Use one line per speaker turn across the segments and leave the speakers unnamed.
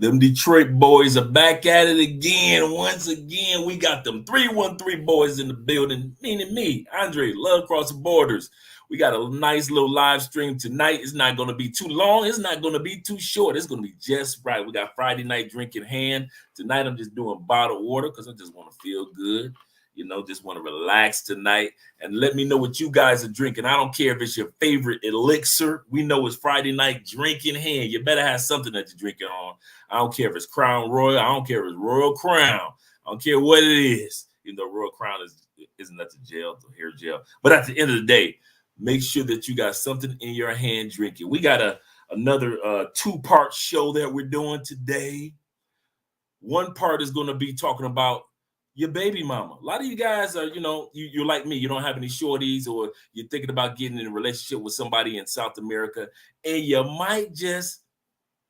Them Detroit boys are back at it again. Once again, we got them 313 boys in the building, meaning me, Andre, Love Crossing Borders. We got a nice little live stream tonight. It's not going to be too long. It's not going to be too short. It's going to be just right. We got Friday night drink in hand. Tonight, I'm just doing bottled water because I just want to feel good. You know, just want to relax tonight and let me know what you guys are drinking. I don't care if it's your favorite elixir. We know it's Friday night drink in hand. You better have something that you're drinking on. I don't care if it's Crown Royal. I don't care if it's Royal Crown. I don't care what it is. You know, Royal Crown isn't that the jail, the hair gel. But at the end of the day, make sure that you got something in your hand drinking. We got another two-part show that we're doing today. One part is going to be talking about your baby mama. A lot of you guys are, you're like me. You don't have any shorties, or you're thinking about getting in a relationship with somebody in South America, and you might just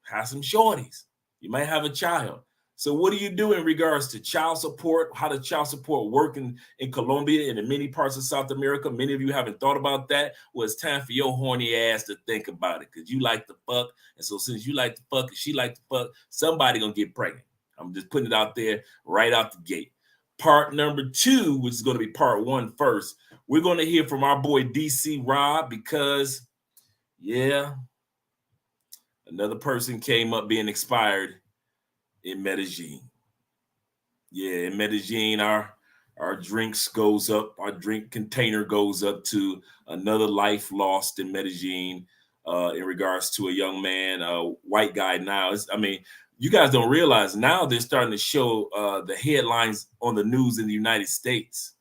have some shorties. You might have a child. So what do you do in regards to child support? How does child support work in Colombia and in many parts of South America? Many of you haven't thought about that. Well, it's time for your horny ass to think about it, because you like to fuck. And so since you like to fuck and she like to fuck, somebody going to get pregnant. I'm just putting it out there right out the gate. Part number 2, which is going to be part 1 first, we're going to hear from our boy DC Rob, because, yeah, another person came up being expired in Medellin. Yeah, in Medellin, our drinks goes up. Our drink container goes up to another life lost in Medellin in regards to a young man, a white guy now. You guys don't realize now they're starting to show the headlines on the news in the United States.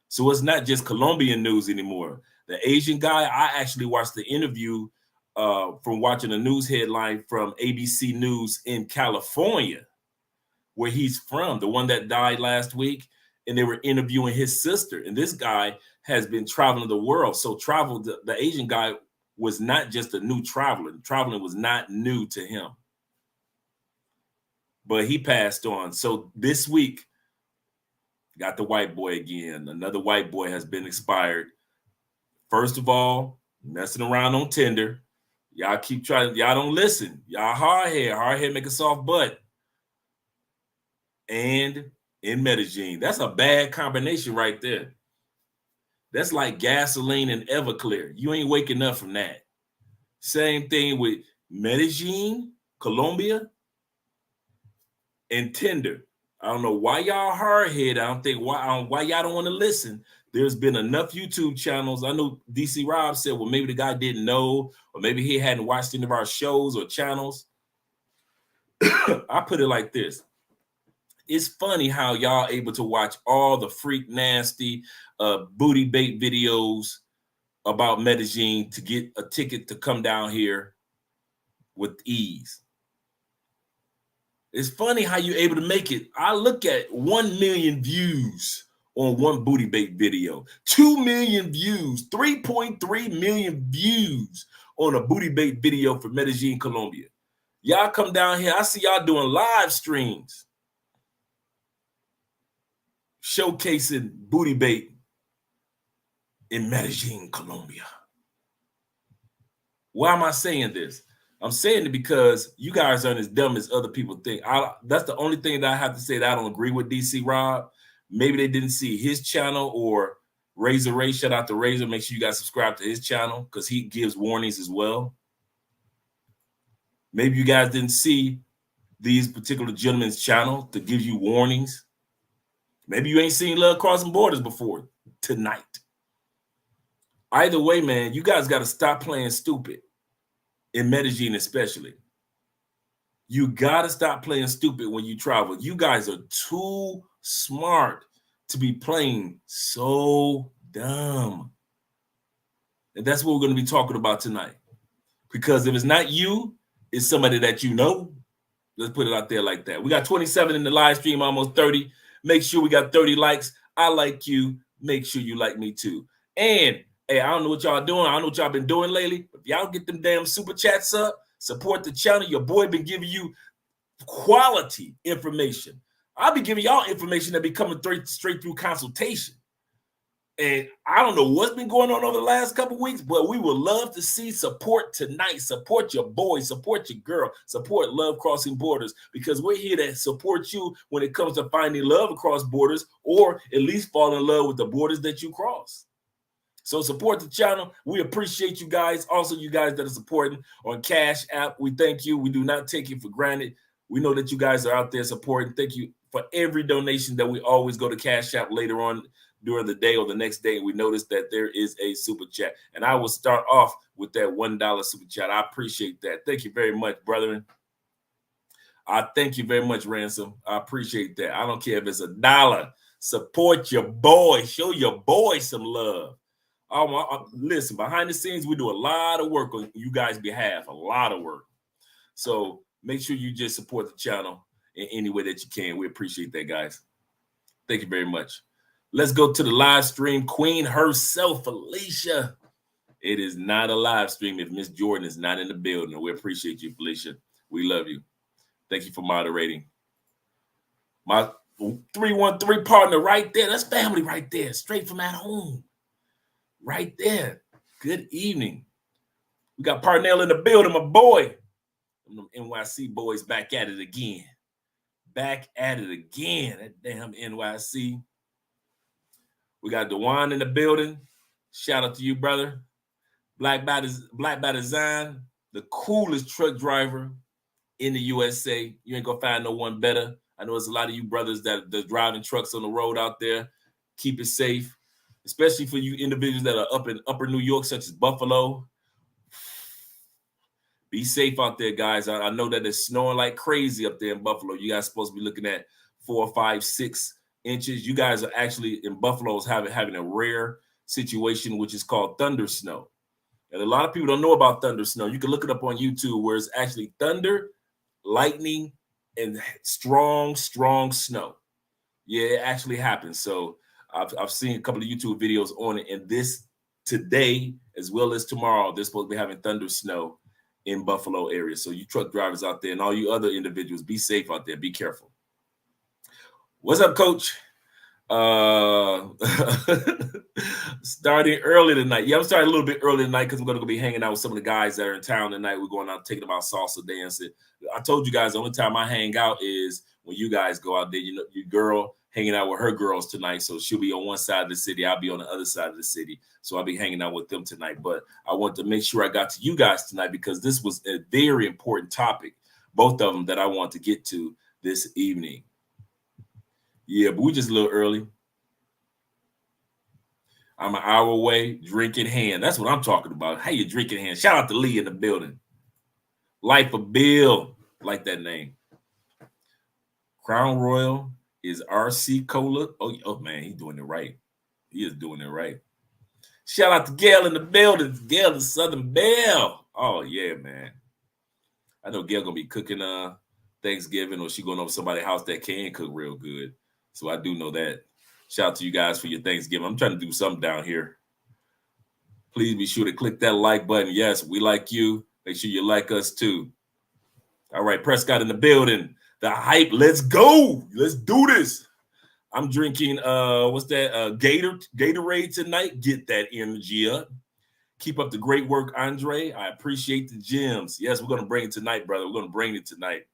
So it's not just Colombian news anymore. The Asian guy, I actually watched the interview from watching a news headline from ABC News in California, where he's from, the one that died last week, and they were interviewing his sister. And this guy has been traveling the world. So the Asian guy was not just a new traveler. Traveling was not new to him. But he passed on. So this week, got the white boy again. Another white boy has been expired. First of all, messing around on Tinder. Y'all keep trying. Y'all don't listen. Y'all hard head make a soft butt. And in Medellin, that's a bad combination right there. That's like gasoline and Everclear. You ain't waking up from that. Same thing with Medellin, Colombia, and Tinder. I don't know why y'all hardhead. I don't think why y'all don't want to listen. There's been enough YouTube channels. I know DC Rob said, well, maybe the guy didn't know, or maybe he hadn't watched any of our shows or channels. I put it like this. It's funny how y'all able to watch all the freak nasty booty bait videos about Medellin to get a ticket to come down here with ease. It's funny how you're able to make it. I look at 1 million views on one booty bait video, 2 million views, 3.3 million views on a booty bait video for Medellin, Colombia. Y'all come down here. I see y'all doing live streams showcasing booty bait in Medellin, Colombia. Why am I saying this? I'm saying it because you guys aren't as dumb as other people think. That's the only thing that I have to say that I don't agree with DC Rob. Maybe they didn't see his channel, or Razor Ray. Shout out to Razor. Make sure you guys subscribe to his channel because he gives warnings as well. Maybe you guys didn't see these particular gentlemen's channel to give you warnings. Maybe you ain't seen Love Crossing Borders before tonight. Either way, man, you guys got to stop playing stupid. In Medellin especially. You got to stop playing stupid when you travel. You guys are too smart to be playing so dumb. And that's what we're going to be talking about tonight. Because if it's not you, it's somebody that you know. Let's put it out there like that. We got 27 in the live stream, almost 30. Make sure we got 30 likes. I like you. Make sure you like me too. And hey, I don't know what y'all doing. I don't know what y'all been doing lately. If y'all get them damn super chats up, support the channel. Your boy been giving you quality information. I'll be giving y'all information that be coming straight through consultation. And I don't know what's been going on over the last couple weeks, but we would love to see support tonight. Support your boy, support your girl, support Love Crossing Borders, because we're here to support you when it comes to finding love across borders, or at least fall in love with the borders that you cross. So support the channel. We appreciate you guys. Also, you guys that are supporting on Cash App, we thank you. We do not take it for granted. We know that you guys are out there supporting. Thank you for every donation that we always go to Cash App later on during the day or the next day. We noticed that there is a super chat. And I will start off with that $1 super chat. I appreciate that. Thank you very much, brethren. I thank you very much, Ransom. I appreciate that. I don't care if it's $1. Support your boy. Show your boy some love. Listen, behind the scenes, we do a lot of work on you guys' behalf, a lot of work. So make sure you just support the channel in any way that you can. We appreciate that, guys. Thank you very much. Let's go to the live stream. Queen herself, Felicia. It is not a live stream if Miss Jordan is not in the building. We appreciate you, Felicia. We love you. Thank you for moderating. My 313 partner right there. That's family right there, straight from at home. Right there. Good evening. We got Parnell in the building, my boy. Them NYC boys back at it again. Back at it again. That damn NYC. We got Dewan in the building. Shout out to you, brother. Black by Design, the coolest truck driver in the USA. You ain't gonna find no one better. I know there's a lot of you brothers that are driving trucks on the road out there. Keep it safe, especially for you individuals that are up in upper New York, such as Buffalo. Be safe out there, guys. I know that it's snowing like crazy up there in Buffalo. You guys are supposed to be looking at 4, 5, 6 inches. You guys are actually in Buffalo is having a rare situation, which is called thunder snow. And a lot of people don't know about thunder snow. You can look it up on YouTube, where it's actually thunder, lightning, and strong snow. Yeah, it actually happens. So I've seen a couple of YouTube videos on it, and this today as well as tomorrow, they're supposed to be having thunder snow in Buffalo area. So you truck drivers out there and all you other individuals, be safe out there. Be careful. What's up, Coach? Starting early tonight. Yeah, I'm starting a little bit early tonight because I'm going to be hanging out with some of the guys that are in town tonight. We're going out taking them out salsa dancing. I told you guys the only time I hang out is when you guys go out there. You know, your girl hanging out with her girls tonight. So she'll be on one side of the city. I'll be on the other side of the city. So I'll be hanging out with them tonight. But I want to make sure I got to you guys tonight because this was a very important topic, both of them, that I want to get to this evening. Yeah, but we just a little early. I'm an hour away, drinking hand. That's what I'm talking about. How you drinking hand? Shout out to Lee in the building. Life of Bill, like that name. Crown Royal is RC Cola. Oh man, he's doing it right. He is doing it right. Shout out to Gail in the building. Gail, the Southern Belle. Oh yeah, man. I know Gail gonna be cooking Thanksgiving, or she going over to somebody's house that can cook real good. So I do know that. Shout out to you guys for your Thanksgiving. I'm trying to do something down here. Please be sure to click that like button. Yes, we like you. Make sure you like us too. All right, Prescott in the building. The hype. Let's go. Let's do this. I'm drinking what's that? Gatorade tonight. Get that energy up. Keep up the great work, Andre. I appreciate the gems. Yes, we're gonna bring it tonight, brother. We're gonna bring it tonight.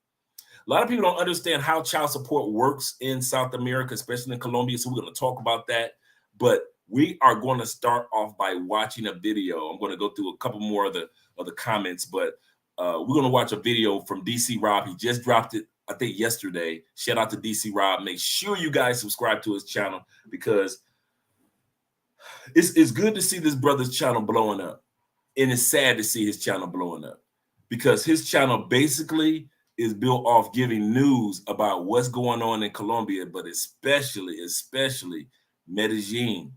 A lot of people don't understand how child support works in South America, especially in Colombia. So we're going to talk about that. But we are going to start off by watching a video. I'm going to go through a couple more of the comments, but we're going to watch a video from DC Rob. He just dropped it, I think, yesterday. Shout out to DC Rob. Make sure you guys subscribe to his channel because it's good to see this brother's channel blowing up. And it's sad to see his channel blowing up because his channel basically is built off giving news about what's going on in Colombia, but especially Medellin.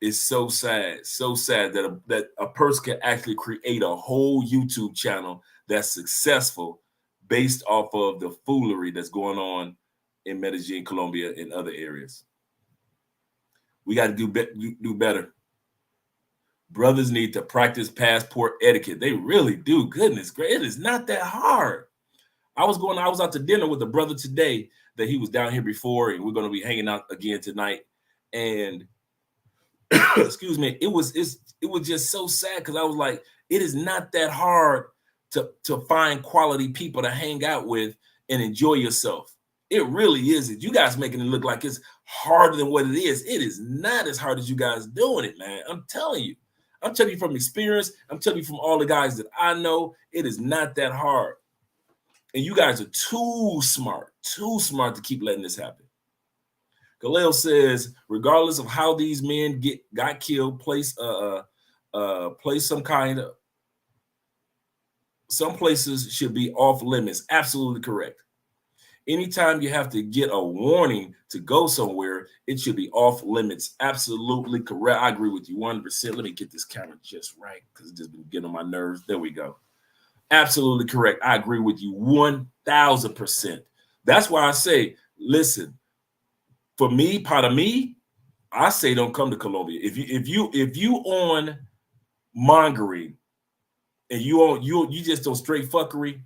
It's so sad that a person can actually create a whole YouTube channel that's successful based off of the foolery that's going on in Medellin, Colombia, and other areas. We got to do better. Brothers need to practice passport etiquette. They really do. Goodness gracious, it is not that hard. I was out to dinner with a brother today that he was down here before, and we're going to be hanging out again tonight. And excuse me, it was just so sad because I was like, it is not that hard to find quality people to hang out with and enjoy yourself. It really isn't. You guys making it look like it's harder than what it is. It is not as hard as you guys doing it, man. I'm telling you. I'm telling you from experience. I'm telling you from all the guys that I know. It is not that hard. And you guys are too smart to keep letting this happen. Galil says, regardless of how these men got killed, place some kind of, some places should be off limits. Absolutely correct. Anytime you have to get a warning to go somewhere, it should be off limits. Absolutely correct. I agree with you 100%. Let me get this camera just right because it's just been getting on my nerves. There we go. Absolutely correct. I agree with you 1000%. That's why I say, listen, for me, part of me, I say don't come to Colombia. If you on mongering and you just on straight fuckery,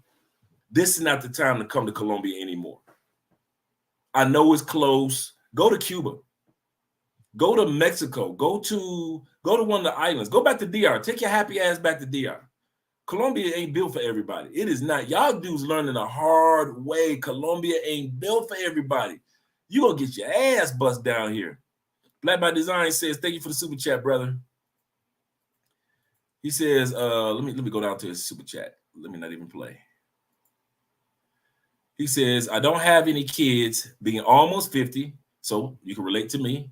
this is not the time to come to Colombia anymore. I know it's close. Go to Cuba. Go to Mexico. Go to one of the islands. Go back to DR. Take your happy ass back to DR. Colombia ain't built for everybody. It is not. Y'all dudes learning the hard way. Colombia ain't built for everybody. You gonna get your ass bust down here. Black by Design says, thank you for the super chat, brother. He says, let me go down to his super chat. Let me not even play. He says, I don't have any kids, being almost 50, so you can relate to me.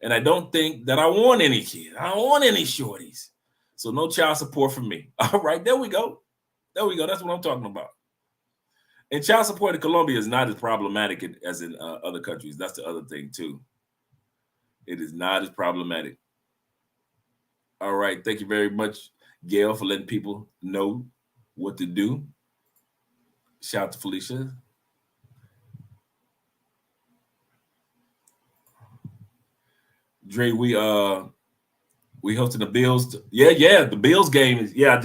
And I don't think that I want any kids. I don't want any shorties. So no child support for me. All right, there we go. There we go. That's what I'm talking about. And child support in Colombia is not as problematic as in other countries. That's the other thing, too. It is not as problematic. All right. Thank you very much, Gail, for letting people know what to do. Shout out to Felicia. Dre, we hosting the Bills. Yeah, the Bills game. Yeah, I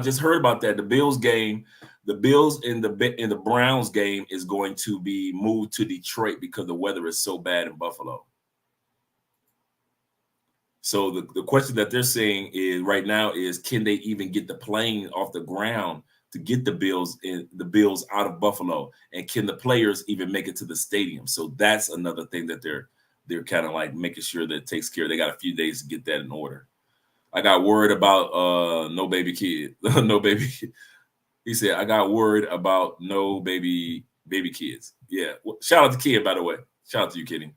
just heard about that. The Bills game, the Bills in the Browns game is going to be moved to Detroit because the weather is so bad in Buffalo. So the question that they're saying is right now is, can they even get the plane off the ground to get the Bills out of Buffalo, and can the players even make it to the stadium? So that's another thing that they're kind of like making sure that it takes care. They got a few days to get that in order. I got worried about no baby kid, no baby. He said I got worried about no baby kids. Yeah, shout out to Kid, by the way. Shout out to you, Kitty.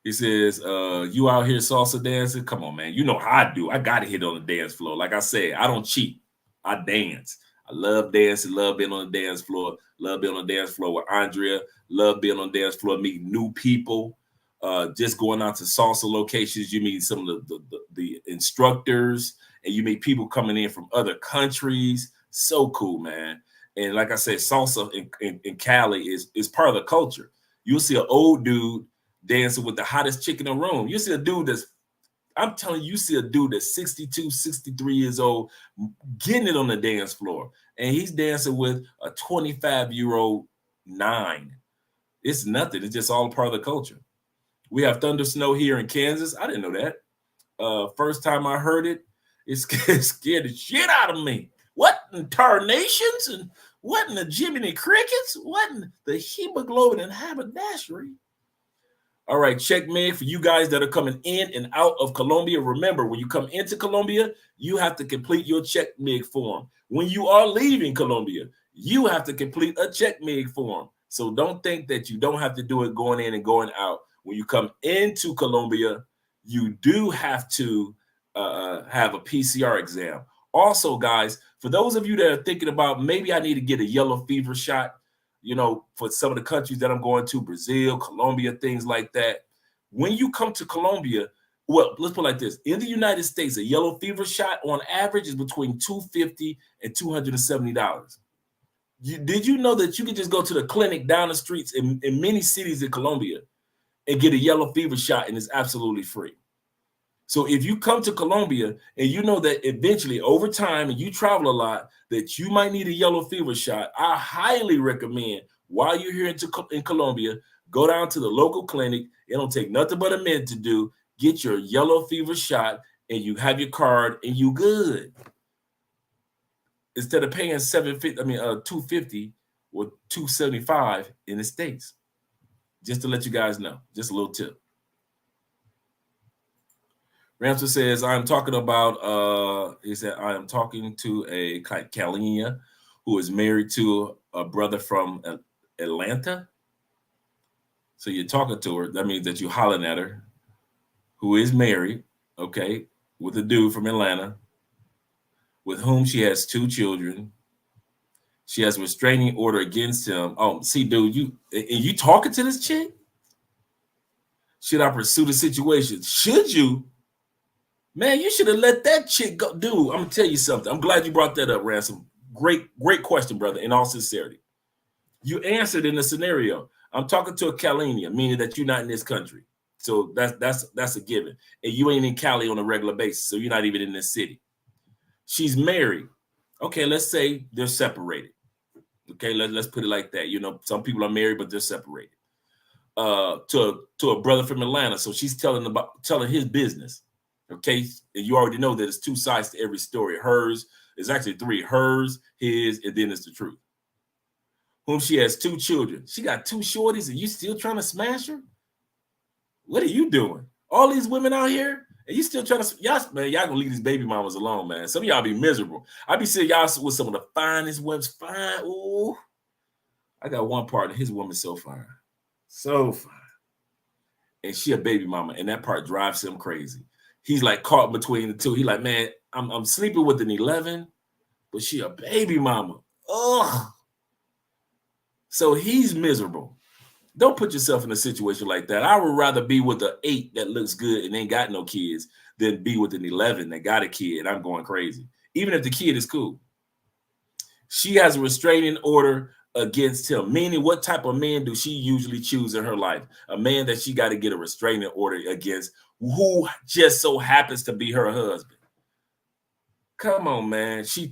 He says, you out here salsa dancing? Come on, man. You know how I do. I got to hit on the dance floor. Like I said, I don't cheat. I dance. I love dancing, love being on the dance floor, love being on the dance floor with Andrea, love being on the dance floor, meeting new people, just going out to salsa locations. You meet some of the instructors, and you meet people coming in from other countries. So cool, man. And like I said, salsa in Cali is part of the culture. You'll see an old dude dancing with the hottest chick in the room. You see a dude I'm telling you, see a dude that's 62, 63 years old getting it on the dance floor. And he's dancing with a 25-year-old 9. It's nothing. It's just all part of the culture. We have thunder snow here in Kansas. I didn't know that. First time I heard it, it scared the shit out of me. What in tarnations? And what in the Jiminy Crickets? What in the hemoglobin and haberdashery? All right, check me for you guys that are coming in and out of Colombia. Remember, when you come into Colombia, you have to complete your check mig form. When you are leaving Colombia, you have to complete a check mig form. So don't think that you don't have to do it going in and going out. When you come into Colombia, you do have to have a PCR exam. Also, guys, for those of you that are thinking about maybe I need to get a yellow fever shot, you know, for some of the countries that I'm going to, Brazil, Colombia, things like that. When you come to Colombia, well, let's put it like this. In the United States, a yellow fever shot on average is between $250 and $270. Did you know that you can just go to the clinic down the streets in many cities in Colombia and get a yellow fever shot, and it's absolutely free? So if you come to Colombia and you know that eventually over time and you travel a lot that you might need a yellow fever shot, I highly recommend while you're here in Colombia, Go down to the local clinic. It don't take nothing but a minute to do. Get your yellow fever shot, and you have your card, and you good. Instead of paying $250 or $275 in the States. Just to let you guys know, just a little tip. Ramsey says, I'm talking about, he said, I am talking to a California who is married to a brother from Atlanta. So you're talking to her. That means that you're hollering at her, who is married, okay, with a dude from Atlanta, with whom she has 2 children. She has a restraining order against him. Oh, see, dude, you talking to this chick? Should I pursue the situation? Should you? Man, you should have let that chick go. Dude, I'm going to tell you something. I'm glad you brought that up, Ransom. Great question, brother, in all sincerity. You answered in the scenario. I'm talking to a California, meaning that you're not in this country. So that's a given. And you ain't in Cali on a regular basis, so you're not even in this city. She's married. Okay, let's say they're separated. Okay, let's put it like that. You know, some people are married, but they're separated. To a brother from Atlanta. So she's telling his business. Okay, and you already know that it's 2 sides to every story. Hers is actually 3. Hers, his, and then it's the truth. Whom she has 2 children. She got 2 shorties, and you still trying to smash her? What are you doing? All these women out here, and you still trying to, y'all gonna leave these baby mamas alone, man. Some of y'all be miserable. I be seeing y'all with some of the finest women. Fine. Ooh. I got one partner, his woman's so fine. So fine. And she a baby mama, and that part drives him crazy. He's like caught between the two. He like, man, I'm sleeping with an 11, but she a baby mama. Ugh. So he's miserable. Don't put yourself in a situation like that. I would rather be with an 8 that looks good and ain't got no kids than be with an 11 that got a kid and I'm going crazy. Even if the kid is cool. She has a restraining order against him, meaning what type of man do she usually choose in her life? A man that she got to get a restraining order against who just so happens to be her husband. Come on, man. She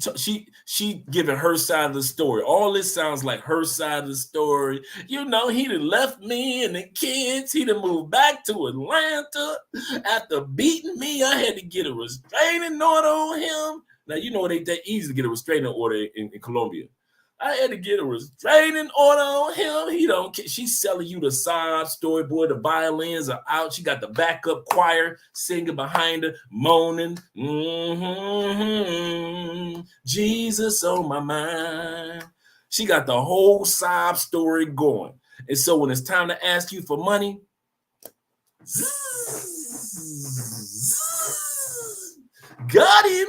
giving her side of the story. All this sounds like her side of the story. You know, he done left me and the kids. He done moved back to Atlanta after beating me. I had to get a restraining order on him. Now, you know, it ain't that easy to get a restraining order in Colombia. I had to get a restraining order on him. He don't care. She's selling you the side story, boy. The violins are out. She got the backup choir singing behind her, moaning. Jesus on my mind. She got the whole sob story going. And so when it's time to ask you for money, got him.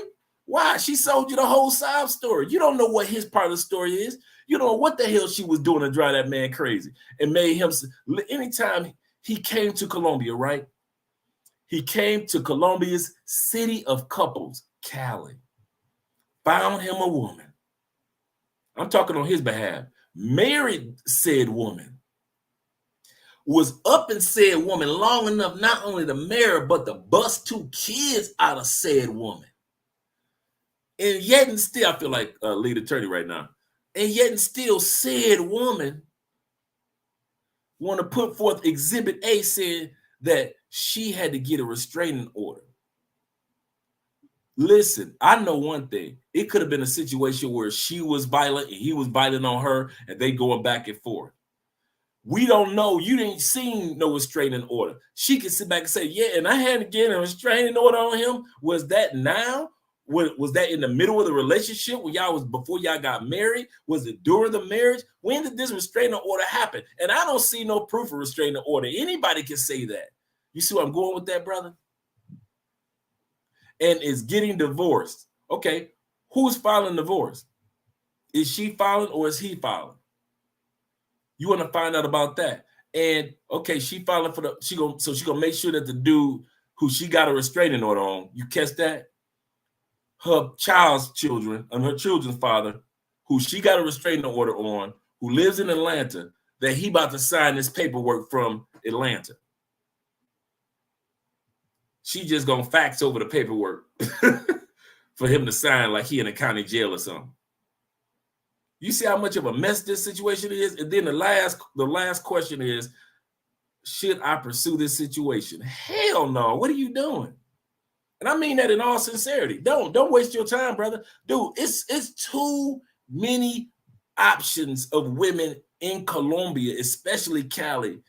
Why? She sold you the whole sob story. You don't know what his part of the story is. You don't know what the hell she was doing to drive that man crazy and made him. Anytime he came to Colombia, right? He came to Colombia's city of couples, Cali. Found him a woman. I'm talking on his behalf. Married said woman. Was up in said woman long enough not only to marry, but to bust 2 kids out of said woman. And yet and still, I feel like lead attorney right now. And yet and still, said woman want to put forth Exhibit A saying that she had to get a restraining order. Listen, I know one thing. It could have been a situation where she was violent and he was violent on her and they going back and forth. We don't know. You didn't see no restraining order. She could sit back and say, yeah, and I had to get a restraining order on him. Was that now? Was that in the middle of the relationship when y'all was before y'all got married? Was it during the marriage? When did this restraining order happen? And I don't see no proof of restraining order. Anybody can say that. You see where I'm going with that, brother? And is getting divorced. Okay, who's filing divorce? Is she filing or is he filing? You want to find out about that. And okay, she filing for the she gonna make sure that the dude who she got a restraining order on, you catch that? Her child's children and her children's father, who she got a restraining order on, who lives in Atlanta, that he about to sign this paperwork from Atlanta. She just gonna fax over the paperwork for him to sign like he in a county jail or something. You see how much of a mess this situation is? And then the last question is, should I pursue this situation? Hell no. What are you doing? And I mean that in all sincerity. Don't waste your time, brother. Dude, it's too many options of women in Colombia, especially Cali,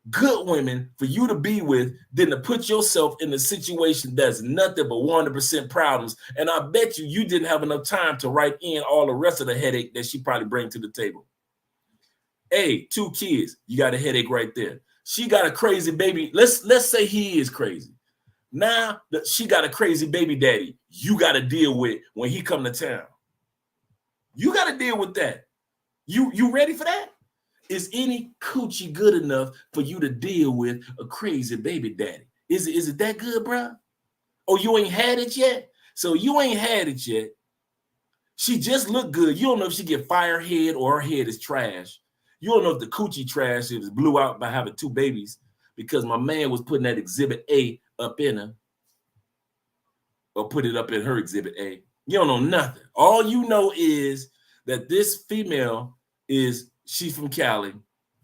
good women for you to be with, than to put yourself in a situation that's nothing but 100% problems. And I bet you didn't have enough time to write in all the rest of the headache that she probably bring to the table. Hey, 2 kids, you got a headache right there. She got a crazy baby. Let's say he is crazy. Now that she got a crazy baby daddy, you got to deal with when he come to town. You got to deal with that. You ready for that? Is any coochie good enough for you to deal with a crazy baby daddy? Is it that good, bro? Oh, you ain't had it yet? So you ain't had it yet. She just looked good. You don't know if she get fire head or her head is trash. You don't know if the coochie trash is blew out by having 2 babies because my man was putting that exhibit A up in her or put it up in her exhibit A. You don't know nothing. All you know is that this female she's from Cali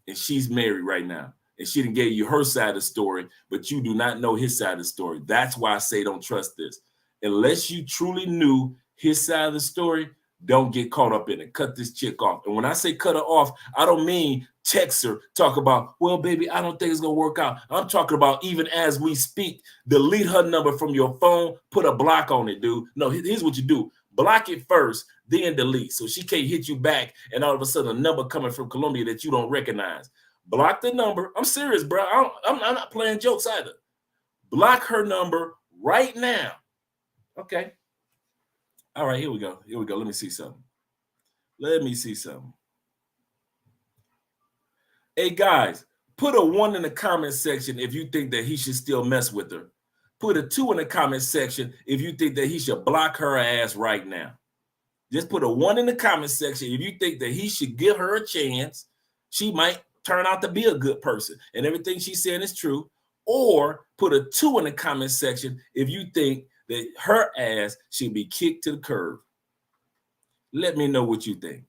and she's married right now. And she done gave you her side of the story, but you do not know his side of the story. That's why I say don't trust this. Unless you truly knew his side of the story, don't get caught up in it. Cut this chick off. And when I say cut her off, I don't mean text her, talk about, well, baby, I don't think it's going to work out. I'm talking about even as we speak, delete her number from your phone, put a block on it, dude. No, here's what you do. Block it first, then delete. So she can't hit you back and all of a sudden a number coming from Colombia that you don't recognize. Block the number. I'm serious, bro. I'm not playing jokes either. Block her number right now. Okay. All right, here we go. Here we go. Let me see something. Hey, guys, put a 1 in the comment section if you think that he should still mess with her. Put a 2 in the comment section if you think that he should block her ass right now. Just put a 1 in the comment section if you think that he should give her a chance. She might turn out to be a good person and everything she's saying is true. Or put a 2 in the comment section if you think that her ass should be kicked to the curb. Let me know what you think.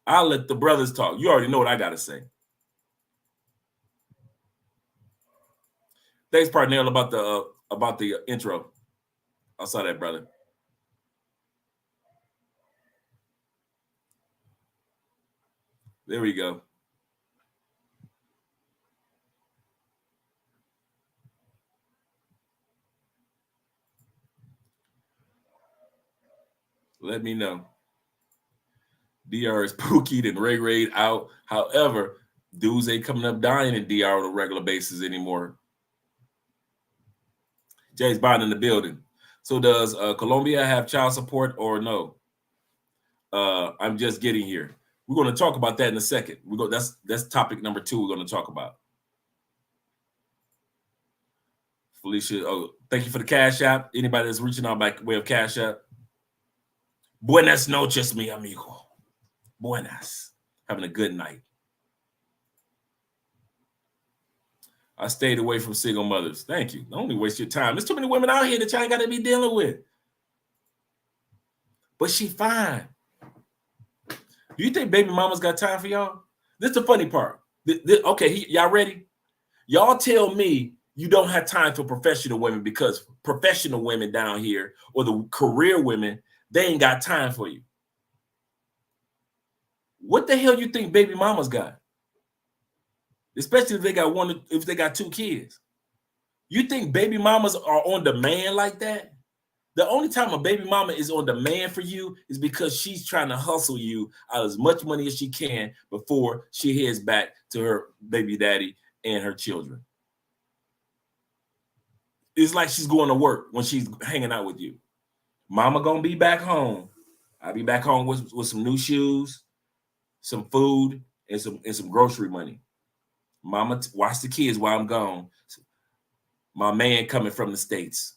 I'll let the brothers talk. You already know what I got to say. Thanks, Parnell, about the intro. I saw that, brother. There we go. Let me know. DR is pookied and Ray out. However, dudes ain't coming up dying in DR on a regular basis anymore. Jay's Bond in the building. So does Colombia have child support or no? I'm just getting here. We're going to talk about that in a second. That's topic number 2 we're going to talk about. Felicia, thank you for the Cash App. Anybody that's reaching out by way of Cash App. Buenas noches, mi amigo. Buenas. Having a good night. I stayed away from single mothers. Thank you. Don't only waste your time. There's too many women out here that y'all ain't got to be dealing with. But she fine. Do you think baby mama's got time for y'all? This is the funny part. Okay, y'all ready? Y'all tell me you don't have time for professional women because professional women down here or the career women, they ain't got time for you. What the hell you think baby mamas got? Especially if they got 2 kids. You think baby mamas are on demand like that? The only time a baby mama is on demand for you is because she's trying to hustle you out as much money as she can before she heads back to her baby daddy and her children. It's like she's going to work when she's hanging out with you. Mama gonna be back home. I'll be back home with some new shoes, some food, and some grocery money. Mama, watch the kids while I'm gone. My man coming from the States.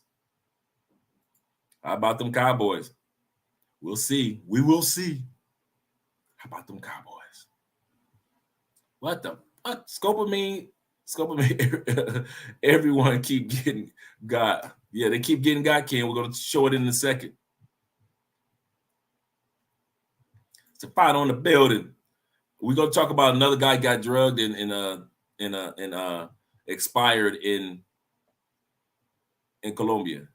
How about them Cowboys? We'll see. We will see. How about them Cowboys? What? Scope everyone keep getting God. Yeah, they keep getting God, Ken. We're going to show it in a second. It's a fight on the building. We're going to talk about another guy got drugged in and expired in Colombia.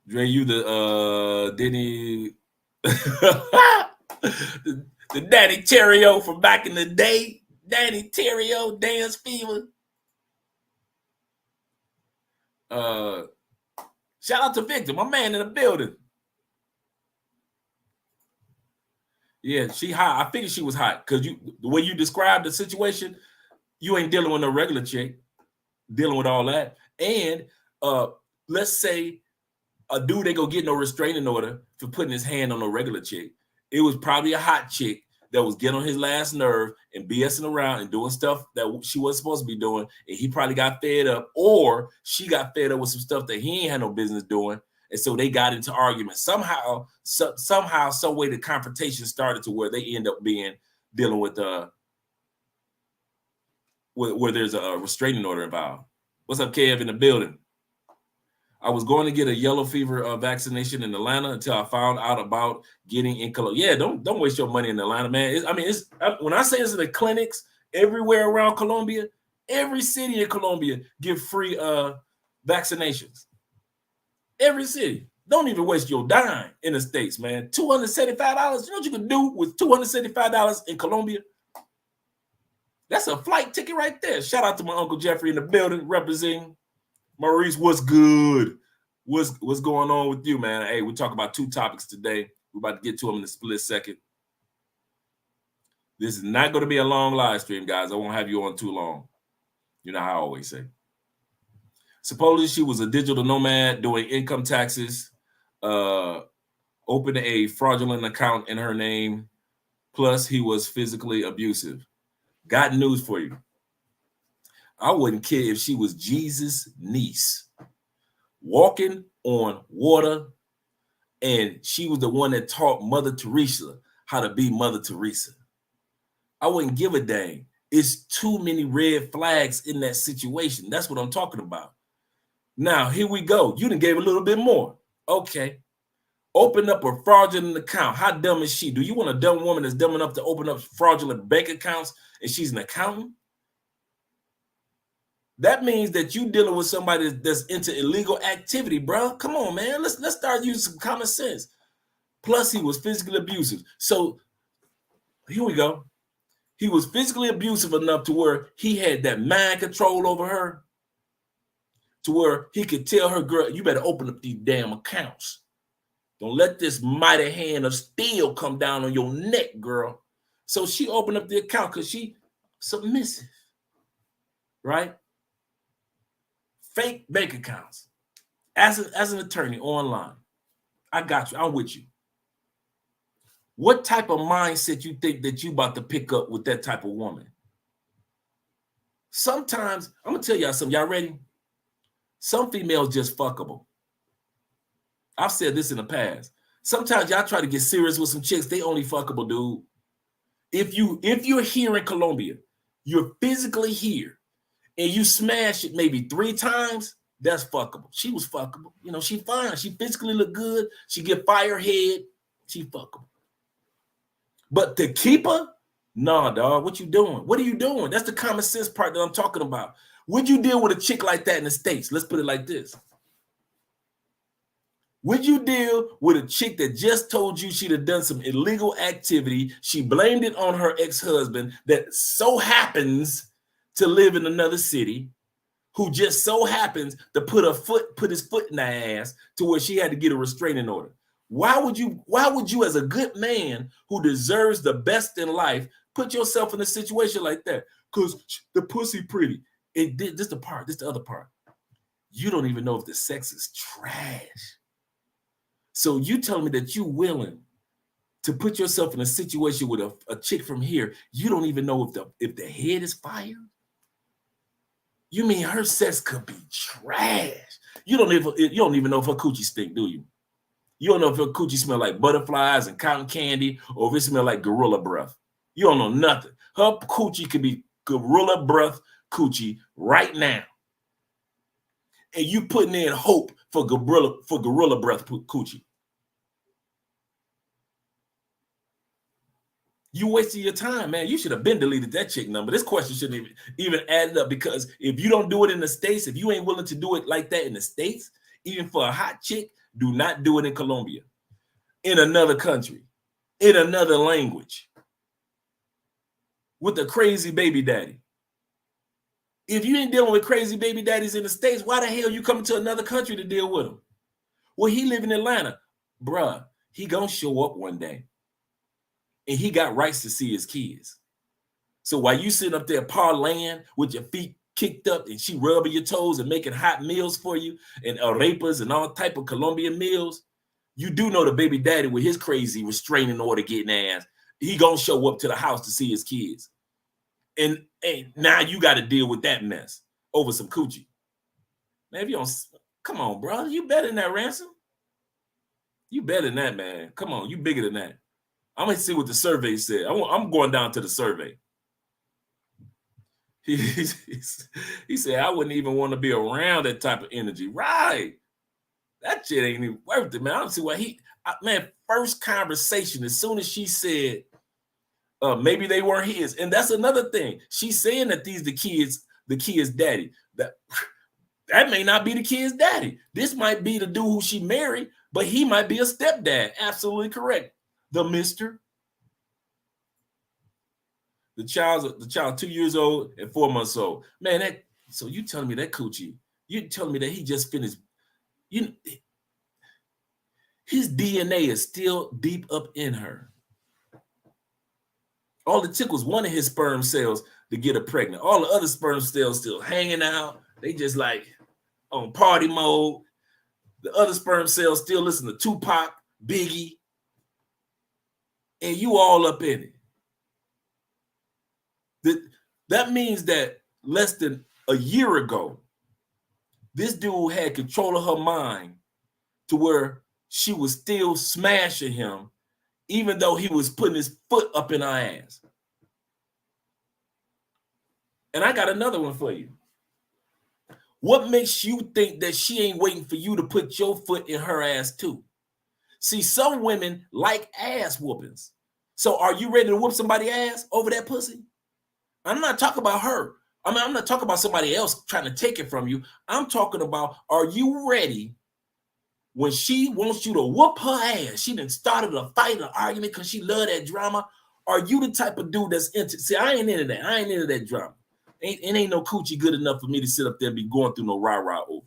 Dre, you the Denny the Danny Terrio from back in the day. Danny Terrio, Dance Fever. Shout out to Victor, my man in the building. Yeah, she hot. I figured she was hot because the way you described the situation, you ain't dealing with no regular chick, dealing with all that. And let's say a dude ain't gonna get no restraining order for putting his hand on a regular chick. It was probably a hot chick that was getting on his last nerve and BSing around and doing stuff that she wasn't supposed to be doing. And he probably got fed up, or she got fed up with some stuff that he ain't had no business doing. And so they got into argument. Somehow, some way the confrontation started to where they end up dealing with where there's a restraining order involved. What's up, Kev, in the building? I was going to get a yellow fever vaccination in Atlanta until I found out about getting in Colombia. Yeah, don't waste your money in Atlanta, man. When I say it's in the clinics everywhere around Colombia, every city in Colombia give free vaccinations. Every city. Don't even waste your dime in the States, man. $275. You know what you can do with $275 in Colombia? That's a flight ticket right there. Shout out to my Uncle Jeffrey in the building representing. Maurice, what's good? What's going on with you, man? Hey, we talk about two topics today. We're about to get to them in a split second. This is not going to be a long live stream, guys. I won't have you on too long. You know how I always say. Supposedly, she was a digital nomad doing income taxes, opened a fraudulent account in her name, plus he was physically abusive. Got news for you. I wouldn't care if she was Jesus' niece, walking on water, and she was the one that taught Mother Teresa how to be Mother Teresa. I wouldn't give a dang. It's too many red flags in that situation. That's what I'm talking about. Now, here we go. You done gave a little bit more. Okay. Open up a fraudulent account. How dumb is she? Do you want a dumb woman that's dumb enough to open up fraudulent bank accounts and she's an accountant? That means that you dealing with somebody that's into illegal activity, bro. Come on, man. Let's start using some common sense. Plus, he was physically abusive. So here we go. He was physically abusive enough to where he had that mind control over her, to where he could tell her, girl, you better open up these damn accounts. Don't let this mighty hand of steel come down on your neck, girl. So she opened up the account because she submissive, right? Fake bank accounts. As an attorney online, I got you. I'm with you. What type of mindset you think that you about to pick up with that type of woman? Sometimes, I'm going to tell y'all something. Y'all ready? Some females just fuckable. I've said this in the past. Sometimes y'all try to get serious with some chicks. They only fuckable, dude. If you're here in Colombia, you're physically here, and you smash it maybe 3 times, that's fuckable. She was fuckable. You know, she fine. She physically look good. She get fire head. She fuckable. But to keep her, nah, dog, what you doing? What are you doing? That's the common sense part that I'm talking about. Would you deal with a chick like that in the States? Let's put it like this. Would you deal with a chick that just told you she'd have done some illegal activity? She blamed it on her ex-husband that so happens to live in another city, who just so happens to put his foot in her ass to where she had to get a restraining order. Why would you, as a good man who deserves the best in life, put yourself in a situation like that? Because the pussy pretty. This the other part. You don't even know if the sex is trash. So you tell me that you willing to put yourself in a situation with a chick from here. You don't even know if the head is fire. You mean her sex could be trash? You don't even know if her coochie stink, do you? You don't know if her coochie smell like butterflies and cotton candy, or if it smell like gorilla breath. You don't know nothing. Her coochie could be gorilla breath coochie right now, and you putting in hope for gorilla breath coochie. You wasted your time, man. You should have been deleted that chick number. This question shouldn't even add up, because if you don't do it in the States, if you ain't willing to do it like that in the States, even for a hot chick, do not do it in Colombia, in another country, in another language, with a crazy baby daddy. If you ain't dealing with crazy baby daddies in the States, why the hell you coming to another country to deal with them? Well, he live in Atlanta. Bruh, he gonna show up one day. And he got rights to see his kids. So while you sitting up there parlaying with your feet kicked up and she rubbing your toes and making hot meals for you and arepas and all type of Colombian meals, you do know the baby daddy with his crazy restraining order getting ass, he gonna show up to the house to see his kids. And now you got to deal with that mess over some coochie. Man, if you don't, come on, bro. You better than that, Ransom. You better than that, man. Come on, you bigger than that. I'm gonna see what the survey said. I'm going down to the survey. He said, I wouldn't even want to be around that type of energy. Right. That shit ain't even worth it, man. I don't see why man, first conversation, as soon as she said, maybe they weren't his. And that's another thing. She's saying that the kid's daddy. That may not be the kid's daddy. This might be the dude who she married, but he might be a stepdad. Absolutely correct. The mister. The child 2 years old and 4 months old. Man, so you telling me that coochie, you telling me that he just finished, his DNA is still deep up in her. All it took was one of his sperm cells to get her pregnant. All the other sperm cells still hanging out. They just like on party mode. The other sperm cells still listen to Tupac, Biggie, and you all up in it. That means that less than a year ago, this dude had control of her mind to where she was still smashing him, even though he was putting his foot up in her ass. And I got another one for you. What makes you think that she ain't waiting for you to put your foot in her ass too? See, some women like ass whoopings. So are you ready to whoop somebody's ass over that pussy? I'm not talking about her. I'm not talking about somebody else trying to take it from you. I'm talking about, are you ready when she wants you to whoop her ass? She done started a fight, an argument because she love that drama. Are you the type of dude that's into? See, I ain't into that. I ain't into that drama. Ain't no coochie good enough for me to sit up there and be going through no rah-rah over.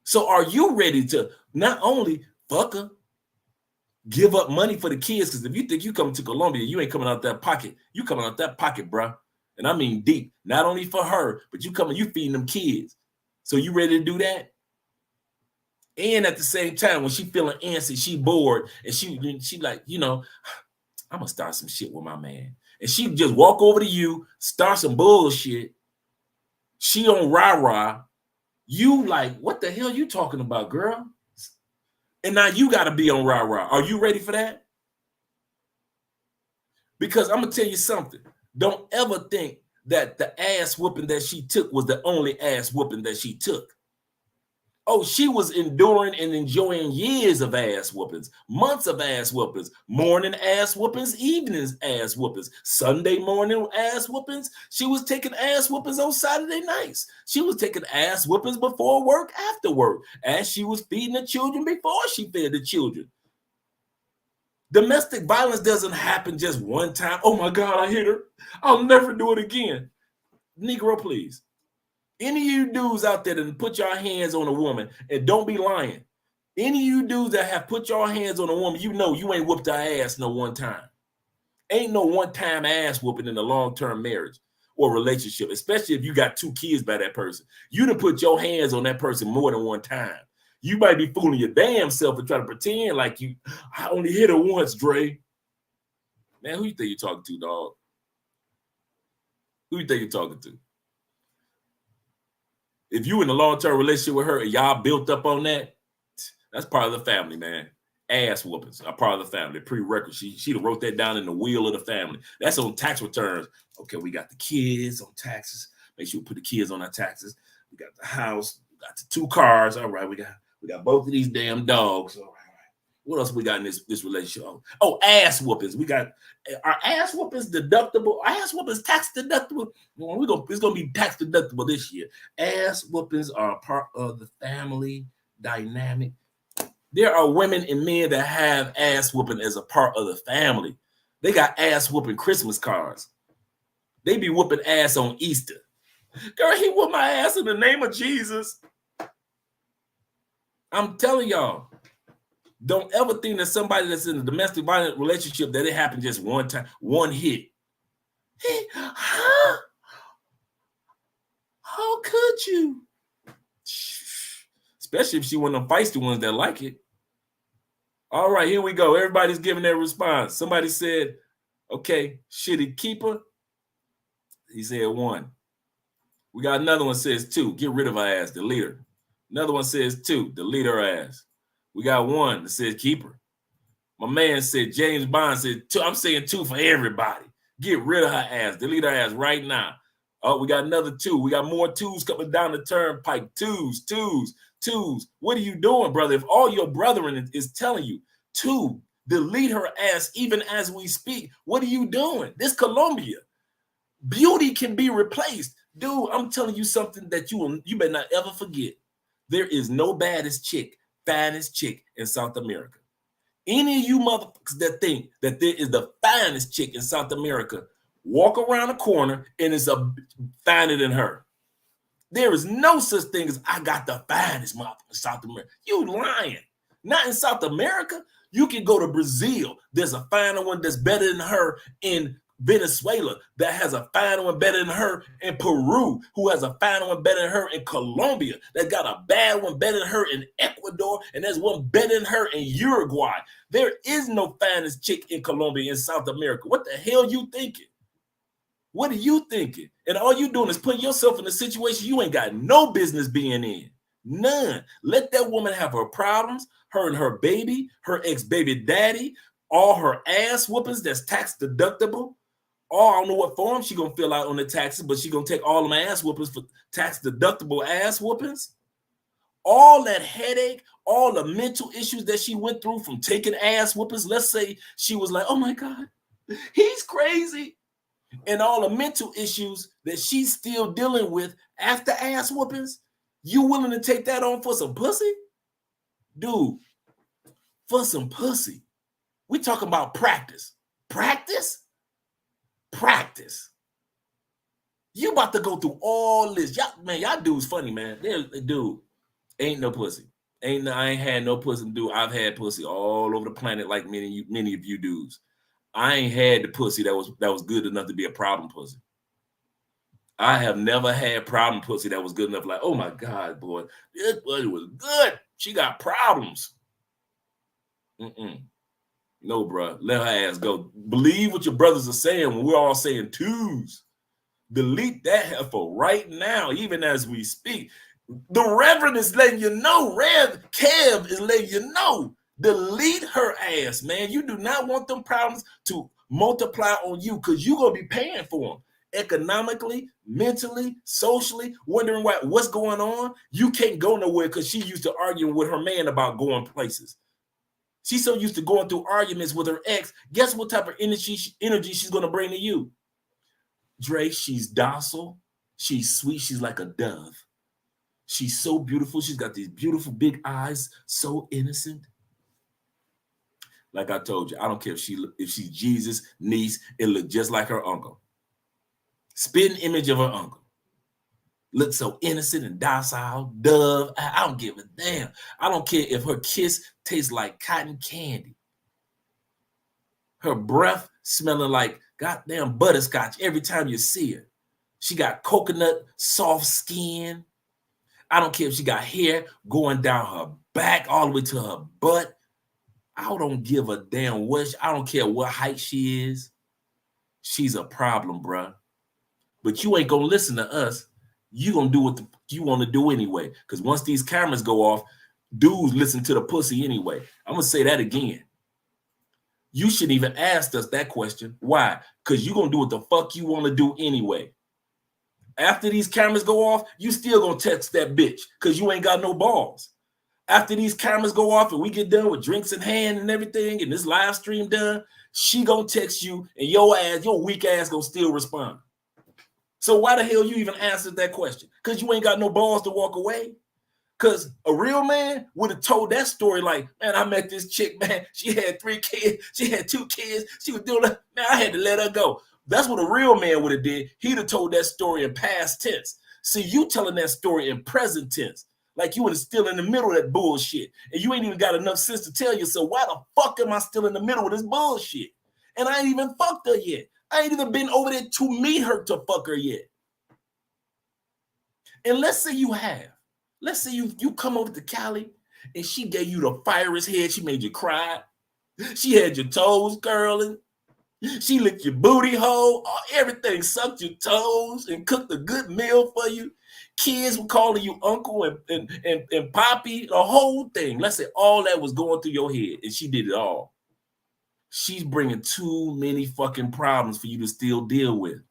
So are you ready to not only fuck her, give up money for the kids? Because if you think you come to Colombia, you ain't coming out that pocket. You coming out that pocket, bro. And I mean deep. Not only for her, but you feeding them kids. So you ready to do that? And at the same time, when she feeling antsy, she bored, and she like, I'm gonna start some shit with my man. And she just walk over to you, start some bullshit. She on rah-rah. You like, what the hell you talking about, girl? And now you got to be on rah-rah. Are you ready for that? Because I'm going to tell you something. Don't ever think that the ass whooping that she took was the only ass whooping that she took. Oh, she was enduring and enjoying years of ass whoopings, months of ass whoopings, morning ass whoopings, evenings ass whoopings, Sunday morning ass whoopings. She was taking ass whoopings on Saturday nights. She was taking ass whoopings before work, after work, as she was feeding the children before she fed the children. Domestic violence doesn't happen just one time. Oh my God, I hit her. I'll never do it again. Negro, please. Any of you dudes out there that put your hands on a woman, and don't be lying. Any of you dudes that have put your hands on a woman, you know you ain't whooped her ass no one time. Ain't no one-time ass whooping in a long-term marriage or relationship, especially if you got 2 kids by that person. You done put your hands on that person more than one time. You might be fooling your damn self and trying to pretend like I only hit her once, Dre. Man, who you think you're talking to, dog? Who you think you're talking to? If you in a long-term relationship with her and y'all built up on that, that's part of the family, man. Ass whoopings are part of the family. Prerequisite. She wrote that down in the wheel of the family. That's on tax returns. Okay, we got the kids on taxes. Make sure we put the kids on our taxes. We got the house. We got the 2 cars. All right, we got both of these damn dogs. All right. What else we got in this relationship? Oh, ass whoopings. We got our ass whoopings deductible. Ass whoopings tax deductible. Well, it's gonna be tax deductible this year. Ass whoopings are a part of the family dynamic. There are women and men that have ass whooping as a part of the family. They got ass whooping Christmas cards. They be whooping ass on Easter. Girl, he whooped my ass in the name of Jesus. I'm telling y'all, don't ever think that somebody that's in a domestic violent relationship that it happened just one time, one hit. Hey, huh? How could you? Especially if she one of them feisty ones that like it. All right, here we go. Everybody's giving their response. Somebody said, okay, shitty keeper. He said 1. We got another one says 2. Get rid of her ass, delete her. Another one says 2. Delete her ass. We got 1 that says keep her. My man said, James Bond said 2. I'm saying 2 for everybody. Get rid of her ass. Delete her ass right now. Oh, we got another 2. We got more 2s coming down the turnpike. 2s. What are you doing, brother? If all your brethren is telling you 2, delete her ass even as we speak, what are you doing? This Colombia. Beauty can be replaced. Dude, I'm telling you something that you better not ever forget. There is no finest chick in South America. Any of you motherfuckers that think that there is the finest chick in South America, walk around the corner and it's a finer than her. There is no such thing as I got the finest motherfucker in South America. You lying. Not in South America. You can go to Brazil. There's a finer one that's better than her in Venezuela, that has a finer one better than her in Peru, who has a finer one better than her in Colombia, that got a bad one better than her in Ecuador, and there's one better than her in Uruguay. There is no finest chick in Colombia, in South America. What the hell you thinking? What are you thinking? And all you doing is putting yourself in a situation you ain't got no business being in. None. Let that woman have her problems, her and her baby, her ex-baby daddy, all her ass whoopings that's tax deductible. Or I don't know what form she gonna fill out on the taxes, but she gonna take all of my ass whoopings for tax deductible ass whoopings. All that headache, all the mental issues that she went through from taking ass whoopings. Let's say she was like, oh my God, he's crazy. And all the mental issues that she's still dealing with after ass whoopings. You willing to take that on for some pussy? Dude, for some pussy. We talking about practice. Practice? You about to go through all this. Y'all dudes funny, man. Dude, ain't no pussy. I ain't had no pussy, dude. I've had pussy all over the planet like many of you dudes. I ain't had the pussy that was good enough to be a problem pussy. I have never had problem pussy that was good enough. Like, oh my God, boy, this pussy was good. She got problems. No, bro. Let her ass go. Believe what your brothers are saying when we're all saying 2s. Delete that heifer right now, even as we speak. The Reverend is letting you know. Kev is letting you know. Delete her ass, man. You do not want them problems to multiply on you, because you're going to be paying for them. Economically, mentally, socially, wondering what's going on. You can't go nowhere because she used to arguing with her man about going places. She's so used to going through arguments with her ex. Guess what type of energy she's going to bring to you? Dre, she's docile. She's sweet. She's like a dove. She's so beautiful. She's got these beautiful big eyes, so innocent. Like I told you, I don't care if she's Jesus' niece, it look just like her uncle. Spitting image of her uncle. Looks so innocent and docile, dove. I don't give a damn. I don't care if her kiss tastes like cotton candy. Her breath smelling like goddamn butterscotch every time you see her. She got coconut, soft skin. I don't care if she got hair going down her back all the way to her butt. I don't give a damn I don't care what height she is. She's a problem, bruh. But you ain't gonna listen to us. You gonna do what you want to do anyway. Because once these cameras go off, dudes listen to the pussy anyway. I'm gonna say that again. You shouldn't even ask us that question. Why? Because you're gonna do what the fuck you want to do anyway. After these cameras go off, you still gonna text that bitch because you ain't got no balls. After these cameras go off and we get done with drinks in hand and everything, and this live stream done, she gonna text you, and your weak ass gonna still respond. So why the hell you even answered that question? Because you ain't got no balls to walk away. Because a real man would have told that story like, man, I met this chick, man. She had 3 kids. She had 2 kids. She was doing that. Man, I had to let her go. That's what a real man would have did. He'd have told that story in past tense. See, you telling that story in present tense. Like you was still in the middle of that bullshit. And you ain't even got enough sense to tell yourself, why the fuck am I still in the middle of this bullshit? And I ain't even fucked her yet. I ain't even been over there to meet her to fuck her yet. And let's say you have. Let's say you come over to Cali and she gave you the fierest head. She made you cry. She had your toes curling. She licked your booty hole. Everything, sucked your toes and cooked a good meal for you. Kids were calling you uncle and poppy, the whole thing. Let's say all that was going through your head and she did it all. She's bringing too many fucking problems for you to still deal with.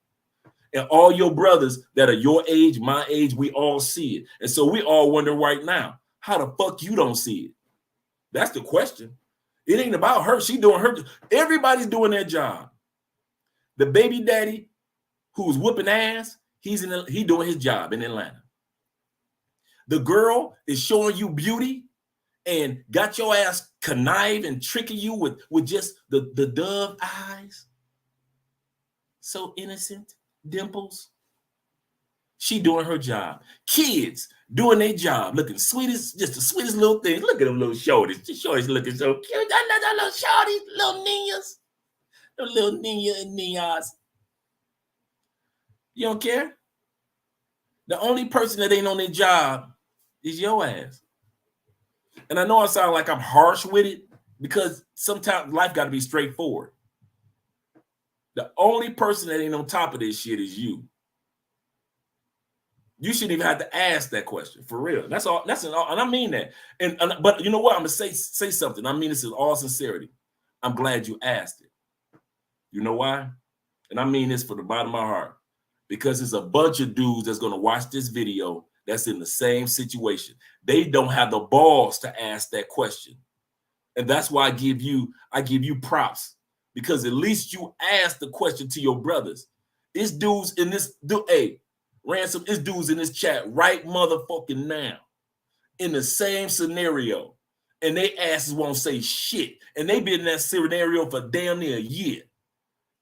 And all your brothers that are your age, my age, we all see it. And so we all wonder right now, how the fuck you don't see it? That's the question. It ain't about her. She doing her. Everybody's doing their job. The baby daddy who's whooping ass, he doing his job in Atlanta. The girl is showing you beauty and got your ass connive and tricking you with just the dove eyes. So innocent. Dimples. She doing her job. Kids doing their job, looking sweetest, just the sweetest little things. Look at them little shorties. The shorties looking so cute. I love that little shorties, little niñas. The little niña and niñas. You don't care? The only person that ain't on their job is your ass. And I know I sound like I'm harsh with it because sometimes life got to be straightforward. The only person that ain't on top of this shit is you. You shouldn't even have to ask that question, for real. That's all. That's all, and I mean that. But you know what? I'm gonna say something. I mean this in all sincerity. I'm glad you asked it. You know why? And I mean this from the bottom of my heart. Because there's a bunch of dudes that's gonna watch this video that's in the same situation. They don't have the balls to ask that question. And that's why I give you props. Because at least you asked the question to your brothers. It's dudes in this, hey, Ransom, it's dudes in this chat right motherfucking now in the same scenario. And they asses won't say shit. And they been in that scenario for damn near a year.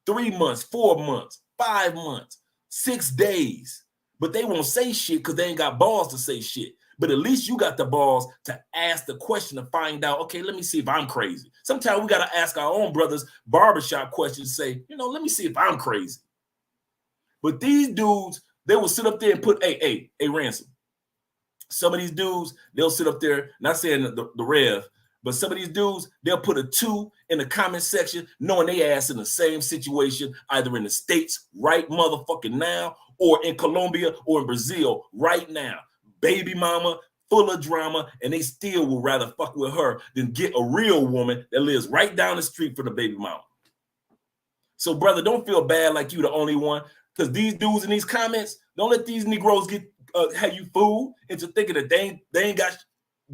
3 months, 4 months, 5 months, 6 days. But they won't say shit because they ain't got balls to say shit. But at least you got the balls to ask the question to find out, okay, let me see if I'm crazy. Sometimes we got to ask our own brothers barbershop questions, say, let me see if I'm crazy. But these dudes, they will sit up there and put, hey, Ransom. Some of these dudes, they'll sit up there, not saying the Rev, but some of these dudes, they'll put a 2 in the comment section, knowing they ass in the same situation, either in the States right motherfucking now, or in Colombia or in Brazil right now. Baby mama, full of drama, and they still will rather fuck with her than get a real woman that lives right down the street for the baby mama. So, brother, don't feel bad like you the only one, because these dudes in these comments, don't let these Negroes get have you fooled into thinking that they ain't got.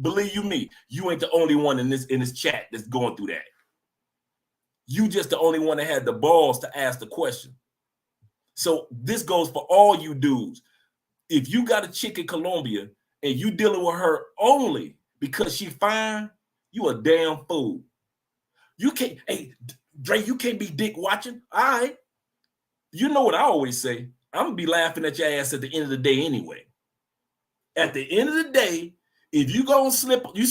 Believe you me, you ain't the only one in this chat that's going through that. You just the only one that had the balls to ask the question. So this goes for all you dudes. If you got a chick in Colombia and you dealing with her only because she fine, you a damn fool. You can't, hey, Dre, you can't be dick watching. All right. You know what I always say. I'm going to be laughing at your ass at the end of the day anyway. At the end of the day, if you go and slip, you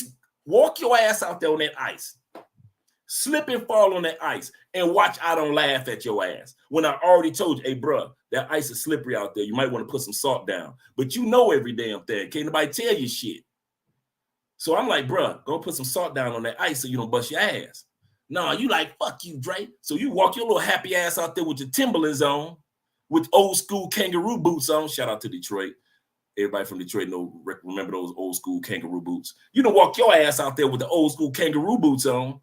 walk your ass out there on that ice. Slip and fall on that ice and watch I don't laugh at your ass. When I already told you, hey, bro, that ice is slippery out there. You might want to put some salt down. But you know every damn thing. Can't nobody tell you shit. So I'm like, bro, go put some salt down on that ice so you don't bust your ass. No, you like, fuck you, Dre. So you walk your little happy ass out there with your Timberlands on, with old school kangaroo boots on. Shout out to Detroit. Everybody from Detroit remember those old school kangaroo boots. You don't walk your ass out there with the old school kangaroo boots on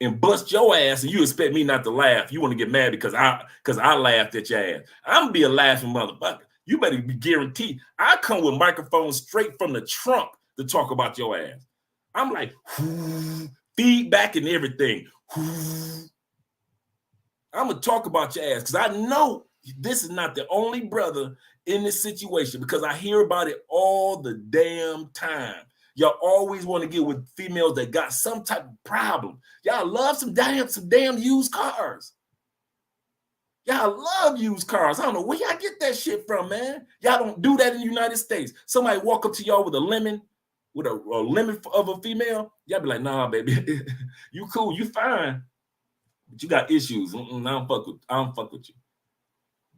and bust your ass, and you expect me not to laugh. You want to get mad because I laughed at your ass. I'm gonna be a laughing motherfucker. You better be guaranteed. I come with microphones straight from the trunk to talk about your ass. I'm like, feedback and everything. I'm gonna talk about your ass because I know this is not the only brother in this situation because I hear about it all the damn time. Y'all always want to get with females that got some type of problem. Y'all love some damn used cars. Y'all love used cars. I don't know where y'all get that shit from, man. Y'all don't do that in the United States. Somebody walk up to y'all with a lemon, with a lemon of a female. Y'all be like, nah, baby, you cool, you fine, but you got issues. I don't fuck with you.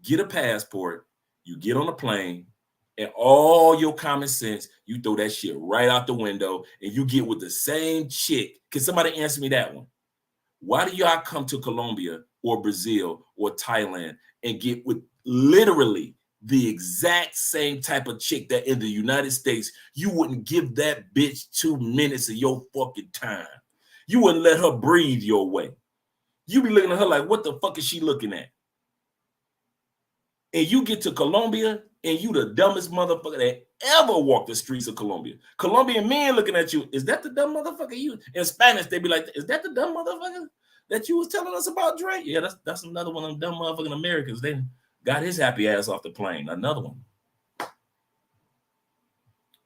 Get a passport. You get on a plane, and all your common sense, you throw that shit right out the window, and you get with the same chick. Can somebody answer me that one? Why do y'all come to Colombia or Brazil or Thailand and get with literally the exact same type of chick that in the United States, you wouldn't give that bitch 2 minutes of your fucking time? You wouldn't let her breathe your way. You be looking at her like, what the fuck is she looking at? And you get to Colombia and you the dumbest motherfucker that ever walked the streets of Colombia. Colombian men looking at you, is that the dumb motherfucker you? In Spanish, they be like, is that the dumb motherfucker that you was telling us about, Dre? Yeah, that's another one of them dumb motherfucking Americans. They got his happy ass off the plane. Another one.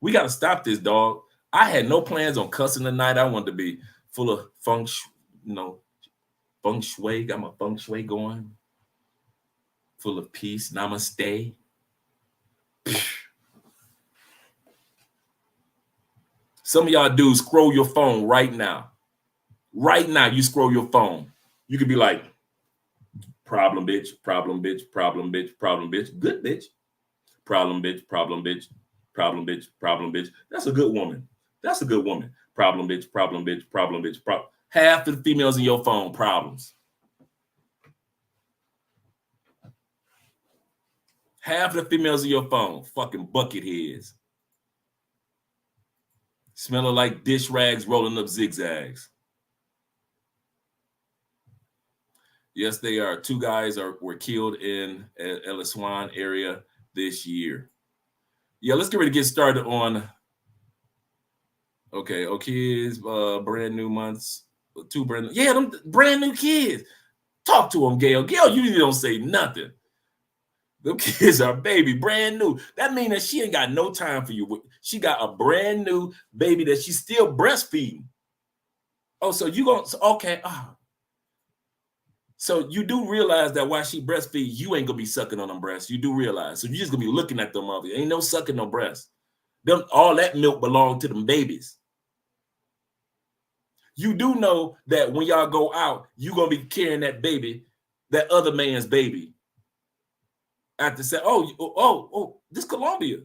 We got to stop this, dog. I had no plans on cussing tonight. I wanted to be full of feng shui, got my feng shui going. Full of peace. Namaste. Some of y'all dudes scroll your phone right now. Right now, you scroll your phone. You could be like, problem bitch, problem bitch, problem bitch, problem bitch, good bitch. Problem bitch, problem bitch, problem bitch, problem bitch. That's a good woman. That's a good woman. Problem bitch, problem bitch, problem bitch. Half the females in your phone, problems. Half the females in your phone, fucking bucket heads. Smelling like dish rags rolling up zigzags. Yes, they are. 2 guys were killed in El Aswan area this year. Yeah, let's get ready to get started on. Okay, kids, brand new months, 2 brand new. Yeah, them brand new kids. Talk to them, Gail. Gail, you usually don't say nothing. Them kids are baby, brand new. That means that she ain't got no time for you. She got a brand new baby that she's still breastfeeding. Oh, so you gonna okay? So you do realize that while she breastfeeds, you ain't gonna be sucking on them breasts. You do realize. So you just gonna be looking at them mother. Ain't no sucking no breasts. Them all that milk belong to them babies. You do know that when y'all go out, you gonna be carrying that baby, that other man's baby. After say, oh, this Colombia.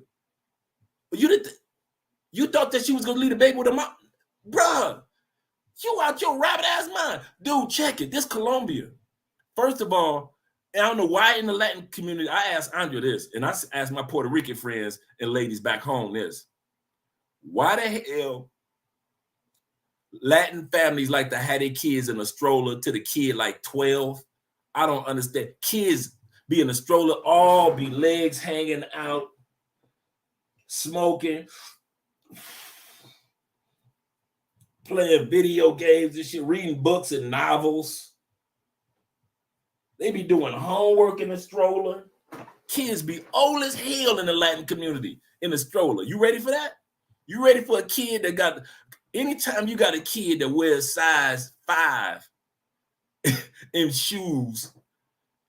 You thought that she was gonna leave the baby with her mom, bruh. You out your rabbit ass mind, dude. Check it. This Colombia. First of all, I don't know why in the Latin community. I asked Andrea this, and I asked my Puerto Rican friends and ladies back home this: why the hell Latin families like to have their kids in a stroller to the kid like 12? I don't understand. Kids be in a stroller, all be legs hanging out, smoking, playing video games and shit, reading books and novels. They be doing homework in the stroller. Kids be old as hell in the Latin community in the stroller. You ready for that? You ready for a kid that got, anytime you got a kid that wears size 5 in shoes,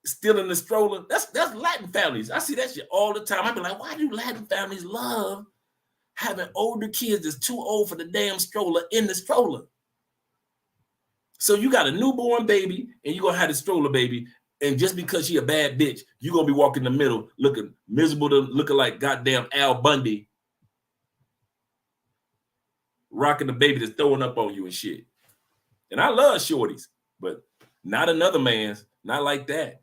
still in the stroller, that's Latin families. I see that shit all the time. I be like, why do Latin families love having older kids that's too old for the damn stroller in the stroller? So you got a newborn baby and you're gonna have the stroller baby, and just because she a bad bitch, you're gonna be walking in the middle looking miserable, looking like goddamn Al Bundy, rocking the baby that's throwing up on you and shit. And I love shorties, but not another man's, not like that.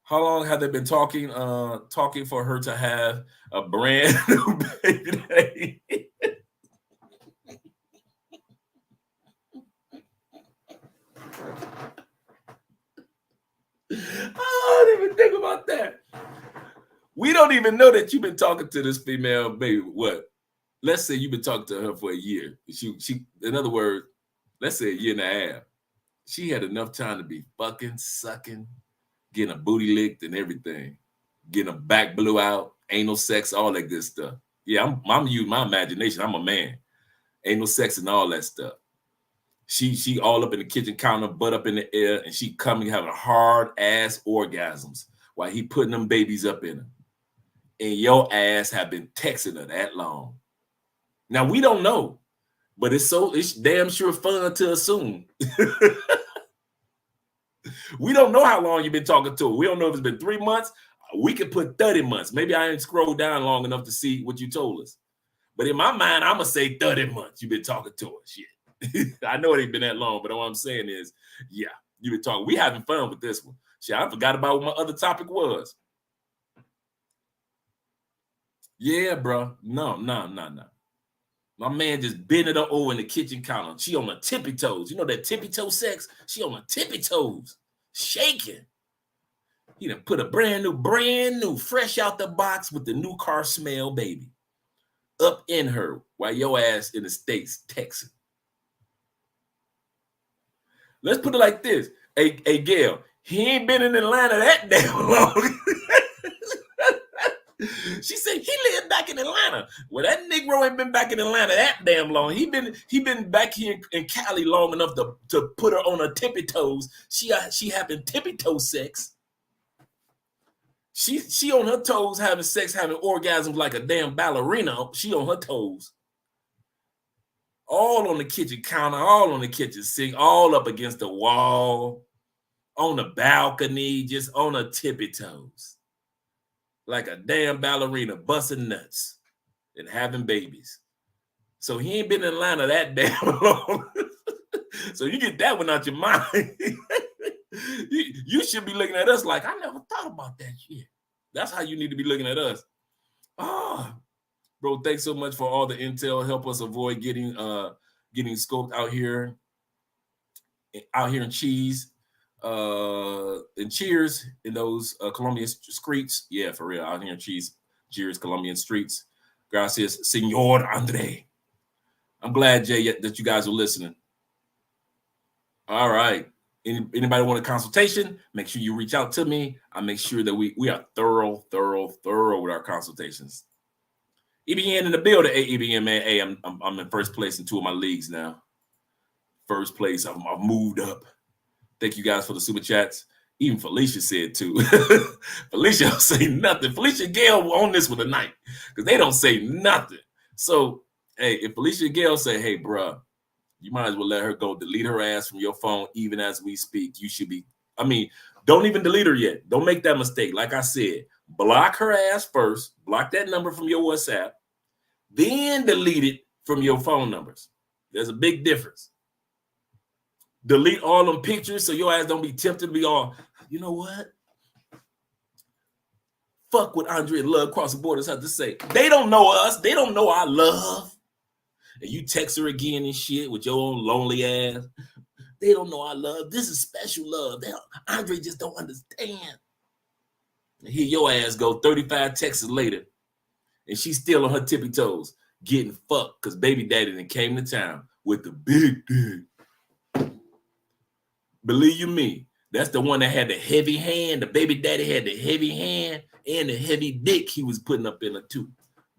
How long have they been talking for her to have a brand new baby? I didn't even think about that. We don't even know that you've been talking to this female, baby. What? Let's say you've been talking to her for a year. She, in other words, let's say a year and a half. She had enough time to be fucking, sucking, getting a booty licked and everything, getting a back blew out, anal sex, all that good stuff. Yeah, I'm using my imagination. I'm a man. Anal sex and all that stuff. She all up in the kitchen counter, butt up in the air, and she coming having hard ass orgasms while he putting them babies up in her. And your ass have been texting her that long. Now we don't know, but it's damn sure fun to assume. We don't know how long you've been talking to her. We don't know if it's been 3 months. We could put 30 months. Maybe I ain't scrolled down long enough to see what you told us. But in my mind, I'm gonna say 30 months you've been talking to her. Shit. I know it ain't been that long, but what I'm saying is, yeah, you've been talking. We having fun with this one. Shit, I forgot about what my other topic was. Yeah, bro. No. My man just bending her over in the kitchen counter. She on her tippy toes. You know that tippy toe sex? She on her tippy toes, shaking. He done put a brand new, fresh out the box with the new car smell, baby, up in her while your ass in the States texting. Let's put it like this. Hey, Gail, he ain't been in Atlanta that damn long. She said he lived back in Atlanta. Well, that Negro ain't been back in Atlanta that damn long. He been back here in Cali long enough to put her on her tippy toes. She having tippy toe sex. She on her toes having sex, having orgasms like a damn ballerina. She on her toes. All on the kitchen counter, all on the kitchen sink, all up against the wall, on the balcony, just on her tippy toes. Like a damn ballerina, busting nuts and having babies. So he ain't been in Atlanta that damn long. So you get that one out your mind. You should be looking at us like, I never thought about that shit. That's how you need to be looking at us. Oh, bro, thanks so much for all the intel. Help us avoid getting scoped out here in cheese. And cheers in those Colombian streets. Yeah, for real. Out here in cheers, Colombian streets. Gracias, Senor Andre. I'm glad, Jay, that you guys are listening. All right. Anybody want a consultation? Make sure you reach out to me. I make sure that we are thorough with our consultations. EBN in the building. Hey, EBN, man. Hey, I'm in first place in 2 of my leagues now. First place. I've moved up. Thank you guys for the super chats. Even Felicia said too. Felicia don't say nothing. Felicia and Gail on this one tonight because they don't say nothing. So, hey, if Felicia and Gail say, hey, bruh, you might as well let her go. Delete her ass from your phone even as we speak. You should be, don't even delete her yet. Don't make that mistake. Like I said, block her ass first. Block that number from your WhatsApp. Then delete it from your phone numbers. There's a big difference. Delete all them pictures so your ass don't be tempted to be all, you know what? Fuck what Andre and Love Cross the Borders have to say. They don't know us. They don't know our love. And you text her again and shit with your own lonely ass. They don't know our love. This is special love. Andre just don't understand. And here your ass go 35 texts later. And she's still on her tippy toes getting fucked because baby daddy then came to town with the big dick. Believe you me, that's the one that had the heavy hand. The baby daddy had the heavy hand and the heavy dick he was putting up in her too.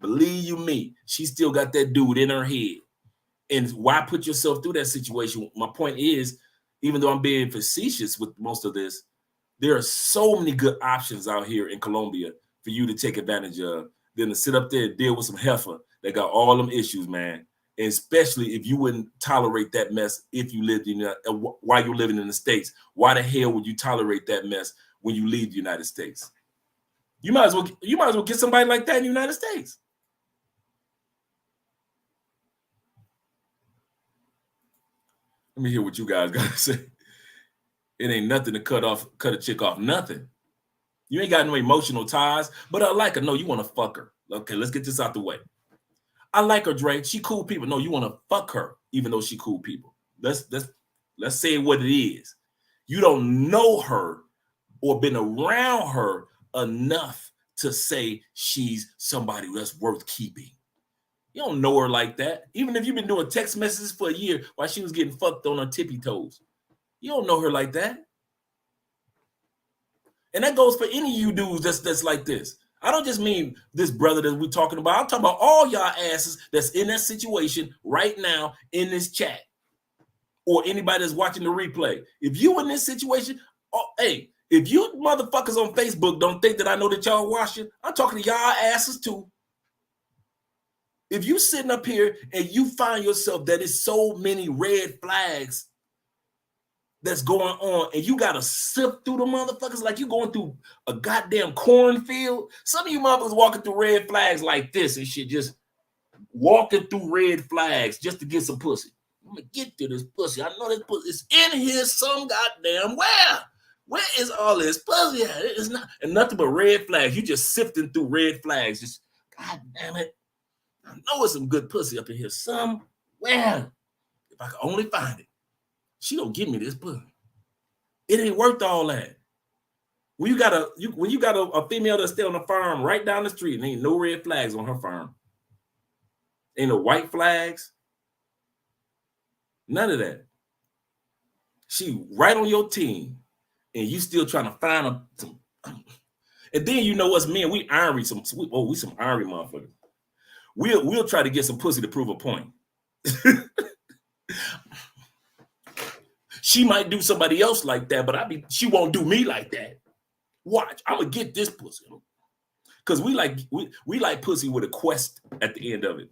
Believe you me, she still got that dude in her head. And why put yourself through that situation? My point is, even though I'm being facetious with most of this, there are so many good options out here in Colombia for you to take advantage of than to sit up there and deal with some heifer that got all them issues, man. And especially if you wouldn't tolerate that mess if you lived while you're living in the States. Why the hell would you tolerate that mess when you leave the United States? You might as well get somebody like that in the United States. Let me hear what you guys got to say. It ain't nothing to cut a chick off, nothing. You ain't got no emotional ties, but I like her. No, you want to fuck her. Okay, let's get this out the way. I like her, Dre. She cool people. No, you want to fuck her, even though she cool people. Let's say what it is. You don't know her or been around her enough to say she's somebody that's worth keeping. You don't know her like that. Even if you've been doing text messages for a year while she was getting fucked on her tippy toes. You don't know her like that. And that goes for any of you dudes that's like this. I don't just mean this brother that we're talking about. I'm talking about all y'all asses that's in that situation right now in this chat. Or anybody that's watching the replay. If you in this situation, hey, if you motherfuckers on Facebook don't think that I know that y'all watching, I'm talking to y'all asses too. If you sitting up here and you find yourself that it's so many red flags that's going on, and you gotta sift through the motherfuckers like you going through a goddamn cornfield. Some of you motherfuckers walking through red flags like this and shit, just walking through red flags just to get some pussy. I'm gonna get to this pussy. I know this pussy is in here some goddamn where. Where is all this pussy at? It's not, and nothing but red flags. You just sifting through red flags. Just, god damn it. I know it's some good pussy up in here somewhere. If I could only find it. She don't give me this pussy. It ain't worth all that. When you got a female that stay on the farm right down the street and ain't no red flags on her farm. Ain't no white flags. None of that. She right on your team, and you still trying to find some. And then you know us men, we iron some. We some iron motherfuckers. We'll try to get some pussy to prove a point. She might do somebody else like that, but she won't do me like that. Watch, I'm gonna get this pussy. Because we like pussy with a quest at the end of it.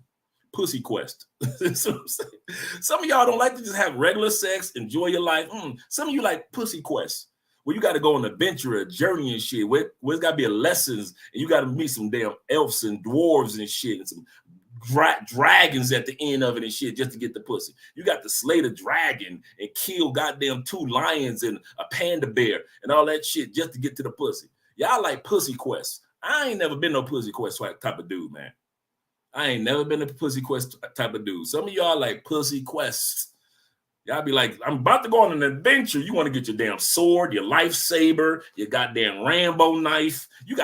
Pussy quest. So some of y'all don't like to just have regular sex, enjoy your life. Some of you like pussy quests, where you got to go on an adventure, a journey and shit, where it's got to be lessons, and you got to meet some damn elves and dwarves and shit, and some dragons at the end of it and shit just to get the pussy. You got to slay the dragon and kill goddamn 2 lions and a panda bear and all that shit just to get to the pussy. Y'all like pussy quests. I ain't never been no pussy quest type of dude, man. I ain't never been a pussy quest type of dude. Some of y'all like pussy quests. Y'all be like, I'm about to go on an adventure. You want to get your damn sword, your lightsaber, your goddamn Rambo knife. You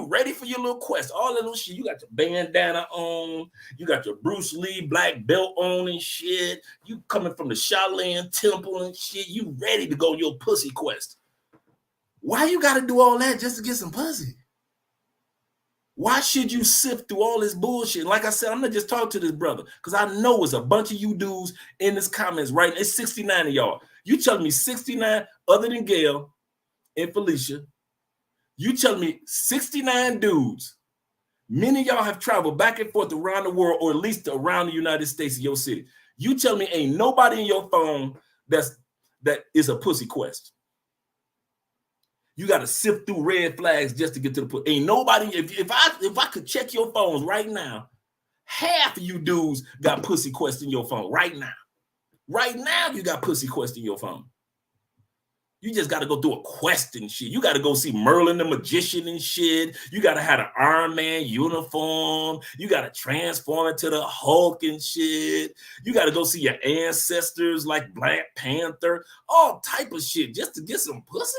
ready for your little quest, all that little shit. You got your bandana on. You got your Bruce Lee black belt on and shit. You coming from the Shaolin temple and shit. You ready to go on your pussy quest. Why you got to do all that just to get some pussy? Why should you sift through all this bullshit? Like I said, I'm not just talking to this brother because I know it's a bunch of you dudes in this comments, right? It's 69 of y'all. You telling me 69 other than Gail and Felicia. You telling me 69 dudes. Many of y'all have traveled back and forth around the world, or at least around the United States in your city. You tell me ain't nobody in your phone that is a pussy quest. You got to sift through red flags just to get to the pussy. Ain't nobody. If I could check your phones right now, half of you dudes got pussy quest in your phone right now. Right now, you got pussy quest in your phone. You just got to go through a quest and shit. You got to go see Merlin the magician and shit. You got to have an Iron Man uniform. You got to transform into the Hulk and shit. You got to go see your ancestors like Black Panther. All type of shit just to get some pussy.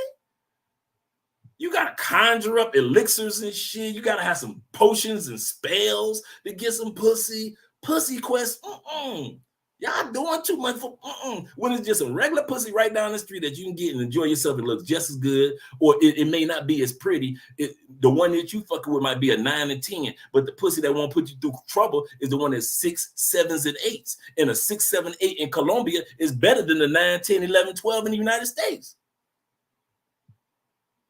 You got to conjure up elixirs and shit. You got to have some potions and spells to get some pussy. Pussy quest. Y'all doing too much for when it's just a regular pussy right down the street that you can get and enjoy yourself. It looks just as good, or it may not be as pretty. The one that you fucking with might be a 9 and 10, but the pussy that won't put you through trouble is the one that's 6, 7s, and 8s. And a 6, 7, 8 in Colombia is better than the 9, 10, 11, 12 in the United States.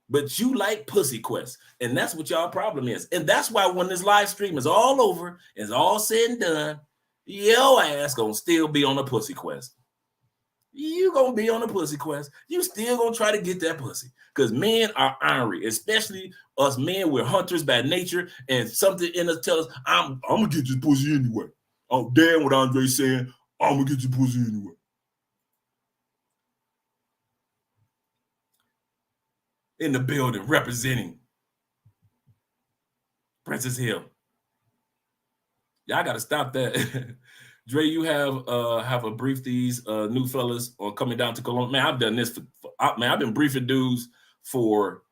But you like pussy quests, and that's what y'all problem is. And that's why when this live stream is all over, it's all said and done, your ass gonna still be on a pussy quest. You gonna be on a pussy quest. You still gonna try to get that pussy. Because men are ornery, especially us men. We're hunters by nature, and something in us tells us, I'm gonna get this pussy anyway. Oh, damn what Andre's saying. I'm gonna get your pussy anyway. In the building, representing Princess Hill. Y'all gotta stop that. Dre, you have a brief these new fellas on coming down to Colombia. Man, I've done this I've been briefing dudes for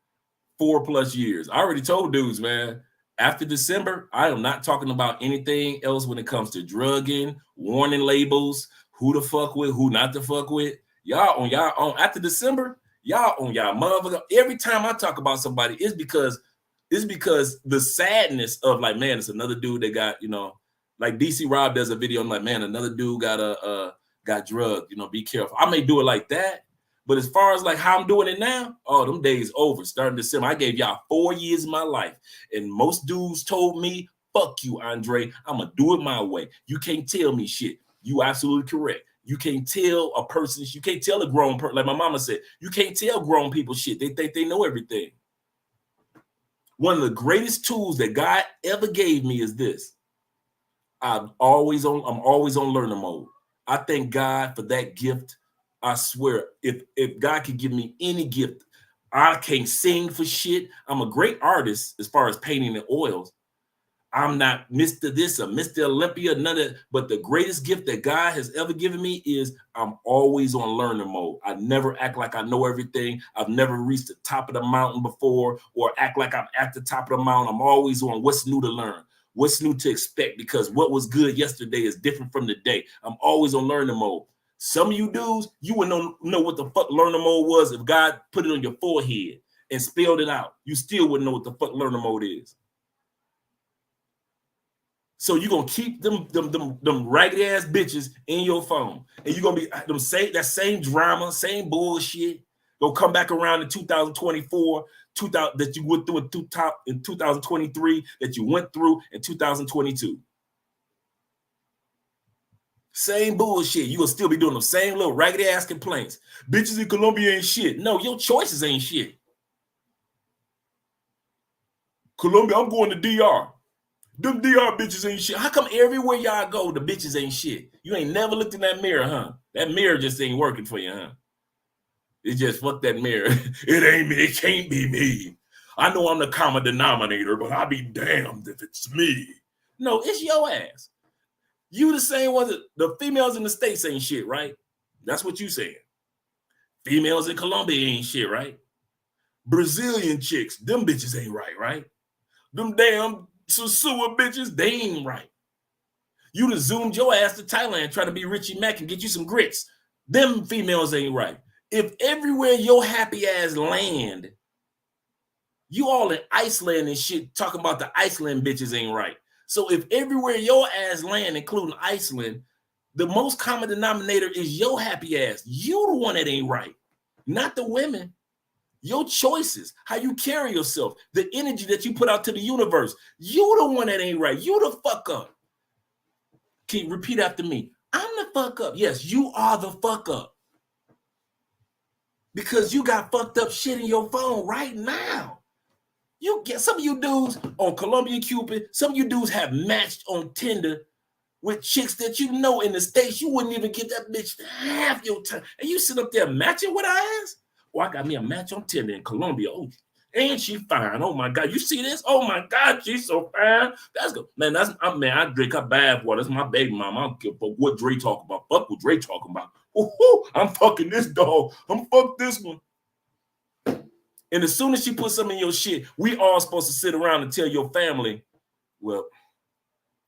4+ years. I already told dudes, man, after December, I am not talking about anything else when it comes to drugging, warning labels, who to fuck with, who not to fuck with. Y'all on y'all own. After December, y'all on y'all motherfucker. Every time I talk about somebody, it's because the sadness of like, man, it's another dude that got, like DC Rob does a video. I'm like, man, another dude got drugged. Be careful. I may do it like that. But as far as like how I'm doing it now, oh, them days over. Starting December, I gave y'all 4 years of my life, and most dudes told me, "Fuck you, Andre. I'm gonna do it my way. You can't tell me shit." You absolutely correct. You can't tell a person. You can't tell a grown person. Like my mama said, you can't tell grown people shit. They think they know everything. One of the greatest tools that God ever gave me is this. I'm always on learner mode. I thank God for that gift. I swear, if God could give me any gift, I can't sing for shit. I'm a great artist as far as painting and oils. I'm not Mr. This or Mr. Olympia, none of that. But the greatest gift that God has ever given me is I'm always on learner mode. I never act like I know everything. I've never reached the top of the mountain before or act like I'm at the top of the mountain. I'm always on what's new to learn, what's new to expect, because what was good yesterday is different from today. I'm always on learner mode. Some of you dudes, you wouldn't know what the fuck learner mode was if God put it on your forehead and spelled it out. You still wouldn't know what the fuck learner mode is. So you're gonna keep them raggedy ass bitches in your phone, and you're gonna be that same drama, same bullshit. Gonna come back around in 2024, 2000 that you went through in 2023, that you went through in 2022. Same bullshit. You gonna still be doing the same little raggedy ass complaints. Bitches in Colombia ain't shit. No, your choices ain't shit. Colombia, I'm going to DR. Them DR bitches ain't shit. How come everywhere y'all go, the bitches ain't shit? You ain't never looked in that mirror, huh? That mirror just ain't working for you, huh? It's just fuck that mirror. It ain't me. It can't be me. I know I'm the common denominator, but I'll be damned if it's me. No, it's your ass. You the same one that the females in the States ain't shit, right? That's what you saying. Females in Colombia ain't shit, right? Brazilian chicks, them bitches ain't right? Them damn Susua bitches, they ain't right. You done zoomed your ass to Thailand trying to be Richie Mack and get you some grits. Them females ain't right. If everywhere your happy ass land, you all in Iceland and shit talking about the Iceland bitches ain't right. So if everywhere your ass land, including Iceland, the most common denominator is your happy ass. You the one that ain't right, not the women. Your choices, how you carry yourself, the energy that you put out to the universe. You the one that ain't right. You the fuck up. Can you repeat after me? I'm the fuck up. Yes, you are the fuck up. Because you got fucked up shit in your phone right now. You get some of you dudes on Colombia Cupid, some of you dudes have matched on Tinder with chicks that you know in the States. You wouldn't even get that bitch half your time. And you sit up there matching with her ass? Oh, I got me a match on Tinder in Colombia. Oh, ain't she fine? Oh my God, you see this? Oh my God, she's so fine. That's good, man. I drink her bath water. That's my baby mama. I don't give a fuck what Dre talking about. Fuck what Dre talking about. Ooh, I'm fucking this dog. I'm fuck this one. And as soon as she puts something in your shit, we all supposed to sit around and tell your family, well,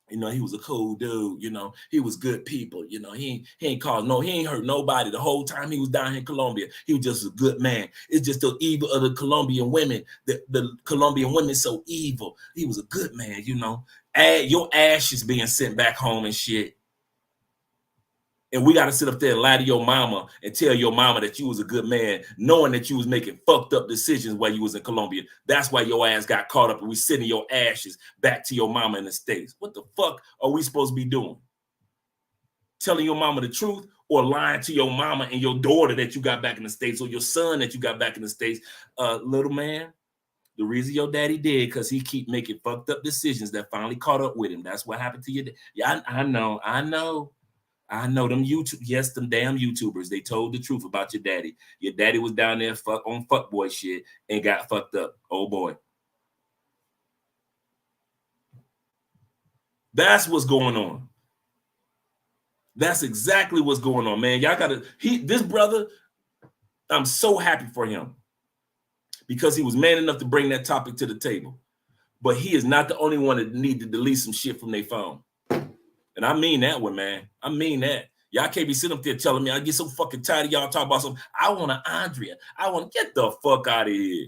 he was a cool dude, he was good people, he ain't hurt nobody the whole time he was down here in Colombia. He was just a good man. It's just the evil of the Colombian women. The Colombian women so evil. He was a good man, your ashes being sent back home and shit. And we got to sit up there and lie to your mama and tell your mama that you was a good man, knowing that you was making fucked up decisions while you was in Colombia. That's why your ass got caught up and we sending your ashes back to your mama in the States. What the fuck are we supposed to be doing? Telling your mama the truth or lying to your mama and your daughter that you got back in the States or your son that you got back in the States? Little man, the reason your daddy did because he keep making fucked up decisions that finally caught up with him. That's what happened to your dad. Yeah, I know. Them them damn YouTubers. They told the truth about your daddy. Your daddy was down there on fuckboy shit and got fucked up. Oh boy. That's what's going on. That's exactly what's going on, man. Y'all this brother, I'm so happy for him. because he was man enough to bring that topic to the table. But he is not the only one that need to delete some shit from their phone. And I mean that one, man. I mean that. Y'all can't be sitting up there telling me I get so fucking tired of y'all talking about something. I want an Andrea. I want to get the fuck out of here.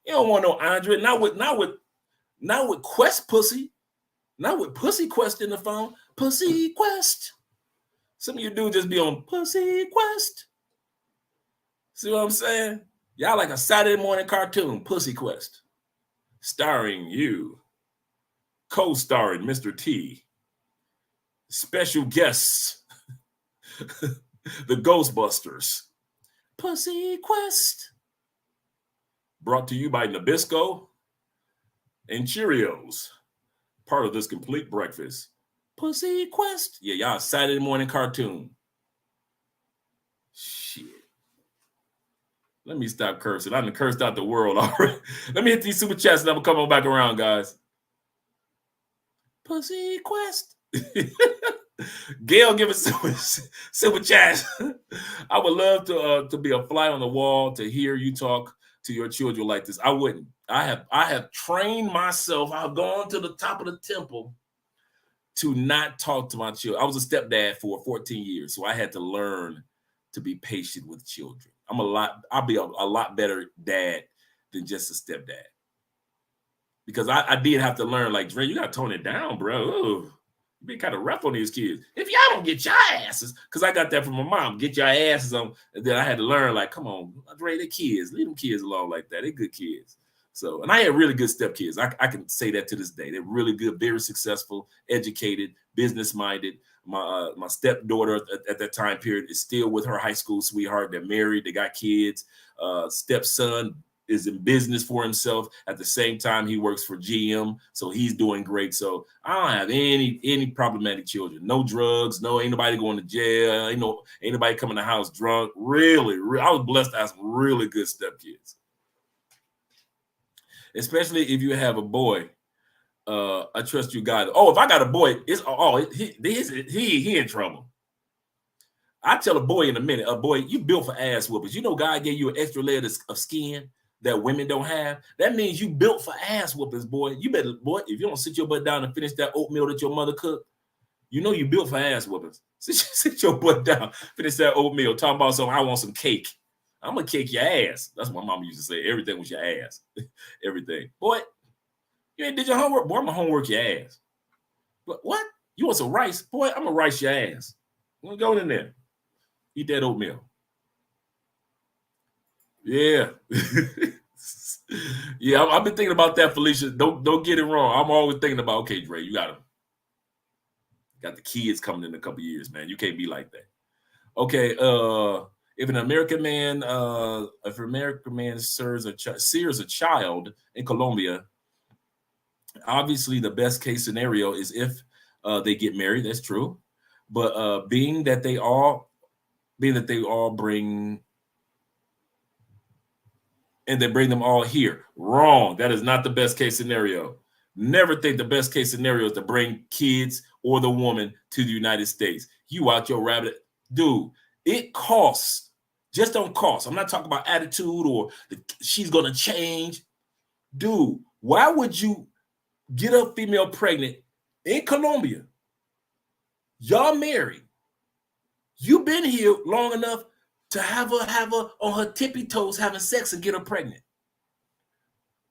You don't want no Andrea. Not with Quest pussy. Not with Pussy Quest in the phone. Pussy Quest. Some of you dudes just be on Pussy Quest. See what I'm saying? Y'all like a Saturday morning cartoon, Pussy Quest. Starring you. Co-starring Mr. T. Special guests. The Ghostbusters. Pussy Quest. Brought to you by Nabisco and Cheerios. Part of this complete breakfast. Pussy Quest. Yeah, y'all Saturday morning cartoon. Shit. Let me stop cursing. I done cursed out the world already. Let me hit these super chats and I'm going to come on back around, guys. Pussy Quest. Gail, give us super chat. I would love to be a fly on the wall to hear you talk to your children like this. I wouldn't. I have trained myself. I've gone to the top of the temple to not talk to my children. I was a stepdad for 14 years, so I had to learn to be patient with children. I'll be a lot better dad than just a stepdad. Because I did have to learn, like, Dre, you got to tone it down, bro. Ooh, you been kind of rough on these kids. If y'all don't get your asses, because I got that from my mom, get your asses on. And then I had to learn, like, come on, Dre, they're kids. Leave them kids alone like that. They're good kids. So, and I had really good stepkids. I can say that to this day. They're really good, very successful, educated, business-minded. My stepdaughter at that time period is still with her high school sweetheart. They're married. They got kids. Stepson is in business for himself. At the same time, he works for GM, so he's doing great. So I don't have any problematic children. No drugs. No, ain't nobody going to jail. Ain't nobody coming to the house drunk. Really, I was blessed to have some really good stepkids. Especially if you have a boy. I trust you, God. Oh, if I got a boy, he in trouble. I tell a boy in a minute, boy, you built for ass whoopers. You know God gave you an extra layer of skin that women don't have. That means you built for ass whoopers, boy. You better, boy, if you don't sit your butt down and finish that oatmeal that your mother cooked, you know you built for ass whoopers. Sit your butt down, finish that oatmeal, talking about something, I want some cake. I'm going to kick your ass. That's what my mama used to say. Everything was your ass. Everything. Boy, you ain't did your homework. Boy, I'm going to homework your ass. But what? You want some rice? Boy, I'm going to rice your ass. I'm going to go in there. Eat that oatmeal. Yeah. Yeah, I've been thinking about that, Felicia. Don't get it wrong. I'm always thinking about, okay, Dre, you got the kids coming in a couple years, man. You can't be like that. Okay, if an American man sears a child in Colombia, obviously the best case scenario is if they get married. That's true, but being that they all bring and they bring them all here, wrong. That is not the best case scenario. Never think the best case scenario is to bring kids or the woman to the United States. You out your rabbit, dude. It costs. Just don't cost. I'm not talking about attitude or she's gonna change, dude. Why would you get a female pregnant in Colombia? Y'all married. You've been here long enough to have her on her tippy toes having sex and get her pregnant.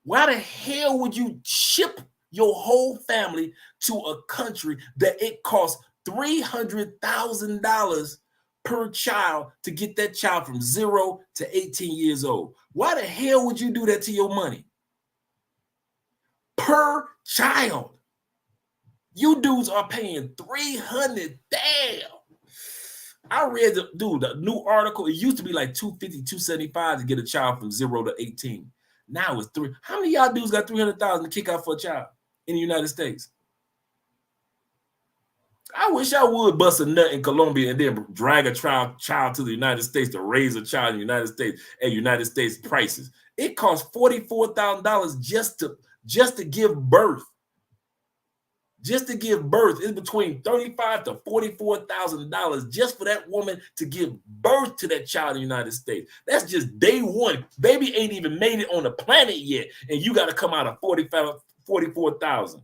Why the hell would you ship your whole family to a country that it costs $300,000 per child to get that child from 0 to 18 years old? Why the hell would you do that to your money? Per child. You dudes are paying $300,000. Damn. I read the new article. It used to be like $250, $275 to get a child from 0 to 18. Now it's $300,000. How many of y'all dudes got $300,000 to kick out for a child in the United States? I wish I would bust a nut in Colombia and then drag a child to the United States to raise a child in the United States at United States prices. It costs $44,000 just to give birth. Just to give birth is between $35,000 to $44,000 just for that woman to give birth to that child in the United States. That's just day one. Baby ain't even made it on the planet yet, and you got to come out of 44,000.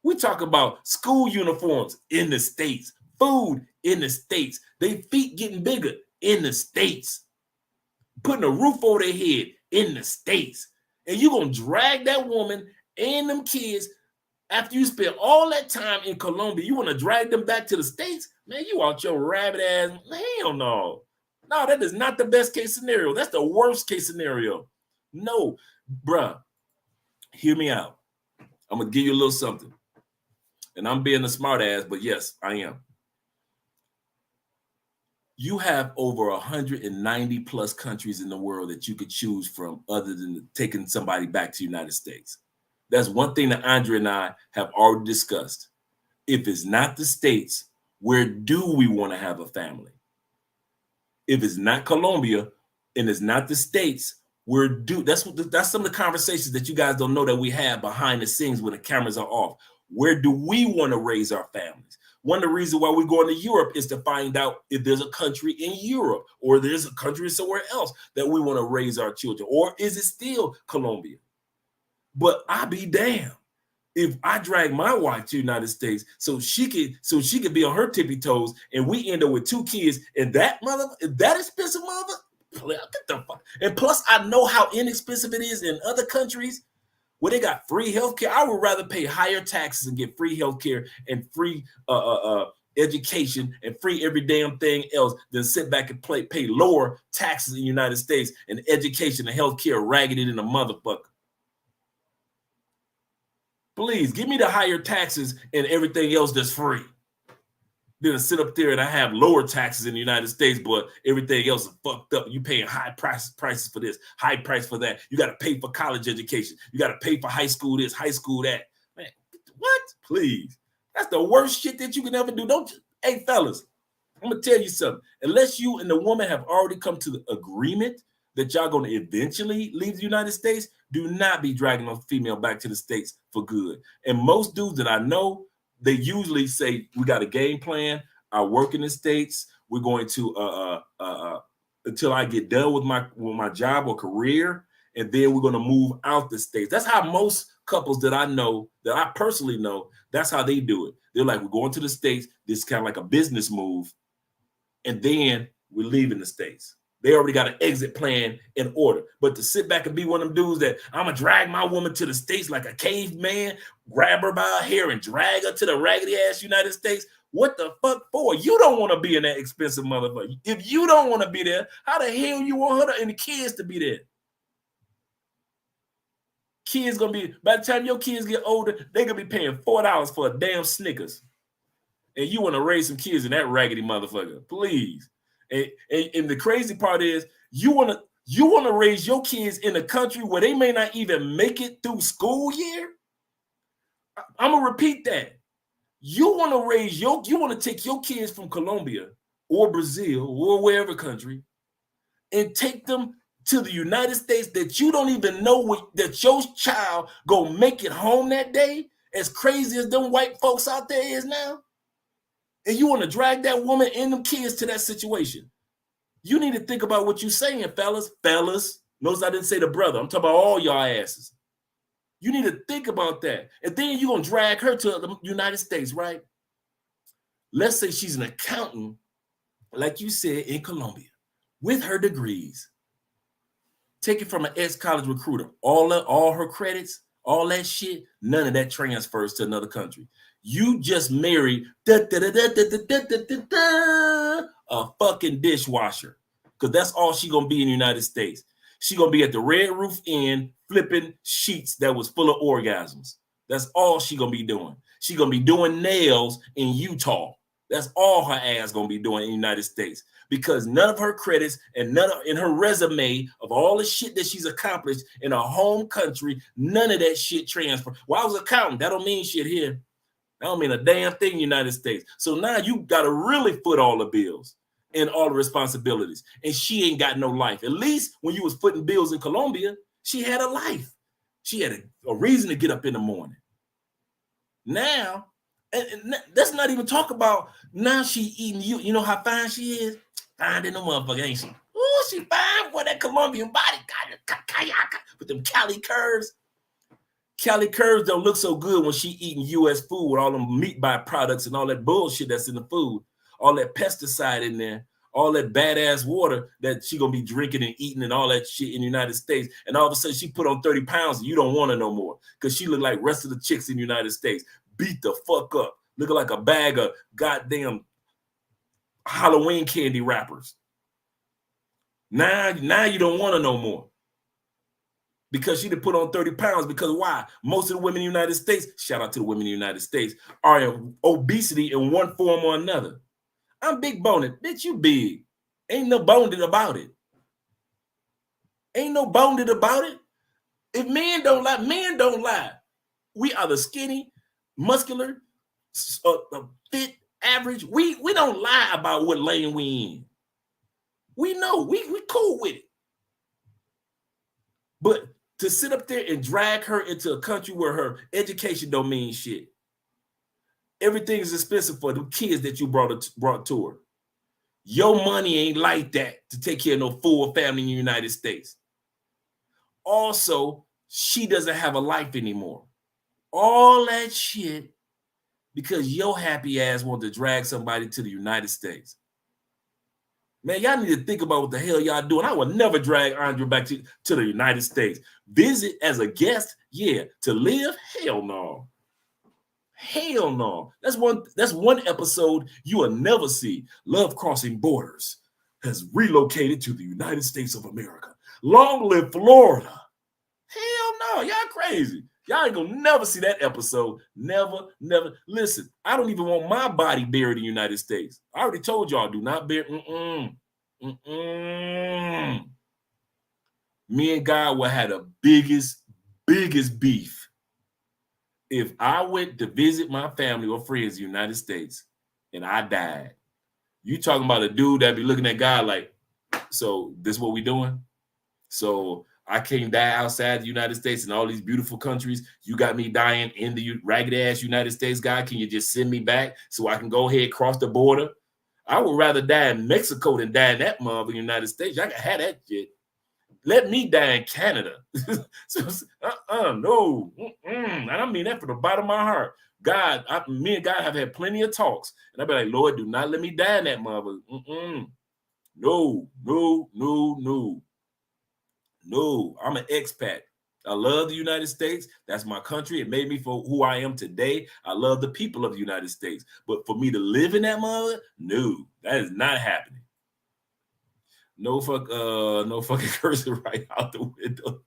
We talk about school uniforms in the States, food in the States, their feet getting bigger in the States, putting a roof over their head in the States. And you're going to drag that woman and them kids after you spend all that time in Colombia. You want to drag them back to the States? Man, you out your rabbit ass. Hell no. No, that is not the best case scenario. That's the worst case scenario. No, bruh, hear me out. I'm going to give you a little something. And I'm being a smart ass, but yes, I am. You have over 190 plus countries in the world that you could choose from other than taking somebody back to the United States. That's one thing that Andre and I have already discussed. If it's not the States, where do we want to have a family? If it's not Colombia and it's not the States, that's some of the conversations that you guys don't know that we have behind the scenes when the cameras are off. Where do we want to raise our families? One of the reasons why we're going to Europe is to find out if there's a country in Europe or there's a country somewhere else that we want to raise our children, or is it still Colombia? But I be damned if I drag my wife to the United States so she could be on her tippy toes and we end up with 2 kids and that expensive mother. Get the fuck. And plus, I know how inexpensive it is in other countries where they got free healthcare. I would rather pay higher taxes and get free healthcare and free education and free every damn thing else than sit back and pay lower taxes in the United States and education and healthcare raggedy in a motherfucker. Please give me the higher taxes and everything else that's free. Then sit up there and I have lower taxes in the United States, but everything else is fucked up. You paying high prices for this, high price for that. You got to pay for college education. You got to pay for high school this, high school that. Man, what? Please. That's the worst shit that you can ever do. Hey, fellas, I'm going to tell you something. Unless you and the woman have already come to the agreement that y'all going to eventually leave the United States, do not be dragging a female back to the States for good. And most dudes that I know, they usually say, we got a game plan. I work in the States. We're going to until I get done with my job or career, and then we're going to move out the States. That's how most couples that I know, that I personally know, that's how they do it. They're like, we're going to the States. This is kind of like a business move, and then we're leaving the States. They already got an exit plan in order. But to sit back and be one of them dudes that I'm going to drag my woman to the States like a caveman, grab her by her hair and drag her to the raggedy ass United States, what the fuck for? You don't want to be in that expensive motherfucker. If you don't want to be there, how the hell you want her and the kids to be there? Kids going to be, by the time your kids get older, they're going to be paying $4 for a damn Snickers. And you want to raise some kids in that raggedy motherfucker. Please. And the crazy part is you want to raise your kids in a country where they may not even make it through school year. I'm gonna repeat that. You want to take your kids from Colombia or Brazil or wherever country and take them to the United States that you don't even know that your child gonna make it home that day, as crazy as them white folks out there is now. And you want to drag that woman and them kids to that situation. You need to think about what you're saying, fellas. Fellas, notice I didn't say the brother. I'm talking about all y'all asses. You need to think about that. And then you're going to drag her to the United States, right? Let's say she's an accountant, like you said, in Colombia, with her degrees. Take it from an ex-college recruiter. All her credits, all that shit, none of that transfers to another country. You just married a fucking dishwasher, because that's all she gonna be in the United States. She gonna be at the Red Roof Inn flipping sheets that was full of orgasms. That's all she gonna be doing. She gonna be doing nails in Utah. That's all her ass gonna be doing in the United States, because none of her credits and none of in her resume of all the shit that she's accomplished in her home country, none of that shit transfer. Well, I was accountant. That don't mean shit here. That don't mean a damn thing in the United States. So now you got to really foot all the bills and all the responsibilities. And she ain't got no life. At least when you was footing bills in Colombia, she had a life. She had a reason to get up in the morning. Now, and let's not even talk about now she eating you. You know how fine she is? Fine in the motherfucker, ain't she? Oh, she fine. Boy, that Colombian body got with them Cali curves. Cali curves don't look so good when she eating U.S. food with all them meat byproducts and all that bullshit that's in the food, all that pesticide in there, all that badass water that she gonna be drinking and eating and all that shit in the United States. And all of a sudden she put on 30 pounds and you don't want her no more because she look like rest of the chicks in the United States. Beat the fuck up. Looking like a bag of goddamn Halloween candy wrappers. Now you don't want her no more. Because she did put on 30 pounds. Because why? Most of the women in the United States, shout out to the women in the United States, are in obesity in one form or another. I'm big boned. Bitch, you big. Ain't no boned about it. Ain't no boned about it. If men don't lie, men don't lie. We are the skinny, muscular, fit, average. We don't lie about what lane we in. We know. We cool with it. But to sit up there and drag her into a country where her education don't mean shit. Everything is expensive for the kids that you brought to her. Your money ain't like that to take care of no full family in the United States. Also, she doesn't have a life anymore. All that shit because your happy ass want to drag somebody to the United States. Man, y'all need to think about what the hell y'all doing. I would never drag Andre back to the United States. Visit as a guest, yeah. To live, hell no. Hell no. That's one episode you will never see. Love Crossing Borders has relocated to the United States of America. Long live Florida. Hell no, y'all crazy. Y'all ain't gonna never see that episode. Never. Listen, I don't even want my body buried in the United States. I already told y'all, do not bury. Me and God will have the biggest beef if I went to visit my family or friends in the United States and I died. You talking about a dude that be looking at God like, so this is what we doing? So I can't die outside the United States and all these beautiful countries. You got me dying in the ragged ass United States, God. Can you just send me back so I can go ahead cross the border? I would rather die in Mexico than die in that mother in the United States. I can have that shit. Let me die in Canada. No. And I mean that from the bottom of my heart. God, me and God have had plenty of talks. And I'll be like, Lord, do not let me die in that mother. No. No, I'm an expat. I love the United States. That's my country. It made me for who I am today. I love the people of the United States. But for me to live in that mother, no, that is not happening. No fucking cursing right out the window.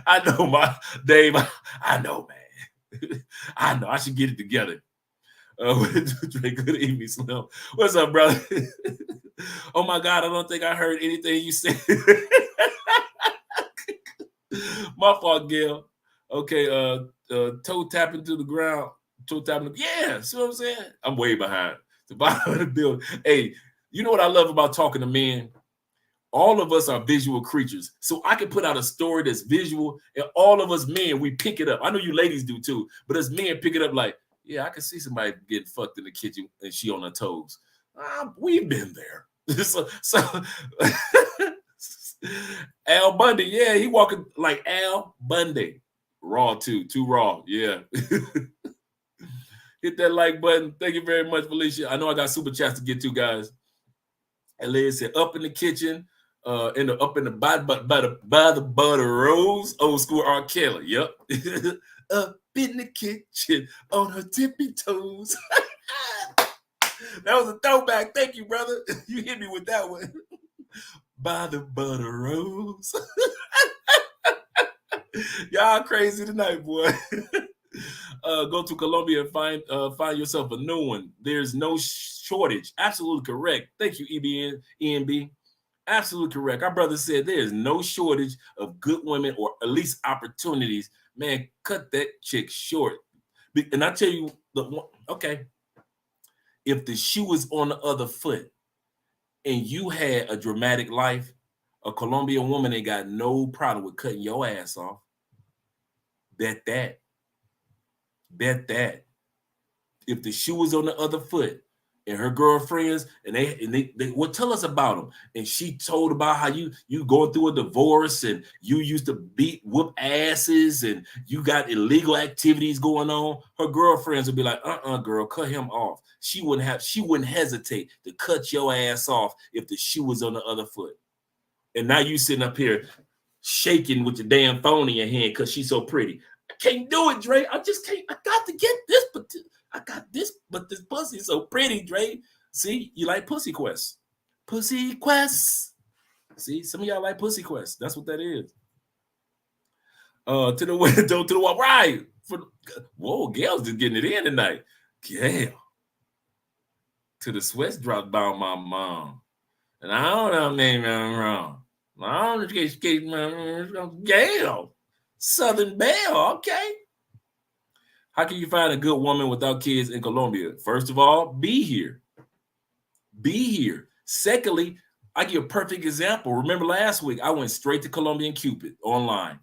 I know Dave. I know, man. I know. I should get it together. Good evening, Slim. What's up, brother? Oh my God, I don't think I heard anything you said. My fault, Gail. Okay, toe tapping to the ground. Toe tapping. Yeah, see what I'm saying? I'm way behind. The bottom of the building. Hey, you know what I love about talking to men? All of us are visual creatures. So I can put out a story that's visual, and all of us men, we pick it up. I know you ladies do too, but as men pick it up like, yeah, I can see somebody getting fucked in the kitchen and she on her toes. We've been there. so Al Bundy, yeah, he walking like Al Bundy. Raw too raw, yeah. Hit that like button. Thank you very much, Felicia. I know I got super chats to get to, guys. And Liz said, up in the kitchen, by the butter rose, old school R. Kelly. Yep. Up in the kitchen on her tippy toes. That was a throwback. Thank you, brother. You hit me with that one. By the butter rose. Y'all crazy tonight, boy. Go to Colombia and find yourself a new one. There's no shortage. Absolutely correct. Thank you, ENB. Absolutely correct. Our brother said there is no shortage of good women or at least opportunities. Man, cut that chick short. And I tell you, okay, if the shoe was on the other foot and you had a dramatic life, a Colombian woman ain't got no problem with cutting your ass off. Bet that. if the shoe was on the other foot, and her girlfriends, and they would tell us about them. And she told about how you going through a divorce and you used to whoop asses and you got illegal activities going on. Her girlfriends would be like, girl, cut him off. She wouldn't hesitate to cut your ass off if the shoe was on the other foot. And now you sitting up here shaking with your damn phone in your hand because she's so pretty. I can't do it, Dre. I just can't. I got to get this, but I got this, but this pussy's so pretty, Dre. See, you like Pussy Quest. Pussy Quest. See, some of y'all like Pussy Quest. That's what that is. To the window, to the wall. Right. Whoa, Gail's just getting it in tonight. Gail. To the sweats dropped by my mom. And I don't know her name wrong. I don't know Gail. Southern Belle, okay. How can you find a good woman without kids in Colombia? First of all, be here. Be here. Secondly, I give a perfect example. Remember last week, I went straight to Colombian Cupid online.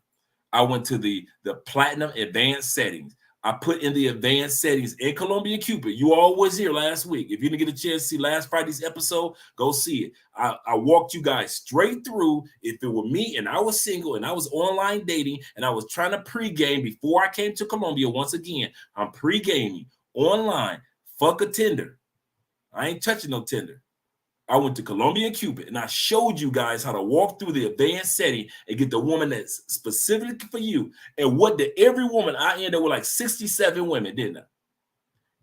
I went to the platinum advanced settings. I put in the advanced settings in Colombian Cupid. You all was here last week. If you didn't get a chance to see last Friday's episode, go see it. I walked you guys straight through. If it were me and I was single and I was online dating and I was trying to pregame before I came to Colombia, once again, I'm pregaming online. Fuck a Tinder. I ain't touching no Tinder. I went to Colombian Cupid and I showed you guys how to walk through the advanced setting and get the woman that's specifically for you. And what did every woman, I ended up with like 67 women, didn't I?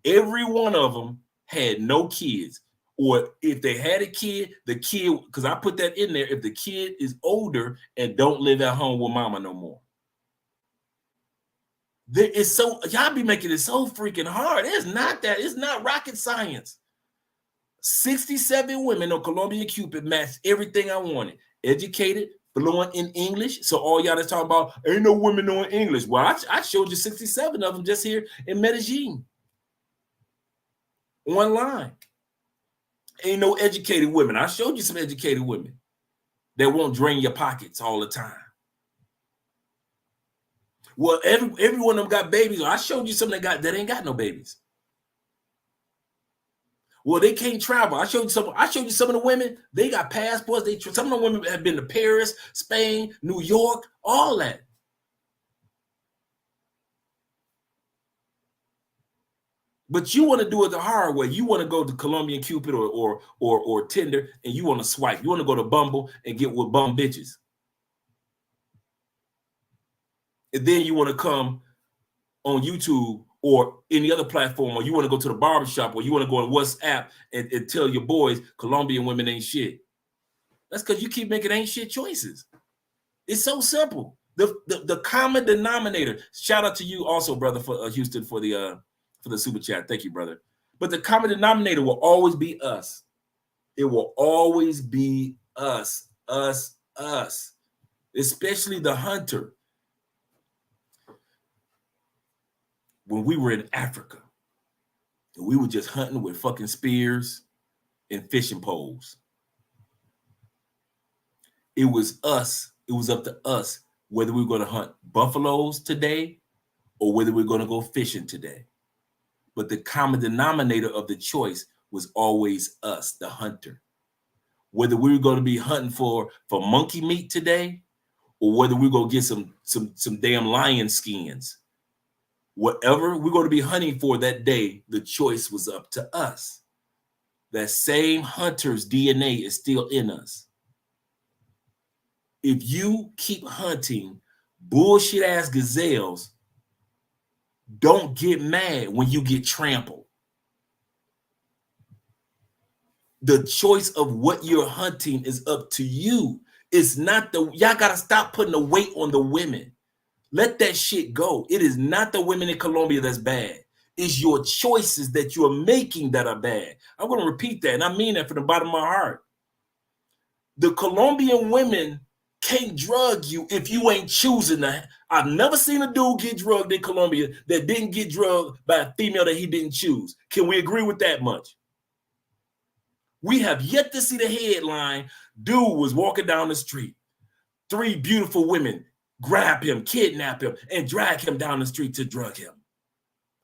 Every one of them had no kids. Or if they had a kid, the kid, because I put that in there, if the kid is older and don't live at home with mama no more. It's so, y'all be making it so freaking hard. It's not that. It's not rocket science. 67 women on Colombian Cupid matched everything I wanted. Educated, fluent in English. So all y'all that's talking about, ain't no women knowing English. Well, I showed you 67 of them just here in Medellin. Online. Ain't no educated women. I showed you some educated women that won't drain your pockets all the time. Well, every one of them got babies. I showed you some that ain't got no babies. Well, they can't travel. I showed you some of the women. They got passports. Some of the women have been to Paris, Spain, New York, all that. But you want to do it the hard way. You want to go to Colombian Cupid or Tinder, and you want to swipe. You want to go to Bumble and get with bum bitches. And then you want to come on YouTube or any other platform, or you want to go to the barbershop, or you want to go on WhatsApp and tell your boys Colombian women ain't shit. That's because you keep making ain't shit choices. It's so simple. The common denominator. Shout out to you also, brother, for Houston for the super chat. Thank you, brother. But the common denominator will always be us. It will always be us. Especially the hunter. When we were in Africa, and we were just hunting with fucking spears and fishing poles. It was us. It was up to us whether we were going to hunt buffaloes today or whether we're going to go fishing today. But the common denominator of the choice was always us, the hunter. Whether we were going to be hunting for monkey meat today or whether we're going to get some damn lion skins. Whatever we're going to be hunting for that day, the choice was up to us. That same hunter's DNA is still in us. If you keep hunting bullshit ass gazelles, don't get mad when you get trampled. The choice of what you're hunting is up to you. It's not y'all got to stop putting the weight on the women. Let that shit go. It is not the women in Colombia that's bad. It's your choices that you are making that are bad. I'm going to repeat that, and I mean that from the bottom of my heart. The Colombian women can't drug you if you ain't choosing that. I've never seen a dude get drugged in Colombia that didn't get drugged by a female that he didn't choose. Can we agree with that much? We have yet to see the headline, dude was walking down the street. 3 beautiful women grab him, kidnap him, and drag him down the street to drug him.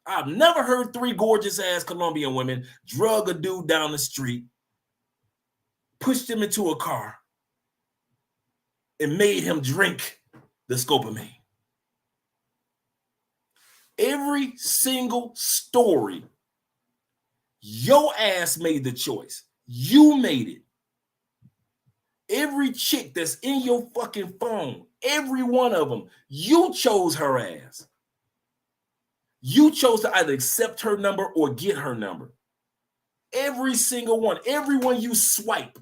I've never heard 3 gorgeous ass Colombian women drug a dude down the street, pushed him into a car, and made him drink the scopamine. Every single story, your ass made the choice. You made it. Every chick that's in your fucking phone, every one of them, you chose her ass. You chose to either accept her number or get her number. Every single one, everyone you swipe,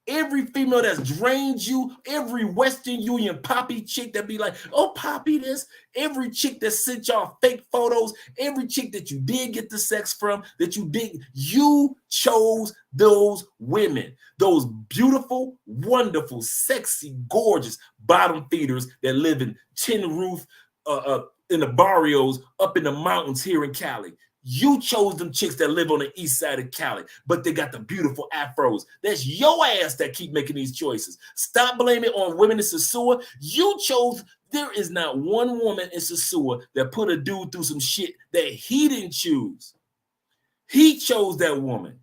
every female that's drained you, every Western Union poppy chick that be like, oh, poppy this, every chick that sent y'all fake photos, every chick that you did get the sex from, that you did, you chose those women, those beautiful, wonderful, sexy, gorgeous bottom feeders that live in tin roof, in the barrios, up in the mountains here in Cali. You chose them chicks that live on the east side of Cali, but they got the beautiful afros. That's your ass that keep making these choices. Stop blaming on women in Sosua. You chose. There is not one woman in Sosua that put a dude through some shit that he didn't choose. He chose that woman.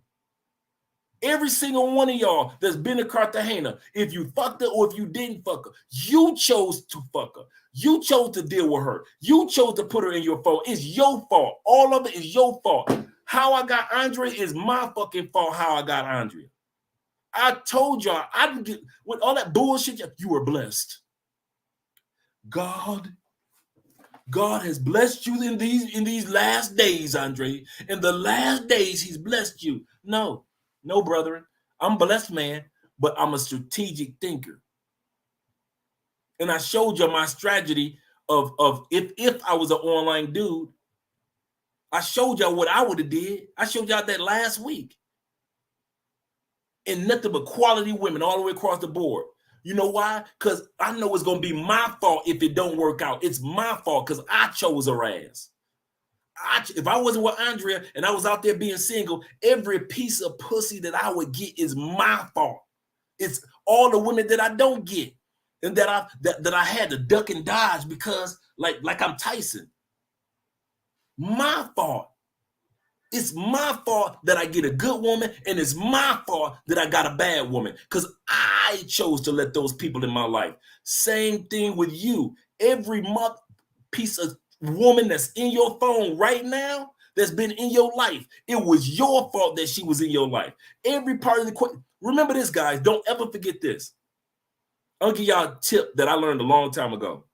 Every single one of y'all that's been to Cartagena, if you fucked her or if you didn't fuck her, you chose to fuck her. You chose to deal with her. You chose to put her in your phone. It's your fault. All of it is your fault. How I got Andrea is my fucking fault. How I got Andrea. I told y'all, I didn't get with all that bullshit. You were blessed. God has blessed you in these last days, Andre. In the last days, He's blessed you. No, brethren. I'm a blessed man, but I'm a strategic thinker. And I showed you my strategy of if I was an online dude, I showed y'all what I would have did. I showed y'all that last week. And nothing but quality women all the way across the board. You know why? Because I know it's going to be my fault if it don't work out. It's my fault because I chose her ass. If I wasn't with Andrea and I was out there being single, every piece of pussy that I would get is my fault. It's all the women that I don't get and that I had to duck and dodge because like I'm Tyson. My fault. It's my fault that I get a good woman, and it's my fault that I got a bad woman because I chose to let those people in my life. Same thing with you. Every month piece of woman that's in your phone right now that's been in your life, it was your fault that she was in your life. Every part of the remember this, guys. Don't ever forget this. I'll give y'all a tip that I learned a long time ago.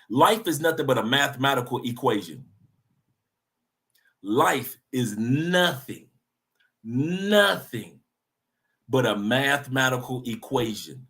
Life is nothing but a mathematical equation. Life is nothing but a mathematical equation.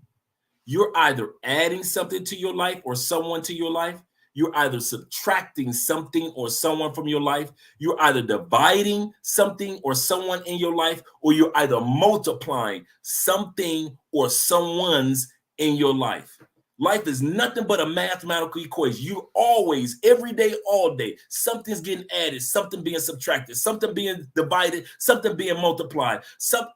You're either adding something to your life or someone to your life. You're either subtracting something or someone from your life. You're either dividing something or someone in your life, or you're either multiplying something or someone's in your life. Life is nothing but a mathematical equation. You always, every day, all day, something's getting added, something being subtracted, something being divided, something being multiplied.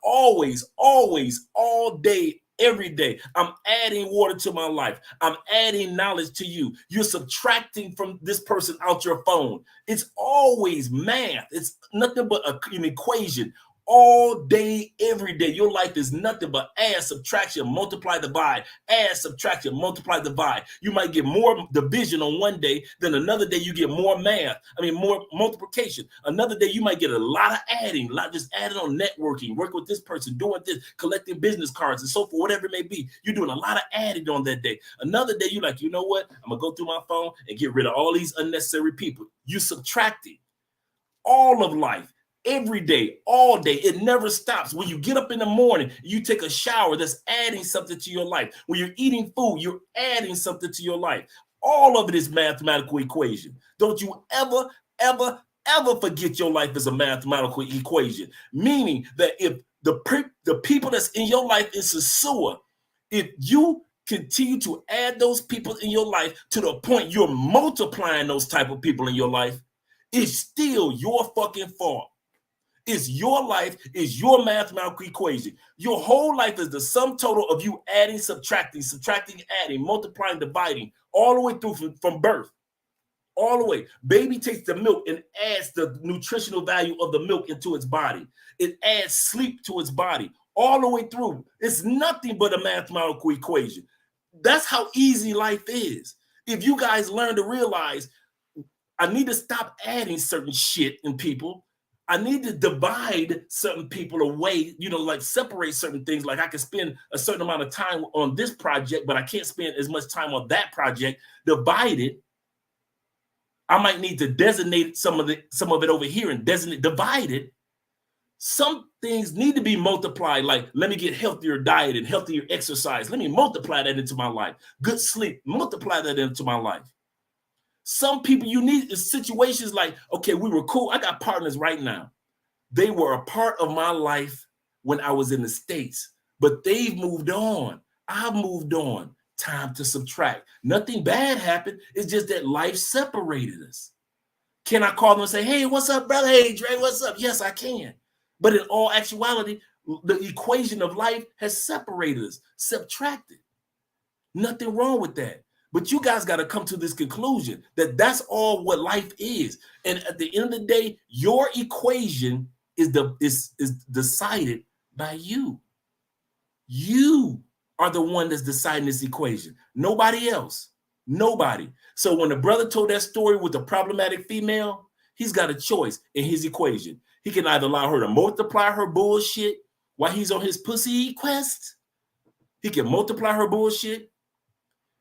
Always, all day, every day, I'm adding water to my life. I'm adding knowledge to you. You're subtracting from this person out your phone. It's always math. It's nothing but an equation. All day, every day, your life is nothing but add, subtraction, multiply, divide, add, subtraction, multiply, divide. You might get more division on one day, then another day you get more math. More multiplication. Another day you might get a lot of adding, just adding on networking, working with this person, doing this, collecting business cards and so forth, whatever it may be. You're doing a lot of adding on that day. Another day you're like, you know what? I'm going to go through my phone and get rid of all these unnecessary people. You subtracting. All of life. Every day, all day, it never stops. When you get up in the morning, you take a shower, that's adding something to your life. When you're eating food, you're adding something to your life. All of it is mathematical equation. Don't you ever forget your life is a mathematical equation. Meaning that if the people that's in your life is a sewer, if you continue to add those people in your life to the point you're multiplying those type of people in your life, it's still your fucking fault. It's your life, is your mathematical equation. Your whole life is the sum total of you adding, subtracting, adding, multiplying, dividing, all the way through from birth. all the way. Baby takes the milk and adds the nutritional value of the milk into its body. It adds sleep to its body all the way through. It's nothing but a mathematical equation. That's how easy life is. If you guys learn to realize, I need to stop adding certain shit in people. I need to divide certain people away, like separate certain things. Like I can spend a certain amount of time on this project, but I can't spend as much time on that project. Divide it. I might need to designate some of it over here and divide it. Some things need to be multiplied. Like, let me get healthier diet and healthier exercise. Let me multiply that into my life. Good sleep, multiply that into my life. Some people you need is situations like, okay, we were cool. I got partners right now. They were a part of my life when I was in the States, but they've moved on. I've moved on. Time to subtract. Nothing bad happened. It's just that life separated us. Can I call them and say, hey, what's up, brother? Hey, Dre, what's up? Yes, I can. But in all actuality, the equation of life has separated us, subtracted. Nothing wrong with that. But you guys got to come to this conclusion that that's all what life is. And at the end of the day, your equation is decided by you. You are the one that's deciding this equation. Nobody else. Nobody. So when the brother told that story with the problematic female, he's got a choice in his equation. He can either allow her to multiply her bullshit while he's on his pussy quest. He can multiply her bullshit.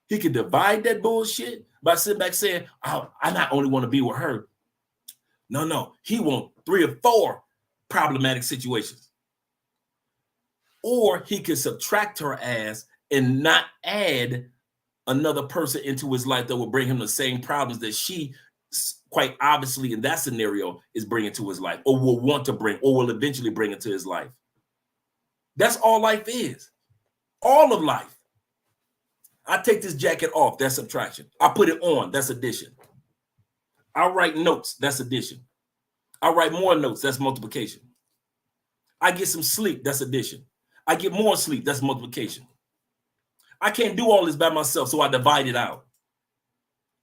He can divide that bullshit by sitting back saying, oh, I not only want to be with her. No. He wants 3 or 4 problematic situations. Or he can subtract her ass and not add another person into his life that will bring him the same problems that she quite obviously in that scenario is bringing to his life, or will want to bring, or will eventually bring into his life. That's all life is. All of life. I take this jacket off, that's subtraction. I put it on, that's addition. I write notes, that's addition. I write more notes, that's multiplication. I get some sleep, that's addition. I get more sleep, that's multiplication. I can't do all this by myself, so I divide it out.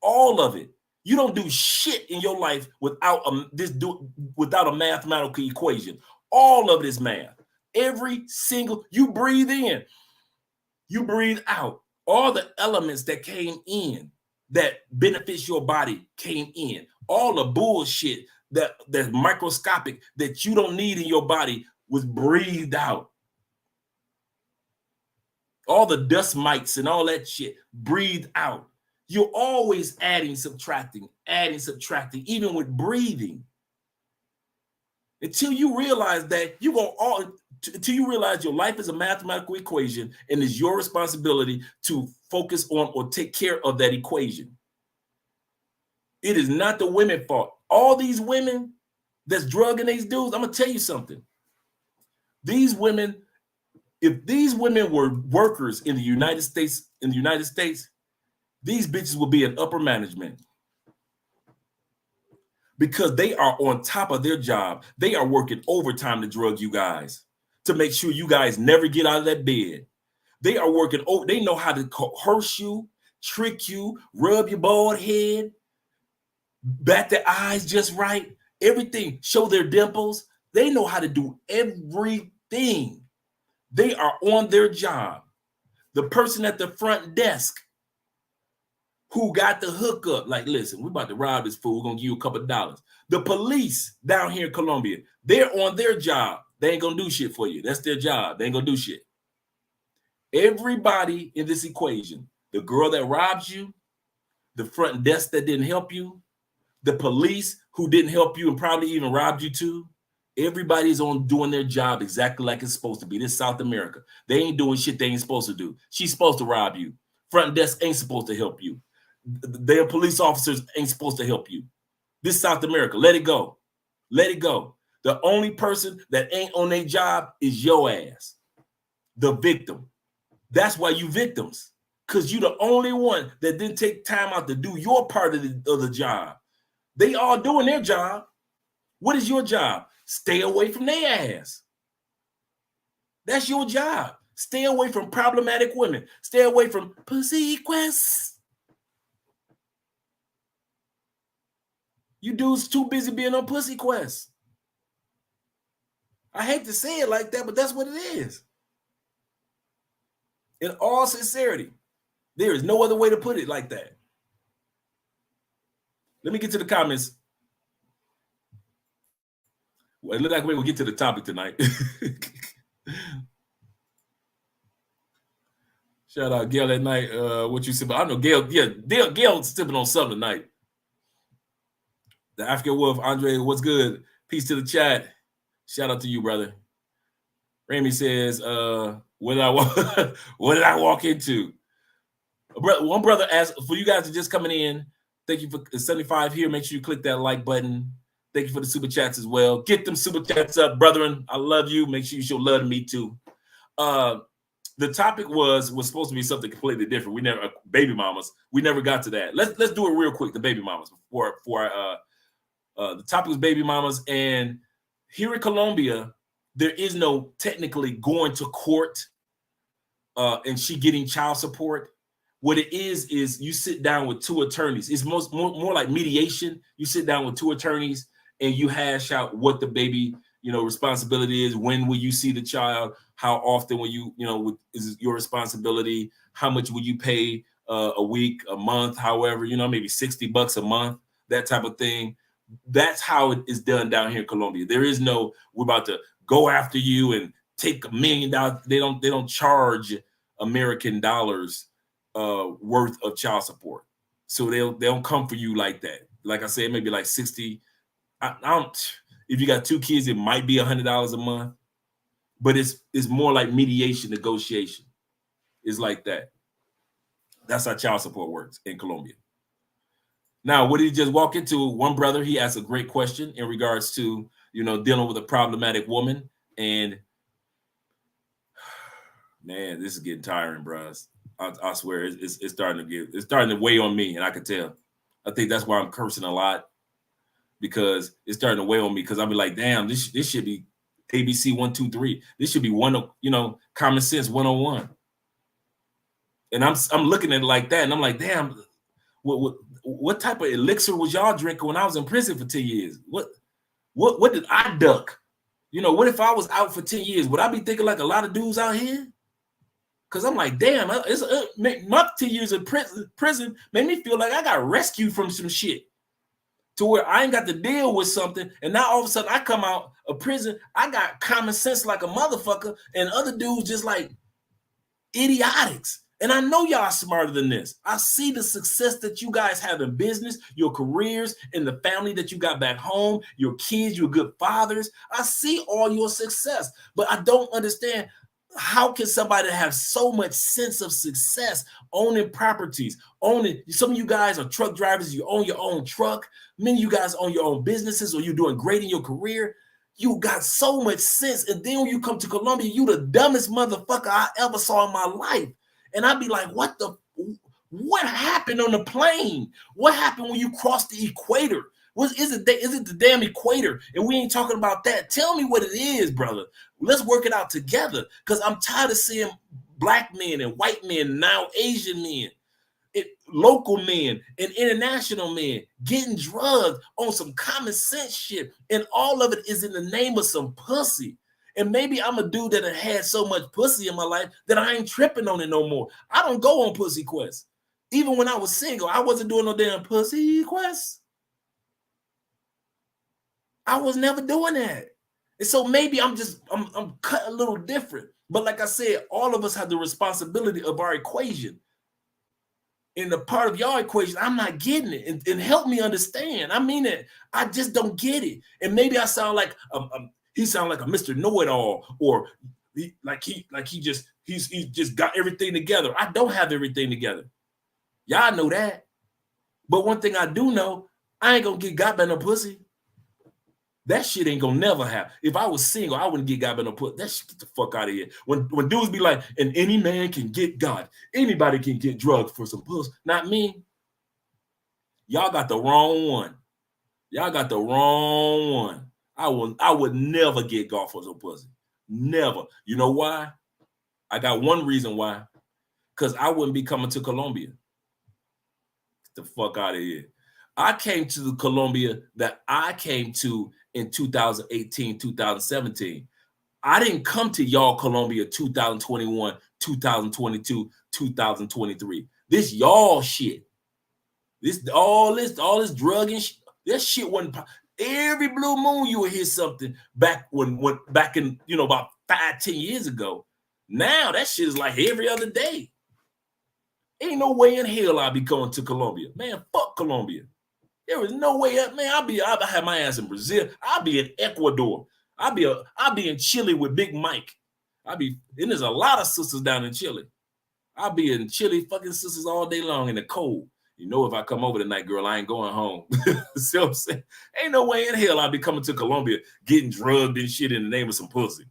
All of it. You don't do shit in your life without a mathematical equation. All of it is math. Every single, you breathe in, you breathe out. All the elements that came in that benefits your body came in. All the bullshit that's microscopic that you don't need in your body was breathed out. All the dust mites and all that shit breathed out. You're always adding, subtracting, even with breathing. Until you realize that until you realize your life is a mathematical equation and it's your responsibility to focus on or take care of that equation. It is not the women's fault. All these women that's drugging these dudes, I'm gonna tell you something. These women, if these women were workers in the United States, these bitches will be in upper management. Because they are on top of their job. They are working overtime to drug you guys, to make sure you guys never get out of that bed. They are working, they know how to coerce you, trick you, rub your bald head, bat their eyes just right, everything, show their dimples. They know how to do everything. They are on their job. The person at the front desk who got the hookup, like, listen, we're about to rob this fool, we're gonna give you a couple of dollars. The police down here in Colombia, they're on their job. They ain't gonna do shit for you. That's their job. They ain't gonna do shit. Everybody in this equation, the girl that robbed you, the front desk that didn't help you, the police who didn't help you and probably even robbed you too, everybody's on doing their job exactly like it's supposed to be. This is South America. They ain't doing shit they ain't supposed to do. She's supposed to rob you. Front desk ain't supposed to help you. Their police officers ain't supposed to help you. This is South America. Let it go. Let it go. The only person that ain't on their job is your ass, the victim. That's why you victims, because you're the only one that didn't take time out to do your part of the job. They all doing their job. What is your job? Stay away from their ass. That's your job. Stay away from problematic women. Stay away from pussy quests. You dudes too busy being on pussy quest. I hate to say it like that, but that's what it is. In all sincerity, there is no other way to put it like that. Let me get to the comments. Well, it looks like we're going to get to the topic tonight. Shout out Gail at night. What you sipping? I know Gail. Yeah, Gail's sipping on something tonight. The African Wolf, Andre, what's good? Peace to the chat. Shout out to you, brother. Ramy says, what did I walk into? One brother asked for you guys to just coming in. Thank you for 75 here. Make sure you click that like button. Thank you for the super chats as well. Get them super chats up, brethren. I love you. Make sure you show love to me too. The topic was supposed to be something completely different. We never baby mamas. We never got to that. Let's do it real quick. The baby mamas before the topic was baby mamas, and here in Colombia, there is no technically going to court and she getting child support. What it is you sit down with two attorneys. It's more like mediation. You sit down with two attorneys and you hash out what the baby, responsibility is. When will you see the child? How often will you, is your responsibility? How much will you pay a week, a month, however, maybe $60 a month, that type of thing. That's how it is done down here in Colombia. There is no, we're about to go after you and take $1 million. They don't charge American dollars worth of child support. So they don't come for you like that. Like I said, maybe like 60. I don't, if you got two kids, it might be $100 a month, but it's more like mediation, negotiation. It's like that. That's how child support works in Colombia. Now, what did he just walk into? One brother, he asked a great question in regards to, dealing with a problematic woman. And man, this is getting tiring, bros. I swear it's starting to weigh on me, and I can tell. I think that's why I'm cursing a lot, because it's starting to weigh on me, because I'll be like, damn, this should be ABC 1, 2, 3. This should be common sense 101. And I'm looking at it like that, and I'm like, damn, what type of elixir was y'all drinking when I was in prison for 10 years? What did I duck? What if I was out for 10 years? Would I be thinking like a lot of dudes out here? Because I'm like, damn, my 10 years in prison made me feel like I got rescued from some shit, to where I ain't got to deal with something. And now all of a sudden I come out of prison, I got common sense like a motherfucker, and other dudes just like idiotics. And I know y'all smarter than this. I see the success that you guys have in business, your careers, and the family that you got back home, your kids, your good fathers. I see all your success, but I don't understand, how can somebody have so much sense of success owning properties, some of you guys are truck drivers, you own your own truck. Many of you guys own your own businesses, or you're doing great in your career. You got so much sense. And then when you come to Colombia, you the dumbest motherfucker I ever saw in my life. And I'd be like, what happened on the plane? What happened when you crossed the equator? Is it the damn equator? And we ain't talking about that. Tell me what it is, brother. Let's work it out together, because I'm tired of seeing black men and white men, now Asian men, local men and international men getting drugged on some common sense shit. And all of it is in the name of some pussy. And maybe I'm a dude that had so much pussy in my life that I ain't tripping on it no more. I don't go on pussy quests. Even when I was single, I wasn't doing no damn pussy quests. I was never doing that. And so maybe I'm cut a little different. But like I said, all of us have the responsibility of our equation. In the part of your equation, I'm not getting it. And help me understand. I mean it. I just don't get it. And maybe I sound like he sound like a Mr. Know-it-all, or he just got everything together. I don't have everything together. Y'all know that. But one thing I do know, I ain't gonna get got by no pussy. That shit ain't gonna never happen. If I was single, I wouldn't get got by no pussy. That shit, get the fuck out of here. When dudes be like, and any man can get God, anybody can get drugged for some pussy. Not me. Y'all got the wrong one. Y'all got the wrong one. I would never get golf for some pussy. Never. You know why? I got one reason why. Because I wouldn't be coming to Colombia. Get the fuck out of here. I came to the Colombia that I came to in 2018, 2017. I didn't come to y'all Colombia 2021, 2022, 2023. This y'all shit. All this drug and shit. That shit wasn't every blue moon you would hear something back back in about 5-10 years ago. Now that shit is like every other day. Ain't no way in hell I'll be going to Colombia. Man, fuck Colombia. There was no way up, man. I'll have my ass in Brazil. I'll be in Ecuador. I'll be in Chile with Big Mike. And there's a lot of sisters down in Chile. I'll be in Chile fucking sisters all day long in the cold. You know, if I come over tonight, girl, I ain't going home. See what I'm saying? Ain't no way in hell I'll be coming to Colombia getting drugged and shit in the name of some pussy.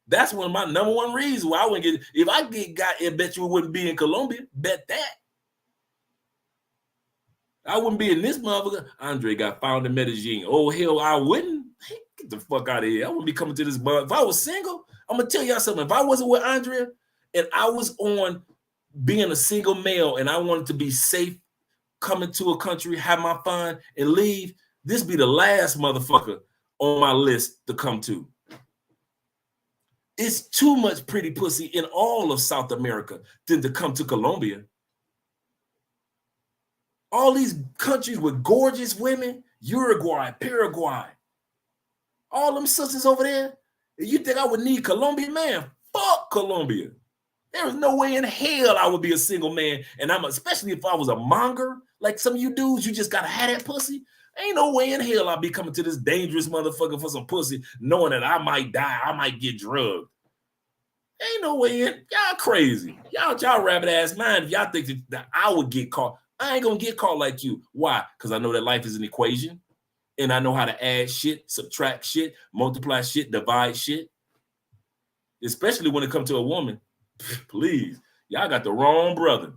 That's one of my number one reasons why I wouldn't get. If I got, I bet you it wouldn't be in Colombia. Bet that. I wouldn't be in this motherfucker. Andre got found in Medellin. Oh, hell, I wouldn't. Get the fuck out of here. I wouldn't be coming to this bar. If I was single, I'm going to tell y'all something. If I wasn't with Andrea and I was on being a single male and I wanted to be safe, coming to a country, have my fun, and leave, this be the last motherfucker on my list to come to. It's too much pretty pussy in all of South America than to come to Colombia. All these countries with gorgeous women, Uruguay, Paraguay, all them sisters over there. You think I would need Colombia? Man, fuck Colombia. There is no way in hell I would be a single man. And especially if I was a monger, like some of you dudes, you just gotta have that pussy. Ain't no way in hell I'll be coming to this dangerous motherfucker for some pussy, knowing that I might die, I might get drugged. Ain't no way in. Y'all crazy. Y'all rabbit ass mind if y'all think that I would get caught. I ain't gonna get caught like you. Why? Because I know that life is an equation. And I know how to add shit, subtract shit, multiply shit, divide shit. Especially when it comes to a woman. Please. Y'all got the wrong brother.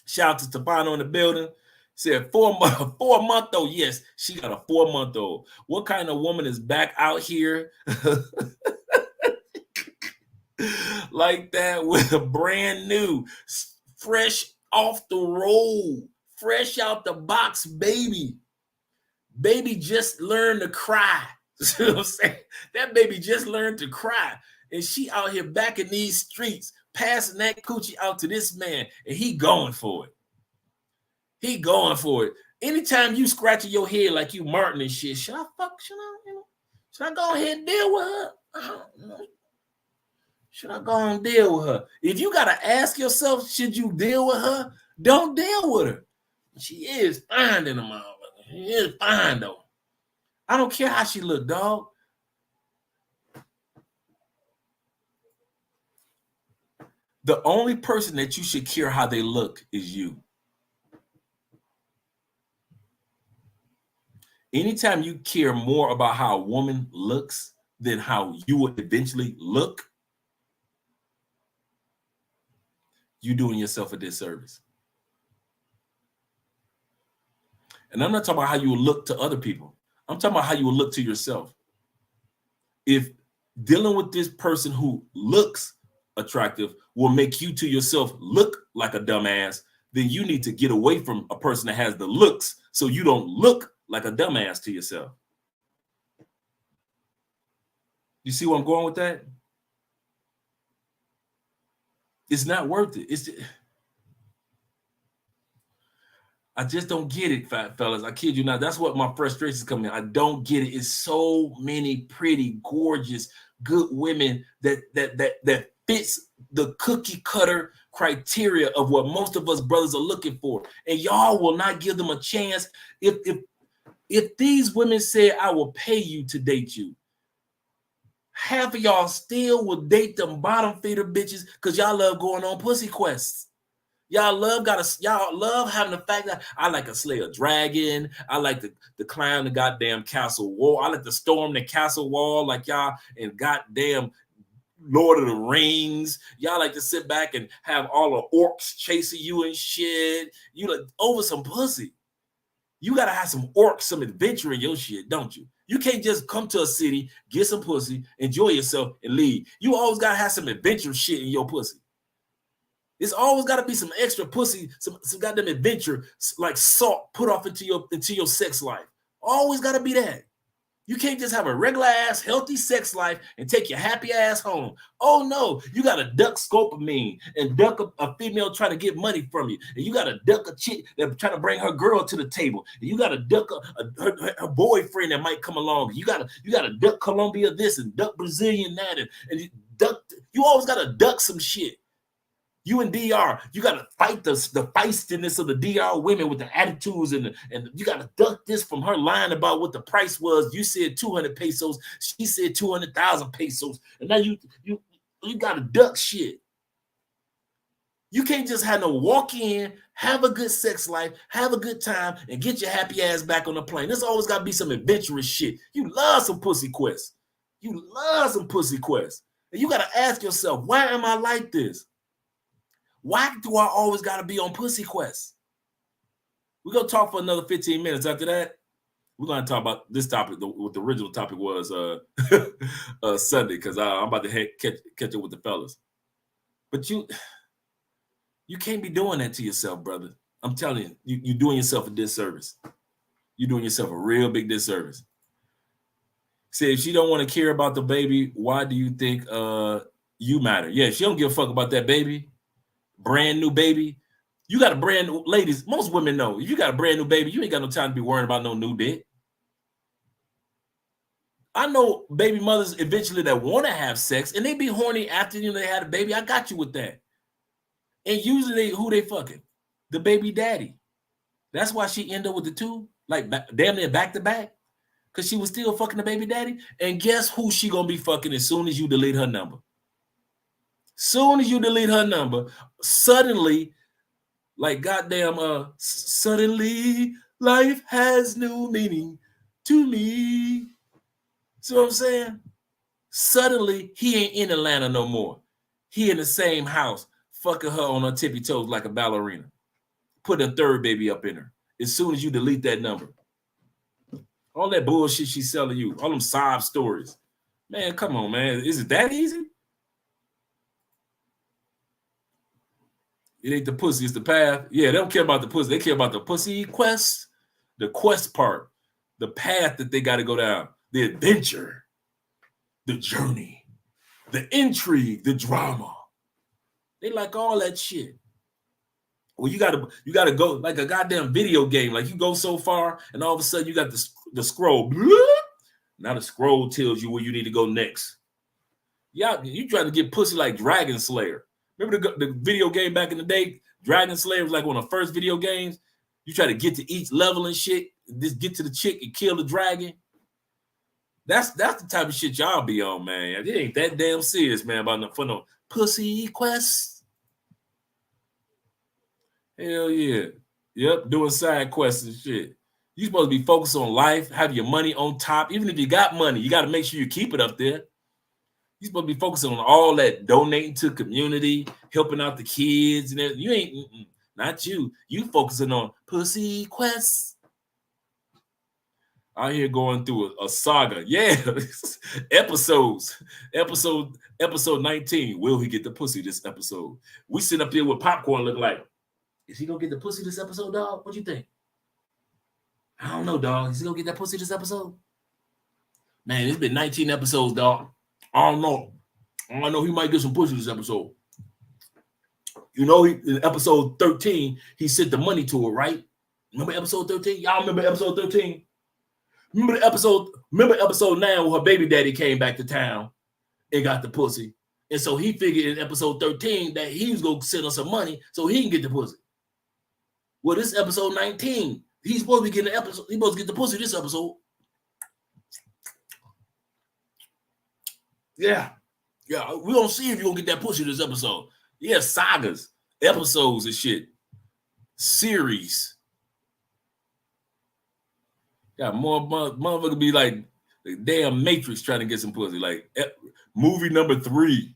Shout out to Stefano in the building. Said 4-month-old. Yes, she got a 4-month-old. What kind of woman is back out here like that with a brand new, fresh off the roll, fresh out the box baby? Baby just learned to cry. See what I'm saying? That baby just learned to cry. And she out here back in these streets, passing that coochie out to this man, and he going for it. He going for it. Anytime you scratching your head like you Martin and shit, should I go ahead and deal with her? Should I go and deal with her? If you got to ask yourself, should you deal with her? Don't deal with her. She is fine in the motherfucker. She is fine, though. I don't care how she look, dog. The only person that you should care how they look is you. Anytime you care more about how a woman looks than how you will eventually look, you're doing yourself a disservice. And I'm not talking about how you will look to other people. I'm talking about how you will look to yourself. If dealing with this person who looks attractive will make you to yourself look like a dumbass, then you need to get away from a person that has the looks so you don't look like a dumbass to yourself. You see where I'm going with that? It's not worth it. I just don't get it, fat fellas. I kid you not. That's what my frustrations come in. I don't get it. It's so many pretty, gorgeous, good women that fits the cookie cutter criteria of what most of us brothers are looking for. And y'all will not give them a chance. If these women say, I will pay you to date you, half of y'all still will date them bottom feeder bitches because y'all love going on pussy quests. Y'all love having the fact that I like to slay a dragon. I like to climb the goddamn castle wall. I like to storm the castle wall like y'all and goddamn Lord of the Rings. Y'all like to sit back and have all the orcs chasing you and shit. You like over some pussy. You gotta have some orcs, some adventure in your shit, don't you? You can't just come to a city, get some pussy, enjoy yourself, and leave. You always gotta have some adventure shit in your pussy. It's always got to be some extra pussy, some goddamn adventure, like salt put off into your sex life. Always got to be that. You can't just have a regular ass healthy sex life and take your happy ass home. Oh no, you got to duck scopamine and duck a female trying to get money from you, and you got to duck a chick that trying to bring her girl to the table, and you got to duck her boyfriend that might come along. You got to duck Colombia this and duck Brazilian that, and you always got to duck some shit. You in DR, you got to fight the feistiness of the DR women with the attitudes, and you got to duck this from her lying about what the price was. You said 200 pesos, she said 200,000 pesos, and now you got to duck shit. You can't just have no walk in, have a good sex life, have a good time, and get your happy ass back on the plane. There's always got to be some adventurous shit. You love some pussy quests. You love some pussy quests. And you got to ask yourself, why am I like this? Why do I always got to be on pussy quests? We're going to talk for another 15 minutes. After that, we're going to talk about this topic. What the original topic was Sunday, because I'm about to catch up with the fellas. But you can't be doing that to yourself, brother. I'm telling you, you're doing yourself a disservice. You're doing yourself a real big disservice. Say, if she don't want to care about the baby, why do you think you matter? Yeah, she don't give a fuck about that baby. Brand new baby. You got a brand new, ladies, most women know, if you got a brand new baby, you ain't got no time to be worrying about no new dick. I know baby mothers eventually that want to have sex and they be horny after they had a baby. I got you with that. And usually who they fucking? The baby daddy. That's why she ended up with the two, like damn near back to back, because she was still fucking the baby daddy. And guess who she gonna be fucking as soon as you delete her number? Soon as you delete her number, suddenly, like goddamn, suddenly life has new meaning to me. See what I'm saying? Suddenly he ain't in Atlanta no more. He in the same house, fucking her on her tippy toes like a ballerina. Put a third baby up in her. As soon as you delete that number. All that bullshit she's selling you, all them sob stories. Man, come on, man. Is it that easy? It ain't the pussy, it's the path. Yeah, they don't care about the pussy. They care about the pussy quest, the quest part, the path that they got to go down, the adventure, the journey, the intrigue, the drama. They like all that shit. Well, you gotta go like a goddamn video game. Like you go so far, and all of a sudden you got the scroll. Now the scroll tells you where you need to go next. Yeah, you trying to get pussy like Dragon Slayer. Remember the video game back in the day? Dragon Slayer was like one of the first video games. You try to get to each level and shit. Just get to the chick and kill the dragon. That's the type of shit y'all be on, man. It ain't that damn serious, man, about for no pussy quests. Hell yeah. Yep, doing side quests and shit. You supposed to be focused on life, have your money on top. Even if you got money, you got to make sure you keep it up there. You're supposed to be focusing on all that, donating to community, helping out the kids, and everything. You ain't, not you. You focusing on pussy quests. Out here going through a saga. Yeah. Episodes. Episode 19. Will he get the pussy this episode? We sit up here with popcorn looking like, is he gonna get the pussy this episode, dog? What you think? I don't know, dog. Is he gonna get that pussy this episode? Man, it's been 19 episodes, dog. I don't know. I know he might get some pussy this episode. You know, in episode 13, he sent the money to her, right? Remember episode 13? Y'all remember episode 13? Remember episode 9 when her baby daddy came back to town and got the pussy. And so he figured in episode 13 that he was going to send her some money so he can get the pussy. Well, this episode 19, he's supposed to be getting the episode. He's supposed to get the pussy this episode. Yeah. We don't see if you're going to get that pussy this episode. Yeah, sagas, episodes and shit. Series. Yeah, more motherfucker be like the damn Matrix trying to get some pussy. Like movie number 3.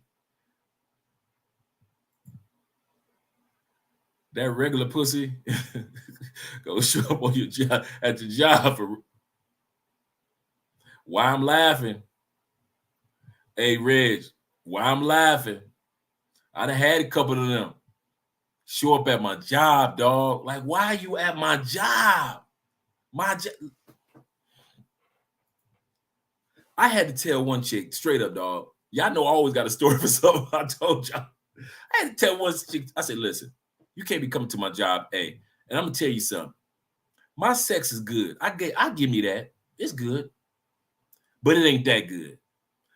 That regular pussy go show up on your job at your job for why I'm laughing. Hey Reg, why I'm laughing? I done had a couple of them. Show up at my job, dog. Like, why are you at my job? My job. I had to tell one chick straight up, dog. Y'all know I always got a story for something I told y'all. I had to tell one chick, I said, listen, you can't be coming to my job, A. And I'm gonna tell you something. My sex is good. I give me that. It's good. But it ain't that good.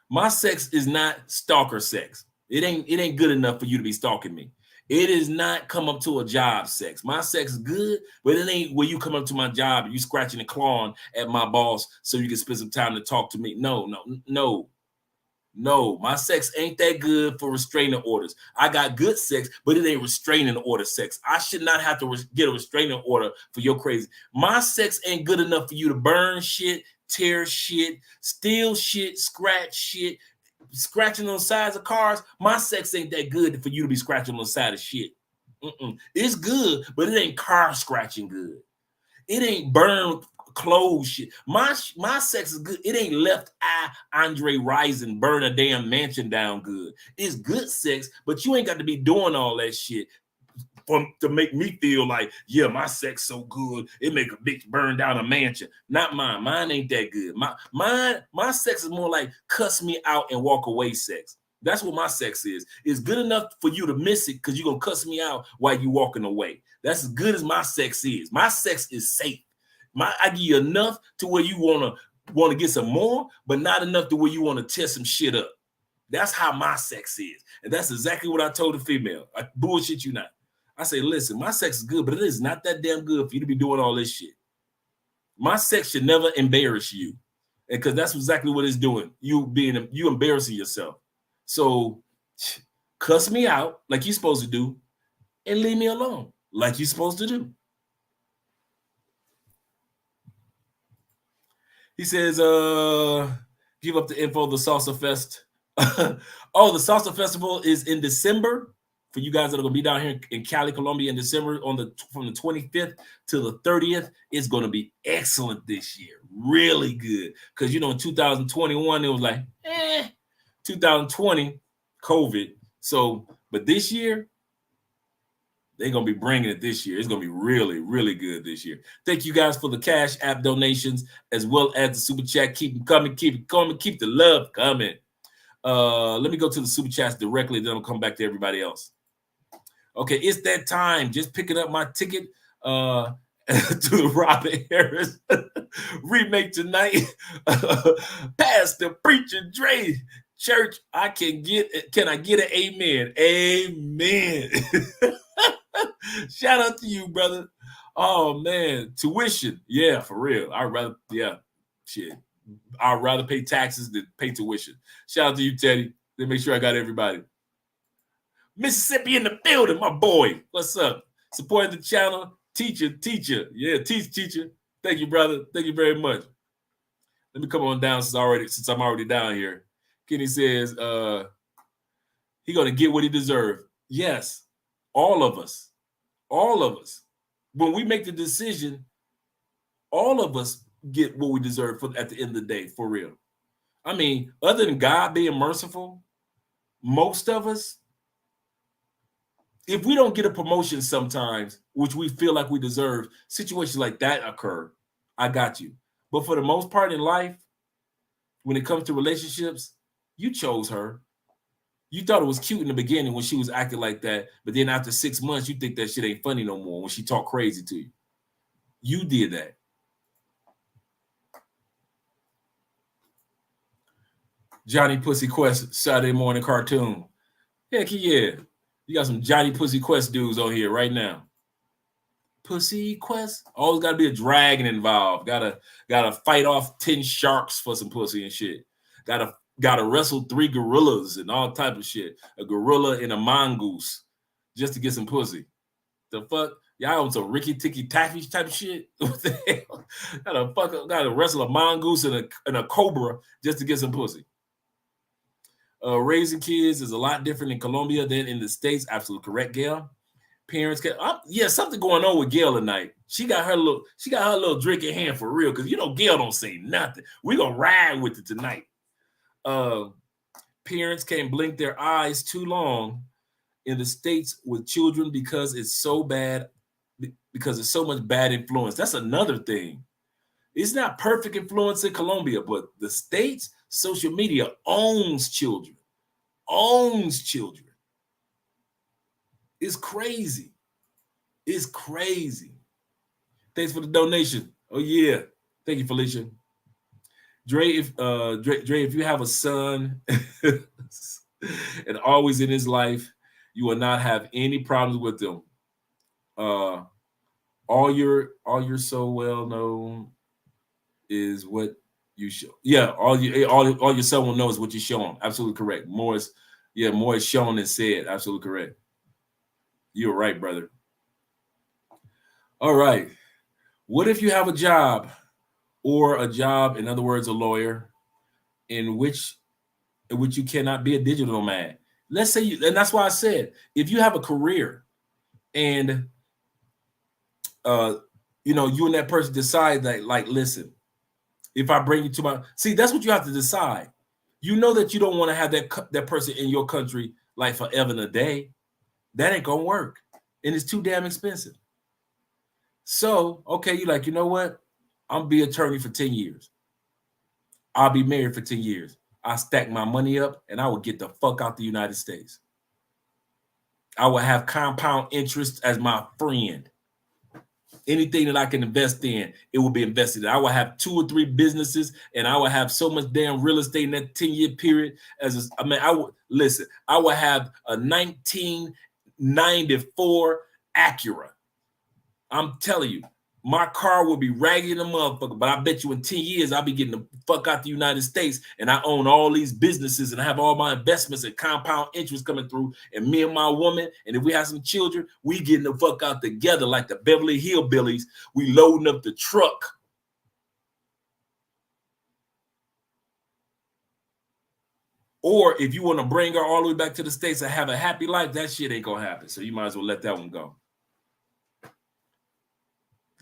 My sex is not stalker sex. It ain't good enough for you to be stalking me. It is not come up to a job sex. My sex is good, but it ain't where you come up to my job and you scratching and clawing at my boss so you can spend some time to talk to me. No. My sex ain't that good for restraining orders. I got good sex, but it ain't restraining order sex. I should not have to get a restraining order for your crazy. My sex ain't good enough for you to burn shit, tear shit, steal shit, scratch shit, scratching on the sides of cars. My sex ain't that good for you to be scratching on the side of shit. It's good, but it ain't car scratching good. It ain't burn clothes shit. My sex is good. It ain't left eye Andre Rison burn a damn mansion down good. It's good sex, but you ain't got to be doing all that shit to make me feel like, yeah, my sex so good, it make a bitch burn down a mansion. Not mine. Mine ain't that good. My sex is more like cuss me out and walk away sex. That's what my sex is. It's good enough for you to miss it because you're going to cuss me out while you walking away. That's as good as my sex is. My sex is safe. I give you enough to where you want to get some more, but not enough to where you want to tear some shit up. That's how my sex is. And that's exactly what I told the female. I bullshit you not. I say, listen, my sex is good, but it is not that damn good for you to be doing all this shit. My sex should never embarrass you. And because that's exactly what it's doing. You embarrassing yourself. So cuss me out like you're supposed to do and leave me alone like you're supposed to do. He says, give up the info, the Salsa Fest. Oh, the Salsa Festival is in December. For you guys that are going to be down here in Cali, Colombia in December from the 25th to the 30th, it's going to be excellent this year. Really good. Because, in 2021, it was like, 2020, COVID. So, but this year, they're going to be bringing it this year. It's going to be really, really good this year. Thank you guys for the Cash App donations as well as the Super Chat. Keep them coming. Keep it coming. Keep the love coming. Let me go to the Super Chats directly. Then I'll come back to everybody else. Okay, it's that time. Just picking up my ticket to the Robin Harris remake tonight. Pastor Preacher Dre Church. Can I get an amen? Amen. Shout out to you, brother. Oh man, tuition. Yeah, for real. I'd rather pay taxes than pay tuition. Shout out to you, Teddy. Let me make sure I got everybody. Mississippi in the building, my boy. What's up? Supporting the channel. Teacher. Yeah, teacher. Thank you, brother. Thank you very much. Let me come on down since I'm already down here. Kenny says he gonna get what he deserves. Yes, all of us. When we make the decision, all of us get what we deserve at the end of the day, for real. I mean, other than God being merciful, most of us, if we don't get a promotion sometimes, which we feel like we deserve, situations like that occur. I got you. But for the most part in life, when it comes to relationships, you chose her. You thought it was cute in the beginning when she was acting like that, but then after 6 months, you think that shit ain't funny no more when she talk crazy to you. You did that. Johnny Pussy Quest Saturday morning cartoon. Heck yeah. You got some Johnny Pussy Quest dudes on here right now. Pussy Quest. Always got to be a dragon involved. Gotta fight off 10 sharks for some pussy and shit. Gotta wrestle 3 gorillas and all type of shit. A gorilla and a mongoose just to get some pussy. The fuck? Y'all on some Ricky Ticky Taffy type of shit? What the hell? Gotta wrestle a mongoose and a cobra just to get some pussy. Raising kids is a lot different in Colombia than in the States. Absolutely correct, Gail. Parents something going on with Gail tonight. She got her little drink in hand for real, because Gail don't say nothing. We gonna ride with it tonight. Parents can't blink their eyes too long in the States with children because it's so bad, because it's so much bad influence. That's another thing. It's not perfect influence in Colombia, but the States, social media owns children, owns children. It's crazy. It's crazy. Thanks for the donation. Oh yeah. Thank you, Felicia. Dre, if you have a son and always in his life, you will not have any problems with them. All you're so well known is what you show. Yeah, all your son will know is what you show him. Absolutely correct. More is shown than said. Absolutely correct. You're right, brother. All right. What if you have a job, in other words, a lawyer, in which you cannot be a digital nomad? Let's say and that's why I said, if you have a career and you and that person decide that, like, listen, if I bring you to that's what you have to decide. You know that you don't want to have that person in your country like forever and a day. That ain't gonna work, and it's too damn expensive. So, okay, you're like, you know what? I'm be attorney for 10 years. I'll be married for 10 years. I stack my money up and I will get the fuck out the United States. I will have compound interest as my friend. Anything that I can invest in, it will be invested in. I will have 2 or 3 businesses, and I will have so much damn real estate in that 10-year period. I will have a 1994 Acura. I'm telling you, my car will be raggedy in the motherfucker, but I bet you in 10 years, I'll be getting the fuck out the United States, and I own all these businesses, and I have all my investments and compound interest coming through, and me and my woman, and if we have some children, we getting the fuck out together like the Beverly Hillbillies. We loading up the truck. Or if you want to bring her all the way back to the States and have a happy life, that shit ain't gonna happen. So you might as well let that one go.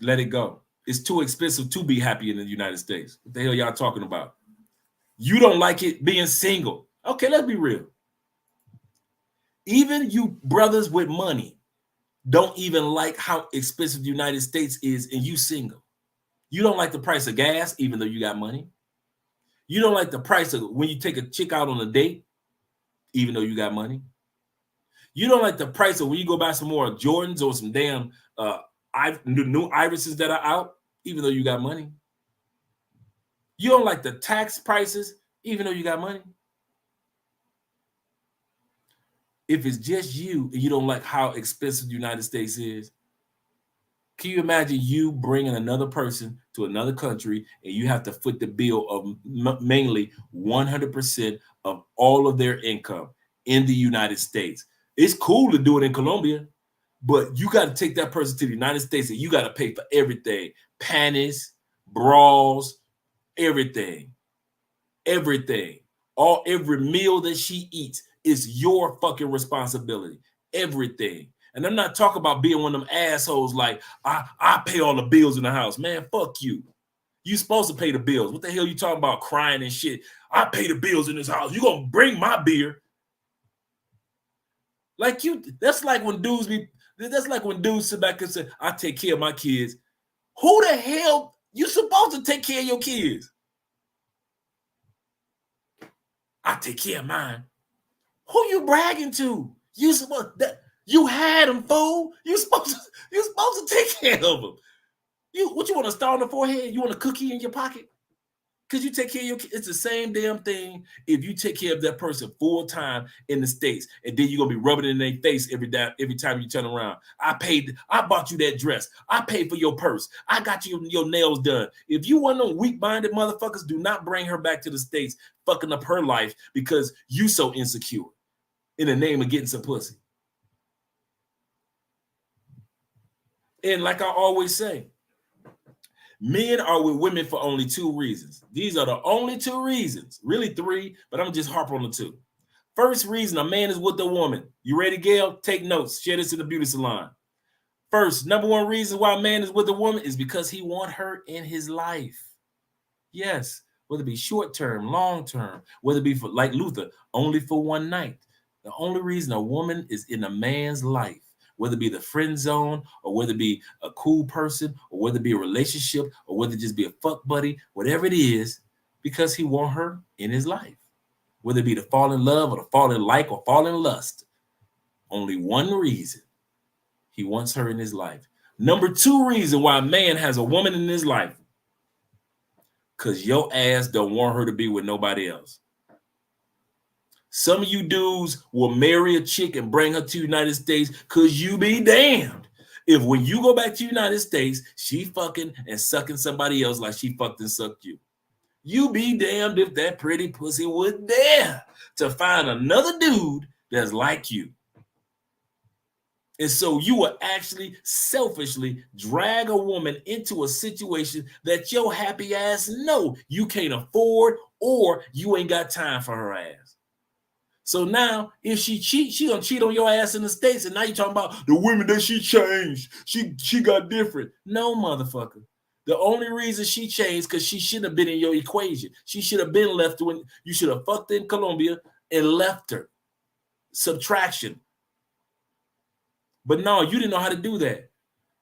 Let it go. It's too expensive to be happy in the United States. What the hell y'all talking about? You don't like it being single. Okay, let's be real. Even you brothers with money don't even like how expensive the United States is, and you single. You don't like the price of gas, even though you got money. You don't like the price of when you take a chick out on a date, even though you got money. You don't like the price of when you go buy some more Jordans or some damn new irises that are out, even though you got money. You don't like the tax prices, even though you got money. If it's just you and you don't like how expensive the United States is, can you imagine you bringing another person to another country and you have to foot the bill of mainly 100% of all of their income in the United States? It's cool to do it in Colombia, but you got to take that person to the United States and you got to pay for everything. Panties, bras, everything. Every meal that she eats is your fucking responsibility. Everything. And I'm not talking about being one of them assholes like, I pay all the bills in the house. Man, fuck you. You supposed to pay the bills. What the hell you talking about crying and shit? I pay the bills in this house. You gonna bring my beer. That's like when dudes sit back and say, I take care of my kids. Who the hell you supposed to take care of your kids? I take care of mine. Who you bragging to? You had them, fool. You supposed to take care of them. What you want, a star on the forehead? You want a cookie in your pocket? Because you take care of your kids. It's the same damn thing if you take care of that person full time in the States, and then you're gonna be rubbing it in their face every time you turn around. I bought you that dress. I paid for your purse. I got you your nails done. If you want them weak-minded motherfuckers, do not bring her back to the States, fucking up her life because you so insecure in the name of getting some pussy. And like I always say, men are with women for only 2 reasons. These are the only 2 reasons. Really 3, but I'm just harp on the 2. First reason a man is with a woman. You ready, Gail? Take notes. Share this in the beauty salon. First, number 1 reason why a man is with a woman is because he wants her in his life. Yes, whether it be short term, long term, whether it be for, like Luther, only for one night. The only reason a woman is in a man's life, whether it be the friend zone or whether it be a cool person or whether it be a relationship or whether it just be a fuck buddy, whatever it is, because he want her in his life. Whether it be to fall in love or to fall in like or fall in lust. Only one reason. He wants her in his life. Number two reason why a man has a woman in his life. Because your ass don't want her to be with nobody else. Some of you dudes will marry a chick and bring her to the United States because you be damned. If when you go back to the United States, she fucking and sucking somebody else like she fucked and sucked you. You be damned if that pretty pussy would dare to find another dude that's like you. And so you will actually selfishly drag a woman into a situation that your happy ass know you can't afford or you ain't got time for her ass. So now, if she cheats, she gonna cheat on your ass in the States, and now you talking about the women that she changed. She got different. No, motherfucker. The only reason she changed because she shouldn't have been in your equation. She should have been left when you should have fucked in Colombia and left her. Subtraction. But no, you didn't know how to do that.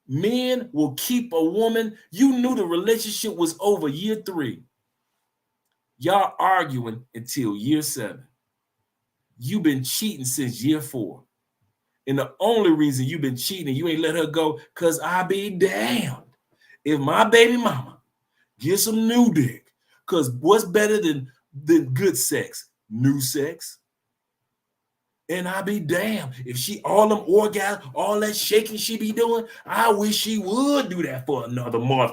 Men will keep a woman. You knew the relationship was over year 3. Y'all arguing until year 7. You've been cheating since year 4. And the only reason you've been cheating, you ain't let her go, because I be damned if my baby mama gets some new dick. Because what's better than good sex? New sex. And I be damned if she all them orgasms, all that shaking she be doing, I wish she would do that for another month.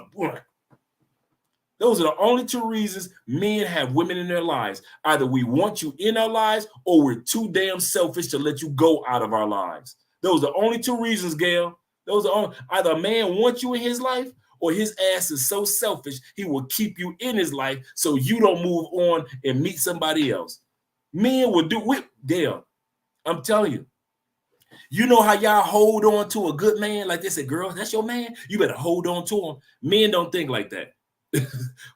Those are the only 2 reasons men have women in their lives. Either we want you in our lives or we're too damn selfish to let you go out of our lives. Those are the only 2 reasons, Gail. Those are either a man wants you in his life or his ass is so selfish he will keep you in his life so you don't move on and meet somebody else. Men will do it. Gail, I'm telling you. You know how y'all hold on to a good man? Like they said, girl, that's your man. You better hold on to him. Men don't think like that.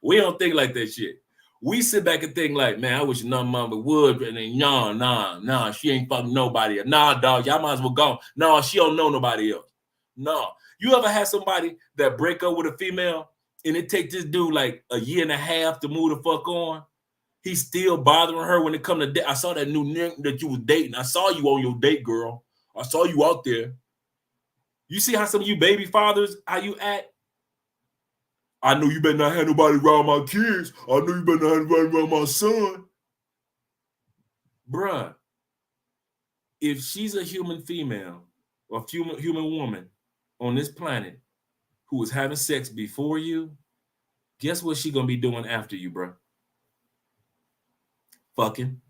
We don't think like that shit. We sit back and think like, man, I wish none mama would. And then, nah, she ain't fucking nobody. Nah, dog, y'all might as well go. No, she don't know nobody else. No. You ever have somebody that break up with a female and it take this dude like a year and a half to move the fuck on? He's still bothering her when it come to date. I saw that new nigga that you was dating. I saw you on your date, girl. I saw you out there. You see how some of you baby fathers, how you act? I know you better not have nobody around my kids. I know you better not have nobody around my son. Bruh, if she's a human female or human woman on this planet who was having sex before you, guess what she gonna be doing after you, bruh? Fucking.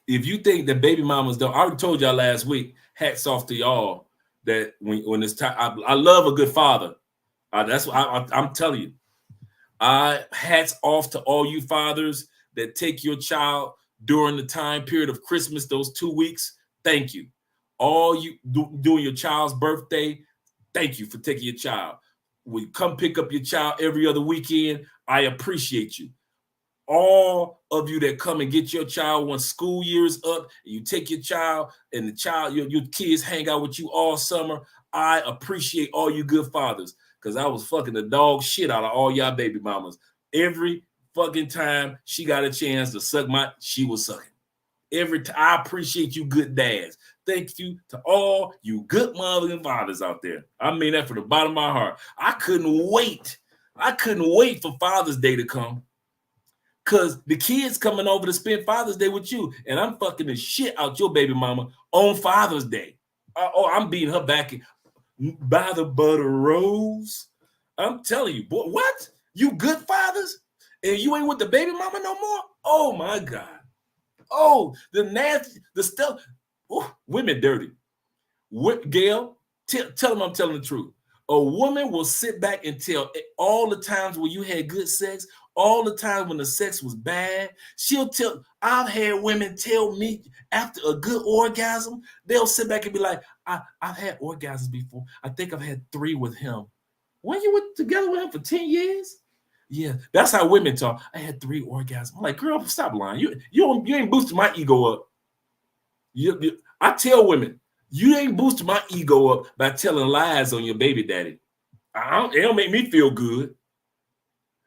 If you think that baby mamas don't, I already told y'all last week, hats off to y'all that when it's time, I love a good father. That's what I'm telling you. Hats off to all you fathers that take your child during the time period of Christmas, those 2 weeks. Thank you. All you doing your child's birthday. Thank you for taking your child. We come pick up your child every other weekend. I appreciate you. All of you that come and get your child once school year is up, and you take your child and the child, your kids hang out with you all summer. I appreciate all you good fathers. Because I was fucking the dog shit out of all y'all baby mamas. Every fucking time she got a chance to suck she was sucking. Every time. I appreciate you good dads. Thank you to all you good mothers and fathers out there. I mean that from the bottom of my heart. I couldn't wait. For Father's Day to come. Because the kids coming over to spend Father's Day with you. And I'm fucking the shit out your baby mama on Father's Day. I'm beating her back by the butter rose. I'm telling you, boy, what? You good fathers? And you ain't with the baby mama no more? Oh my God. Oh, the nasty, the stuff. Ooh, women dirty. Gail, tell them I'm telling the truth. A woman will sit back and tell all the times when you had good sex, all the times when the sex was bad. She'll tell, I've had women tell me after a good orgasm, they'll sit back and be like, I've had orgasms before. I think I've had 3 with him. When you were together with him for 10 years? Yeah, that's how women talk. I had 3 orgasms. I'm like, girl, stop lying. You ain't boosting my ego up. I tell women, you ain't boosting my ego up by telling lies on your baby daddy. It don't make me feel good.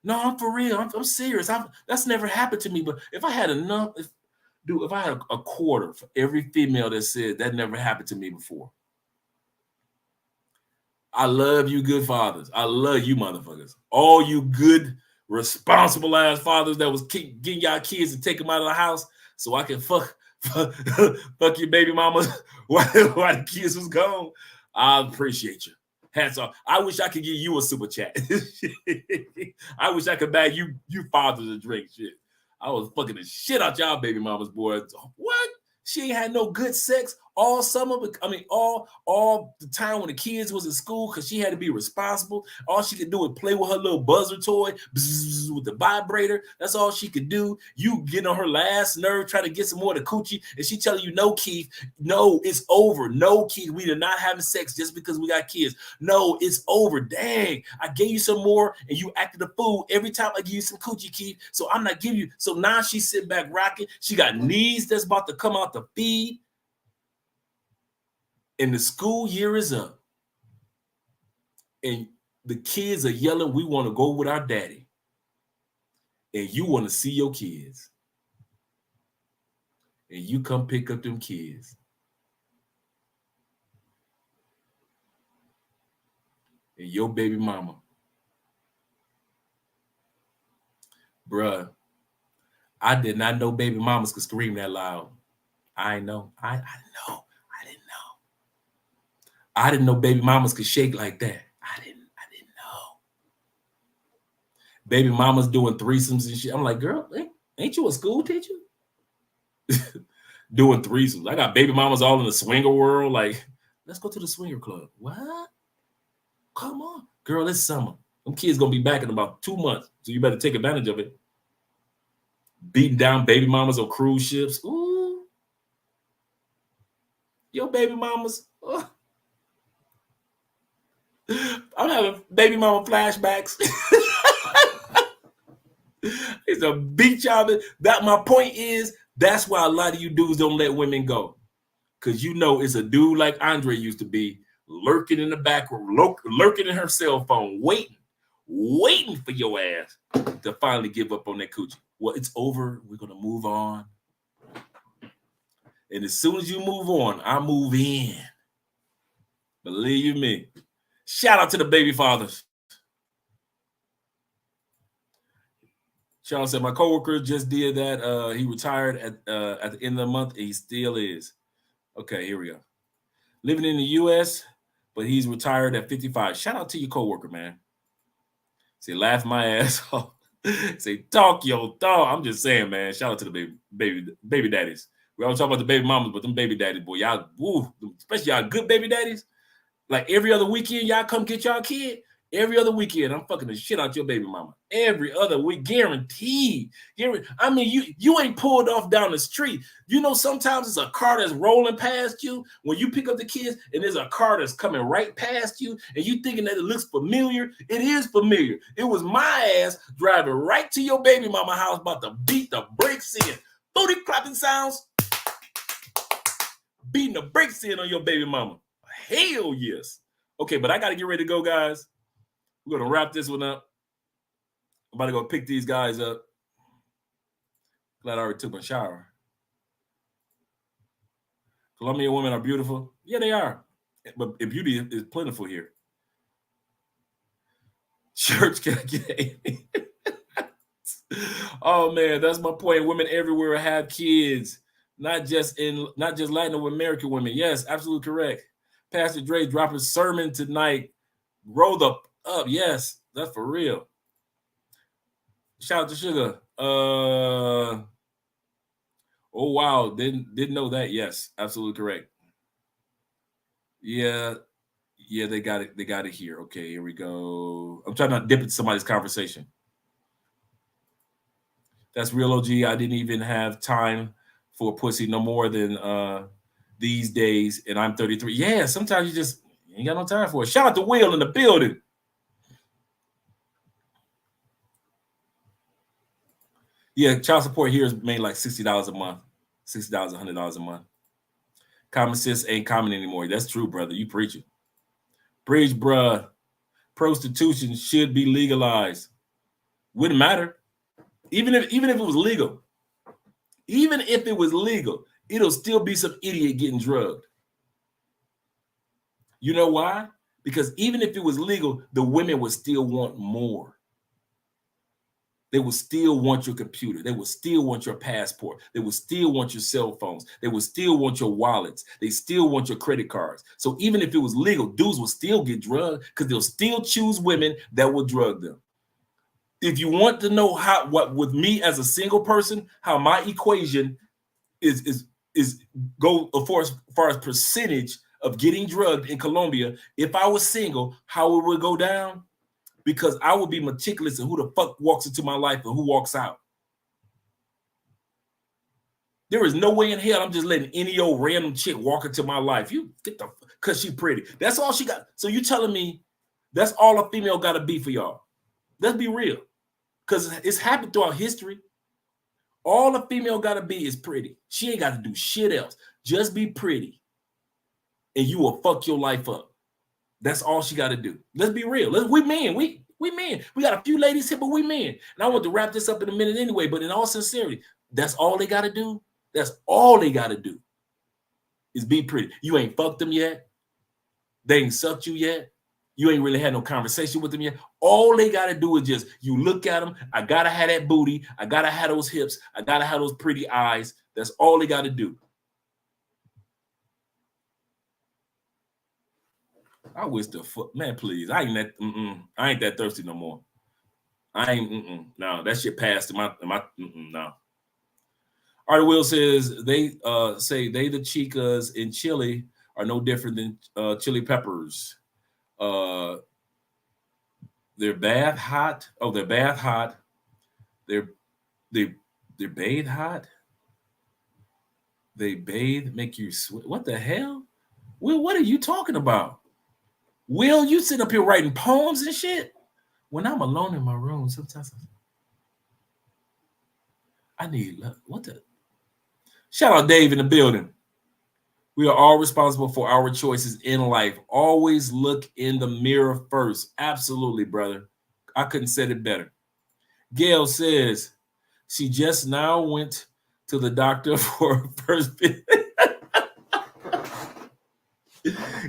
No, I'm for real. I'm serious. That's never happened to me. But if I had enough, if I had a quarter for every female that said that never happened to me before. I love you, good fathers. I love you, motherfuckers. All you good, responsible ass fathers that was getting y'all kids and take them out of the house so I can fuck your baby mamas while the kids was gone. I appreciate you. Hats off. I wish I could give you a super chat. I wish I could buy you fathers a drink. Shit. I was fucking the shit out y'all baby mamas, boy. What? She ain't had no good sex all summer. I mean, all the time when the kids was in school because she had to be responsible. All she could do was play with her little buzzer toy with the vibrator. That's all she could do. You get on her last nerve trying to get some more of the coochie, and she telling you, no, Keith, no, it's over. No, Keith, we are not having sex just because we got kids. No, it's over. Dang, I gave you some more, and you acted a fool every time I give you some coochie, Keith. So I'm not giving you. So now she's sitting back rocking. She got knees that's about to come out the feed. And the school year is up. And the kids are yelling, we want to go with our daddy. And you want to see your kids. And you come pick up them kids. And your baby mama. Bruh, I did not know baby mamas could scream that loud. I know. I know. I didn't know. I didn't know baby mamas could shake like that. I didn't know. Baby mamas doing threesomes and shit. I'm like, girl, ain't you a school teacher? Doing threesomes. I got baby mamas all in the swinger world. Like, let's go to the swinger club. What? Come on. Girl, it's summer. Them kids gonna be back in about 2 months. So you better take advantage of it. Beating down baby mamas on cruise ships. Ooh. Your baby mamas. Oh. I'm having baby mama flashbacks. It's a beach job. That my point is, that's why a lot of you dudes don't let women go. Because you know it's a dude like Andre used to be, lurking in the back room, lurking in her cell phone, waiting for your ass to finally give up on that coochie. Well, it's over. We're going to move on. And as soon as you move on, I move in. Believe me. Shout out to the baby fathers. Sean said, my coworker just did that. He retired at the end of the month. And he still is. Okay, here we go. Living in the U.S., but he's retired at 55. Shout out to your coworker, man. Say, laugh my ass off. Say, talk your dog. I'm just saying, man. Shout out to the baby daddies. We always talk about the baby mamas, but them baby daddies, boy, y'all, woo, especially y'all good baby daddies. Like every other weekend, y'all come get y'all kid. Every other weekend, I'm fucking the shit out your baby mama. Every other week, guaranteed. I mean, you ain't pulled off down the street. You know, sometimes it's a car that's rolling past you when you pick up the kids, and there's a car that's coming right past you, and you thinking that it looks familiar. It is familiar. It was my ass driving right to your baby mama house, about to beat the brakes in. Booty clapping sounds. Beating the brakes in on your baby mama. Hell yes. Okay, but I got to get ready to go, guys. We're going to wrap this one up. I'm about to go pick these guys up. Glad I already took my shower. Colombian women are beautiful. Yeah, they are. But beauty is plentiful here. Church can I get Oh, man, that's my point. Women everywhere have kids. Not just Latin American women. Yes, absolutely correct. Pastor Dre dropping sermon tonight. Rolled up. Yes, that's for real. Shout out to Sugar. Oh wow, didn't know that. Yes, absolutely correct. Yeah, they got it. They got it here. Okay, here we go. I'm trying not to dip into somebody's conversation. That's real OG. I didn't even have time for pussy no more than these days, and I'm 33. Yeah, sometimes you ain't got no time for it. Shout out to Will in the building. Yeah, child support here is made like $60 a month, $60, $100 a month. Common sense ain't common anymore. That's true, brother. You preaching. Preach, bruh. Prostitution should be legalized. Wouldn't matter. Even if it was legal. Even if it was legal, it'll still be some idiot getting drugged. You know why? Because even if it was legal, the women would still want more. They would still want your computer. They would still want your passport. They would still want your cell phones. They would still want your wallets. They still want your credit cards. So even if it was legal, dudes will still get drugged because they'll still choose women that will drug them. If you want to know what with me as a single person, how my equation is go as far as percentage of getting drugged in Colombia, if I was single, how it would go down? Because I would be meticulous in who the fuck walks into my life and who walks out. There is no way in hell I'm just letting any old random chick walk into my life. You get the because she's pretty. That's all she got. So you telling me that's all a female got to be for y'all? Let's be real, because it's happened throughout history. All a female got to be is pretty. She ain't got to do shit else. Just be pretty, and you will fuck your life up. That's all she got to do. Let's be real. We men. We men. We got a few ladies here, but we men. And I want to wrap this up in a minute anyway. But in all sincerity, that's all they got to do. That's all they got to do is be pretty. You ain't fucked them yet. They ain't sucked you yet. You ain't really had no conversation with them yet. All they got to do is just, you look at them. I got to have that booty. I got to have those hips. I got to have those pretty eyes. That's all they got to do. I wish the fuck, man, please. I ain't that thirsty no more. I ain't, no, that shit passed no. Artie Will says they say the chicas in Chile are no different than chili peppers. They're bath hot. Oh, they're bath hot. They're bathe hot. They bathe, make you sweat. What the hell? Will, what are you talking about? Will, you sit up here writing poems and shit? When I'm alone in my room, sometimes I need love. What the? Shout out Dave in the building. We are all responsible for our choices in life. Always look in the mirror first. Absolutely, brother. I couldn't say it better. Gail says she just now went to the doctor for her first visit.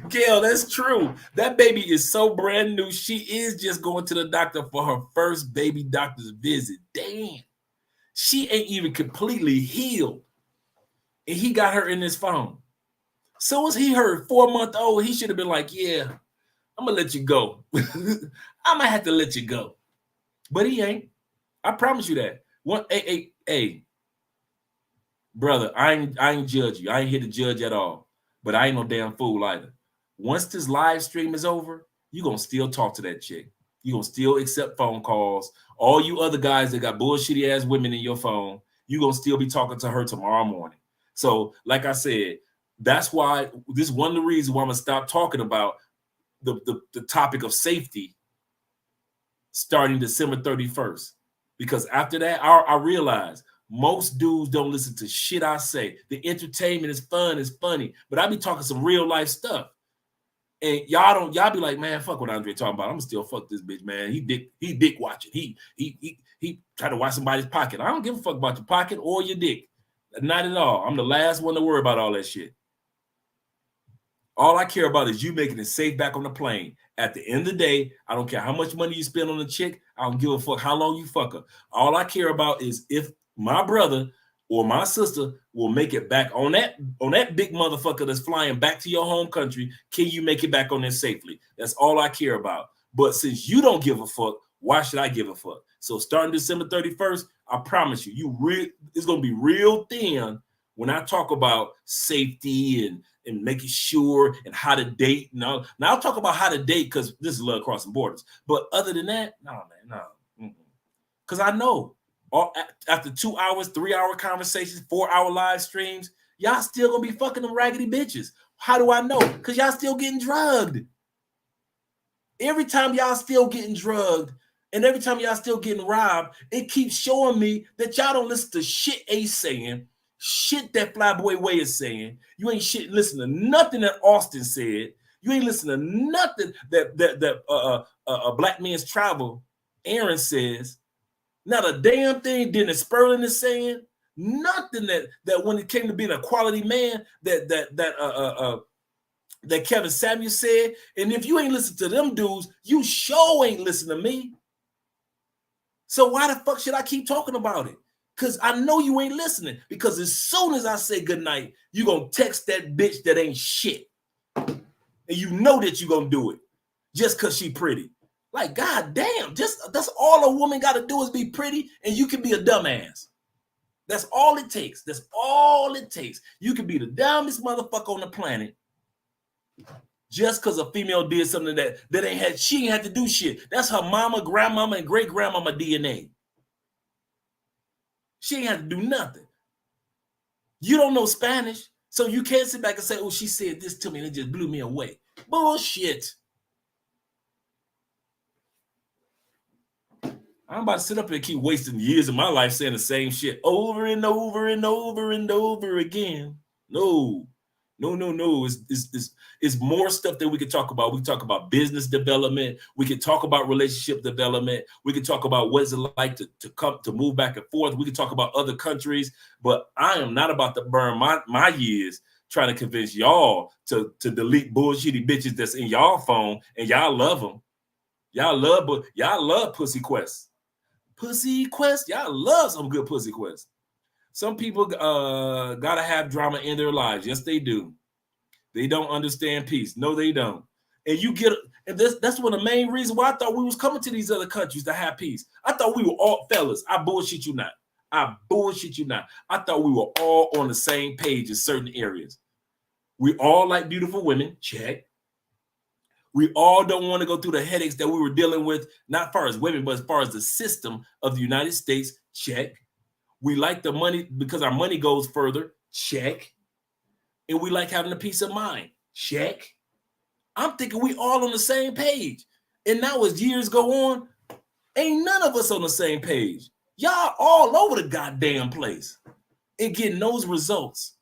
Gail, that's true. That baby is so brand new. She is just going to the doctor for her first baby doctor's visit. Damn. She ain't even completely healed. And he got her in his phone. So as he heard 4-month-old, he should have been like, yeah, I'm going to let you go. I'm going to have to let you go. But he ain't. I promise you that. Hey, brother, I ain't judge you. I ain't here to judge at all. But I ain't no damn fool either. Once this live stream is over, you're going to still talk to that chick. You're going to still accept phone calls. All you other guys that got bullshitty ass women in your phone, you're going to still be talking to her tomorrow morning. So, like I said, that's why this is one of the reasons why I'm going to stop talking about the topic of safety starting December 31st. Because after that, I realize most dudes don't listen to shit I say. The entertainment is fun, it's funny, but I be talking some real life stuff. And y'all be like, man, fuck what Andre talking about. I'm gonna still fuck this bitch, man. He dick watching. He try to watch somebody's pocket. I don't give a fuck about your pocket or your dick. Not at all. I'm the last one to worry about all that shit. All I care about is you making it safe back on the plane. At the end of the day, I don't care how much money you spend on the chick. I don't give a fuck how long you fuck her. All I care about is if my brother or my sister will make it back on that big motherfucker that's flying back to your home country. Can you make it back on there safely? That's all I care about. But since you don't give a fuck, why should I give a fuck? So starting December 31st, I promise you, it's gonna be real thin when I talk about safety and making sure and how to date. Now I'll talk about how to date because this is love crossing borders. But other than that, no. Because I know after 2 hours, 3 hour conversations, 4 hour live streams, y'all still gonna be fucking them raggedy bitches. How do I know? Because y'all still getting drugged. Every time y'all still getting drugged and every time y'all still getting robbed, it keeps showing me that y'all don't listen to shit Ace saying. shit that Flyboy Way is saying. You ain't shit listen to nothing that Austin said. You ain't listen to nothing that Black Men's Travel Aaron says. Not a damn thing Dennis Sperling is saying. Nothing that when it came to being a quality man that Kevin Samuels said. And if you ain't listen to them dudes, you sure ain't listen to me. So why the fuck should I keep talking about it? Because I know you ain't listening. Because as soon as I say goodnight, you gonna text that bitch that ain't shit. And you know that you gonna do it just because she pretty. Like, god damn, that's all a woman got to do is be pretty, and you can be a dumbass. That's all it takes. That's all it takes. You can be the dumbest motherfucker on the planet just because a female did something that ain't had, she ain't had to do shit. That's her mama, grandmama, and great grandmama DNA. She ain't had to do nothing. You don't know Spanish, so you can't sit back and say, oh, she said this to me and it just blew me away. Bullshit. I'm about to sit up here and keep wasting years of my life saying the same shit over and over and over and over again. No. It's more stuff that we could talk about. We can talk about business development. We can talk about relationship development. We can talk about what it's like to move back and forth. We can talk about other countries. But I am not about to burn my years trying to convince y'all to delete bullshitty bitches that's in y'all phone, and y'all love them. Y'all love Pussy Quest. Pussy Quest, y'all love some good Pussy Quest. Some people gotta have drama in their lives. Yes, they do. They don't understand peace. No, they don't. And you get, and that's one of the main reasons why I thought we was coming to these other countries to have peace. I thought we were all fellas. I bullshit you not. I thought we were all on the same page in certain areas. We all like beautiful women. Check. We all don't want to go through the headaches that we were dealing with, not as far as women, but as far as the system of the United States. Check. We like the money because our money goes further. Check. And we like having a peace of mind. Check. I'm thinking we all on the same page. And now as years go on, ain't none of us on the same page. Y'all all over the goddamn place and getting those results.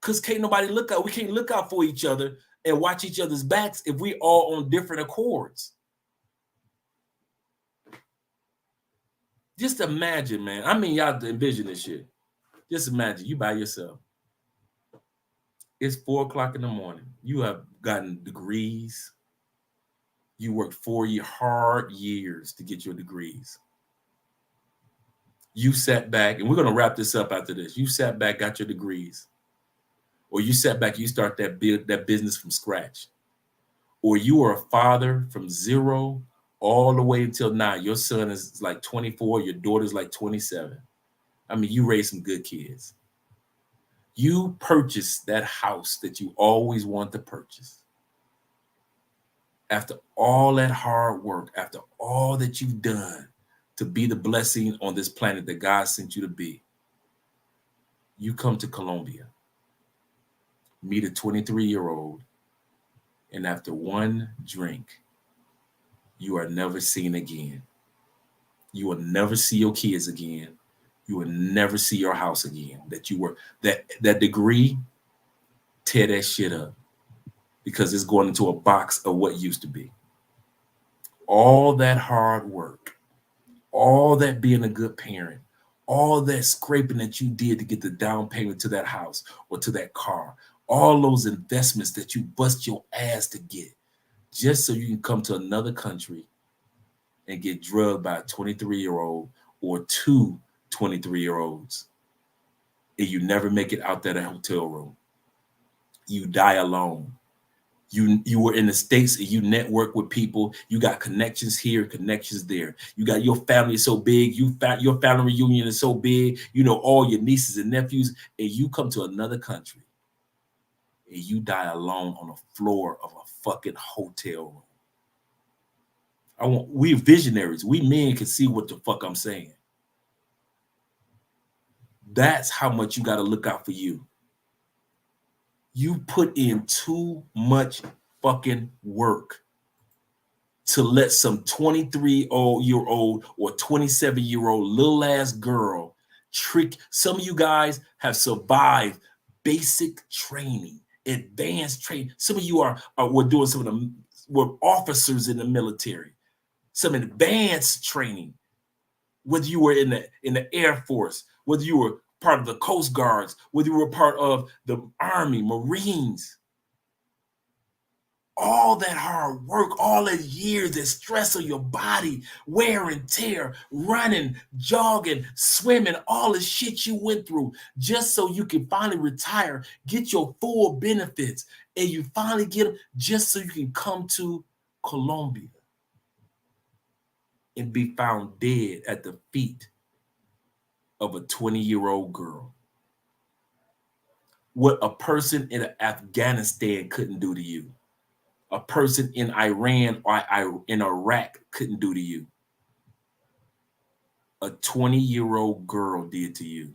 Because can't nobody look out. We can't look out for each other and watch each other's backs if we all on different accords. Just imagine, man. I mean, y'all envision this shit. Just imagine you by yourself. It's 4 o'clock in the morning. You have gotten degrees. You worked 4 hard years to get your degrees. You sat back, and we're going to wrap this up after this. You sat back, got your degrees. Or you sat back, you start that business from scratch. Or you are a father from zero all the way until now. Your son is like 24, your daughter's like 27. I mean, you raised some good kids. You purchased that house that you always wanted to purchase. After all that hard work, after all that you've done to be the blessing on this planet that God sent you to be, you come to Colombia, meet a 23-year-old, and after one drink, you are never seen again. You will never see your kids again. You will never see your house again. That degree, tear that shit up, because it's going into a box of what used to be. All that hard work, all that being a good parent, all that scraping that you did to get the down payment to that house or to that car, all those investments that you bust your ass to get, just so you can come to another country and get drugged by a 23-year-old or two 23-year-olds, and you never make it out that hotel room. You die alone. You were in the States and you network with people. You got connections here, connections there. You got your family so big. Your family reunion is so big. You know all your nieces and nephews, and you come to another country and you die alone on the floor of a fucking hotel room. We visionaries. We men can see what the fuck I'm saying. That's how much you got to look out for you. You put in too much fucking work to let some 23-year-old or 27-year-old little ass girl Some of you guys have survived basic training, advanced training. Some of you were doing some of them, were officers in the military, some advanced training. Whether you were in the Air Force, whether you were part of the Coast Guards, whether you were part of the Army, Marines, all that hard work, all that years, that stress on your body, wear and tear, running, jogging, swimming, all the shit you went through just so you can finally retire, get your full benefits, and you finally get them just so you can come to Colombia and be found dead at the feet of a 20-year-old girl. What a person in Afghanistan couldn't do to you, a person in Iran or in Iraq couldn't do to you, a 20-year-old girl did to you.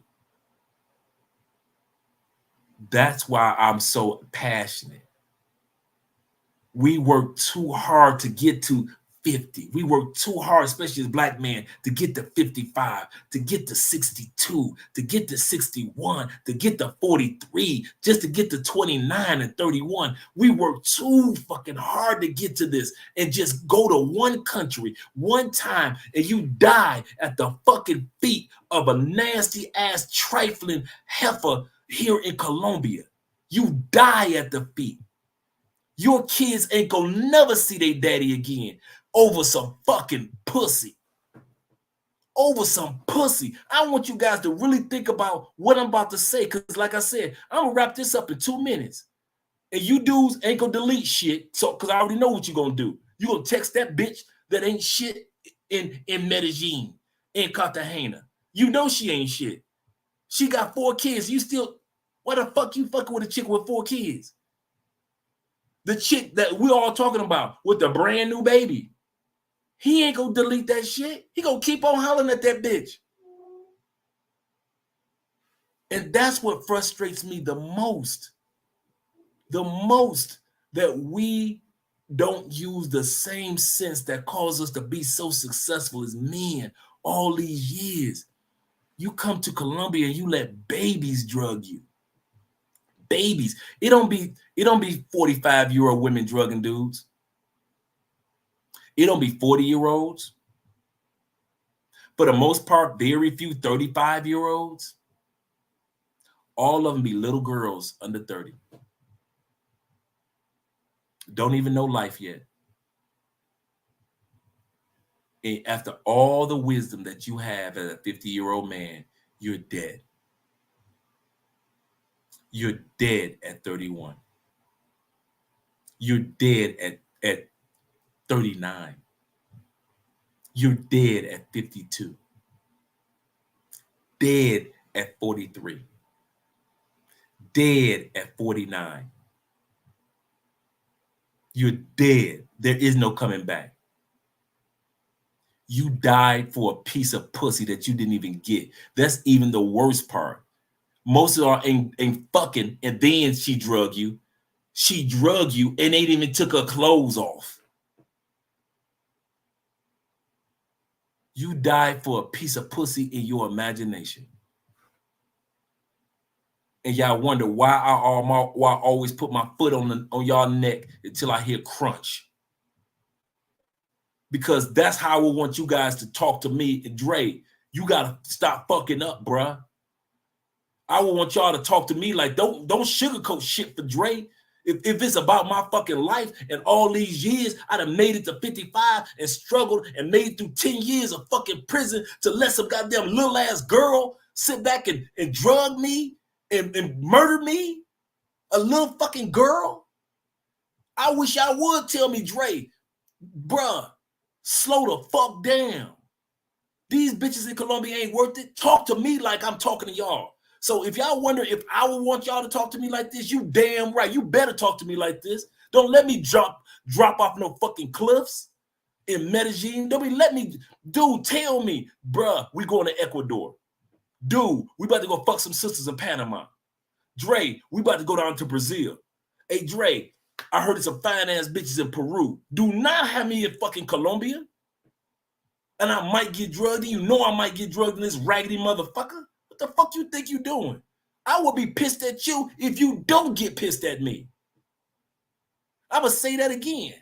That's why I'm so passionate. We work too hard to get to 50. We work too hard, especially as Black men, to get to 55, to get to 62, to get to 61, to get to 43, just to get to 29 and 31. We work too fucking hard to get to this, and just go to one country one time and you die at the fucking feet of a nasty ass trifling heifer here in Colombia. You die at the feet. Your kids ain't gonna never see their daddy again over some fucking pussy. Over some pussy. I want you guys to really think about what I'm about to say, because like I said, I'm gonna wrap this up in 2 minutes. And you dudes ain't gonna delete shit, so because I already know what you're gonna do. You're gonna text that bitch that ain't shit in Medellin, in Cartagena. You know she ain't shit. She got 4 kids. You still, why the fuck you fucking with a chick with 4 kids? The chick that we all talking about with the brand new baby. He ain't gonna delete that shit. He gonna keep on hollering at that bitch. And that's what frustrates me the most. The most, that we don't use the same sense that caused us to be so successful as men all these years. You come to Colombia and you let babies drug you. Babies. It don't be 45-year-old women drugging dudes. It don't be 40-year-olds. For the most part, very few 35-year-olds. All of them be little girls under 30. Don't even know life yet. And after all the wisdom that you have as a 50-year-old man, you're dead. You're dead at 31. You're dead at 39. You're dead at 52. Dead at 43. Dead at 49. You're dead. There is no coming back. You died for a piece of pussy that you didn't even get. That's even the worst part. Most of them ain't fucking, and then she drug you. She drug you and ain't even took her clothes off. You died for a piece of pussy in your imagination. And y'all wonder why I always put my foot on y'all neck until I hear crunch. Because that's how I want you guys to talk to me. And Dre, you gotta stop fucking up, bruh. I would want y'all to talk to me like, don't sugarcoat shit for Dre. If it's about my fucking life and all these years, I'd have made it to 55 and struggled and made it through 10 years of fucking prison to let some goddamn little ass girl sit back and drug me and murder me. A little fucking girl. I wish y'all would tell me, Dre, bruh, slow the fuck down. These bitches in Colombia ain't worth it. Talk to me like I'm talking to y'all. So if y'all wonder if I would want y'all to talk to me like this, you damn right. You better talk to me like this. Don't let me drop off no fucking cliffs in Medellin. Don't be let me, dude, tell me, bruh, we going to Ecuador. Dude, we about to go fuck some sisters in Panama. Dre, we about to go down to Brazil. Hey, Dre, I heard of some fine ass bitches in Peru. Do not have me in fucking Colombia. And I might get drugged. And you know I might get drugged in this raggedy motherfucker. What the fuck you think you doing? I will be pissed at you if you don't get pissed at me. I'm going to say that again.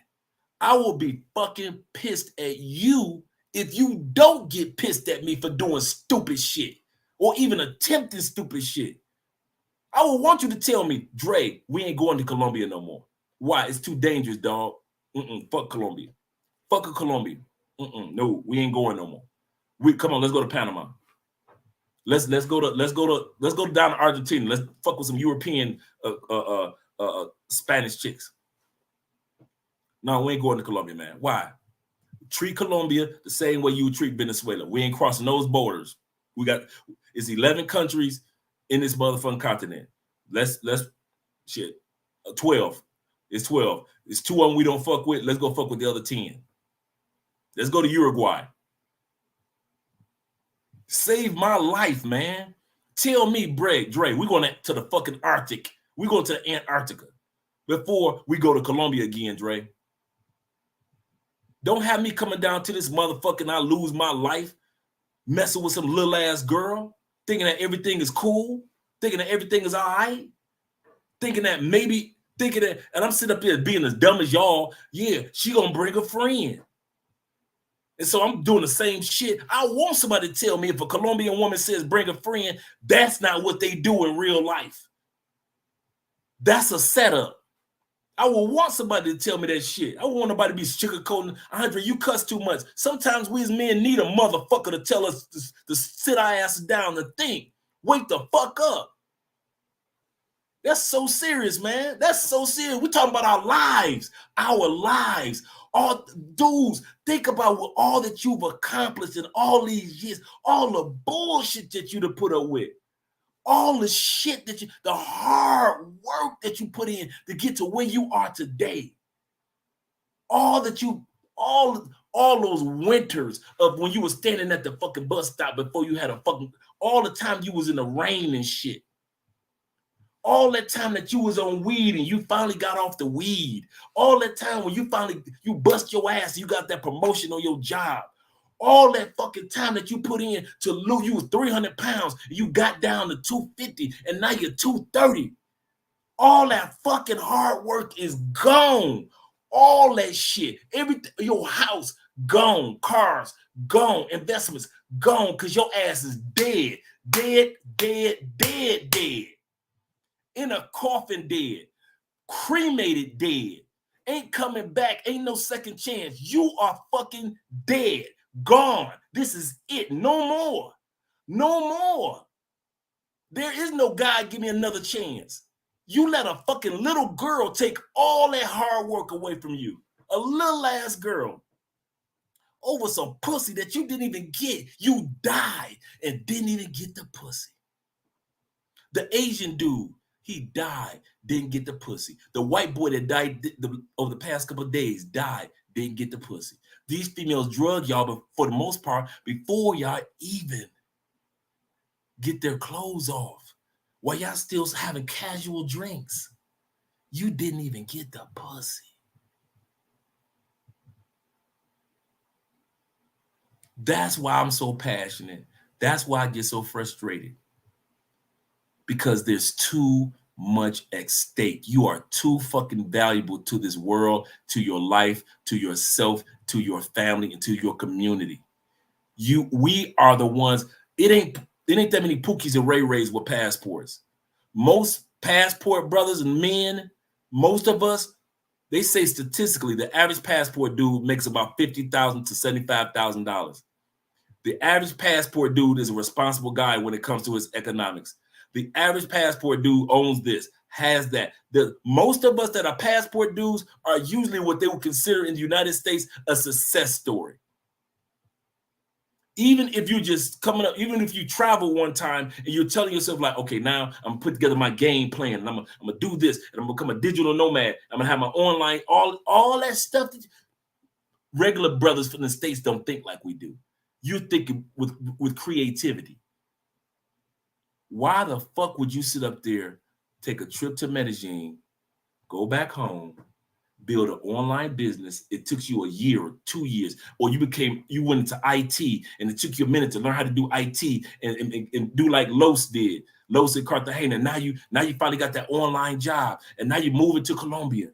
I will be fucking pissed at you if you don't get pissed at me for doing stupid shit or even attempting stupid shit. I will want you to tell me, Dre, we ain't going to Colombia no more. Why? It's too dangerous, dog. Fuck Colombia. Fuck Colombia. No, we ain't going no more. Come on, let's go to Panama. Let's go down to Argentina. Let's fuck with some European Spanish chicks. No, we ain't going to Colombia, man. Why? Treat Colombia the same way you would treat Venezuela. We ain't crossing those borders. It's 11 countries in this motherfucking continent. Let's 12. It's 12. It's 2 of them we don't fuck with. Let's go fuck with the other 10. Let's go to Uruguay. Save my life, man. Tell me, Dre, we're going to the fucking Arctic. We're going to Antarctica before we go to Colombia again, Dre. Don't have me coming down to this motherfucking I lose my life, messing with some little ass girl, thinking that everything is cool, thinking that everything is all right, and I'm sitting up here being as dumb as y'all. Yeah, she gonna bring a friend. And so I'm doing the same shit. I want somebody to tell me if a Colombian woman says bring a friend, that's not what they do in real life. That's a setup. I will want somebody to tell me that shit. I want nobody to be sugarcoating. Andre, you cuss too much. Sometimes we as men need a motherfucker to tell us to sit our asses down and think. Wake the fuck up. That's so serious, man. That's so serious. We're talking about our lives. Our lives. All dudes, think about all that you've accomplished in all these years. All the bullshit that you'd have put up with. All the shit the hard work that you put in to get to where you are today. All those winters of when you were standing at the fucking bus stop before you had all the time you was in the rain and shit. All that time that you was on weed and you finally got off the weed. All that time when you bust your ass, you got that promotion on your job. All that fucking time that you put in to lose, you was 300 pounds, you got down to 250, and now you're 230. All that fucking hard work is gone. All that shit, everything, your house, gone. Cars, gone. Investments, gone, because your ass is dead. Dead. In a coffin, dead. Cremated, dead. Ain't coming back, ain't no second chance. You are fucking dead. Gone. This is it. No more. No more. There is no God give me another chance. You let a fucking little girl take all that hard work away from you. A little ass girl. Over some pussy that you didn't even get. You died and didn't even get the pussy. The Asian dude, he died, didn't get the pussy. The white boy that died over the past couple of days died, didn't get the pussy. These females drug y'all, but for the most part, before y'all even get their clothes off, while y'all still having casual drinks, you didn't even get the pussy. That's why I'm so passionate. That's why I get so frustrated. Because there's too much at stake. You are too fucking valuable to this world, to your life, to yourself, to your family, and to your community. We are the ones. It ain't that many Pookies and Ray Rays with passports. Most passport brothers and men, most of us, they say statistically the average passport dude makes about $50,000 to $75,000. The average passport dude is a responsible guy when it comes to his economics. The average passport dude owns this, has that. Most of us that are passport dudes are usually what they would consider in the United States a success story. Even if you just coming up, even if you travel one time and you're telling yourself like, okay, now I'm gonna put together my game plan and I'm gonna do this and I'm gonna become a digital nomad. I'm gonna have my online, all that stuff that regular brothers from the States don't think like we do. You're thinking with creativity. Why the fuck would you sit up there, take a trip to Medellin, go back home, build an online business. It took you a year or 2 years, or you went into IT and it took you a minute to learn how to do IT and do like Los did. Los in Cartagena. Now you finally got that online job, and now you're moving to Colombia.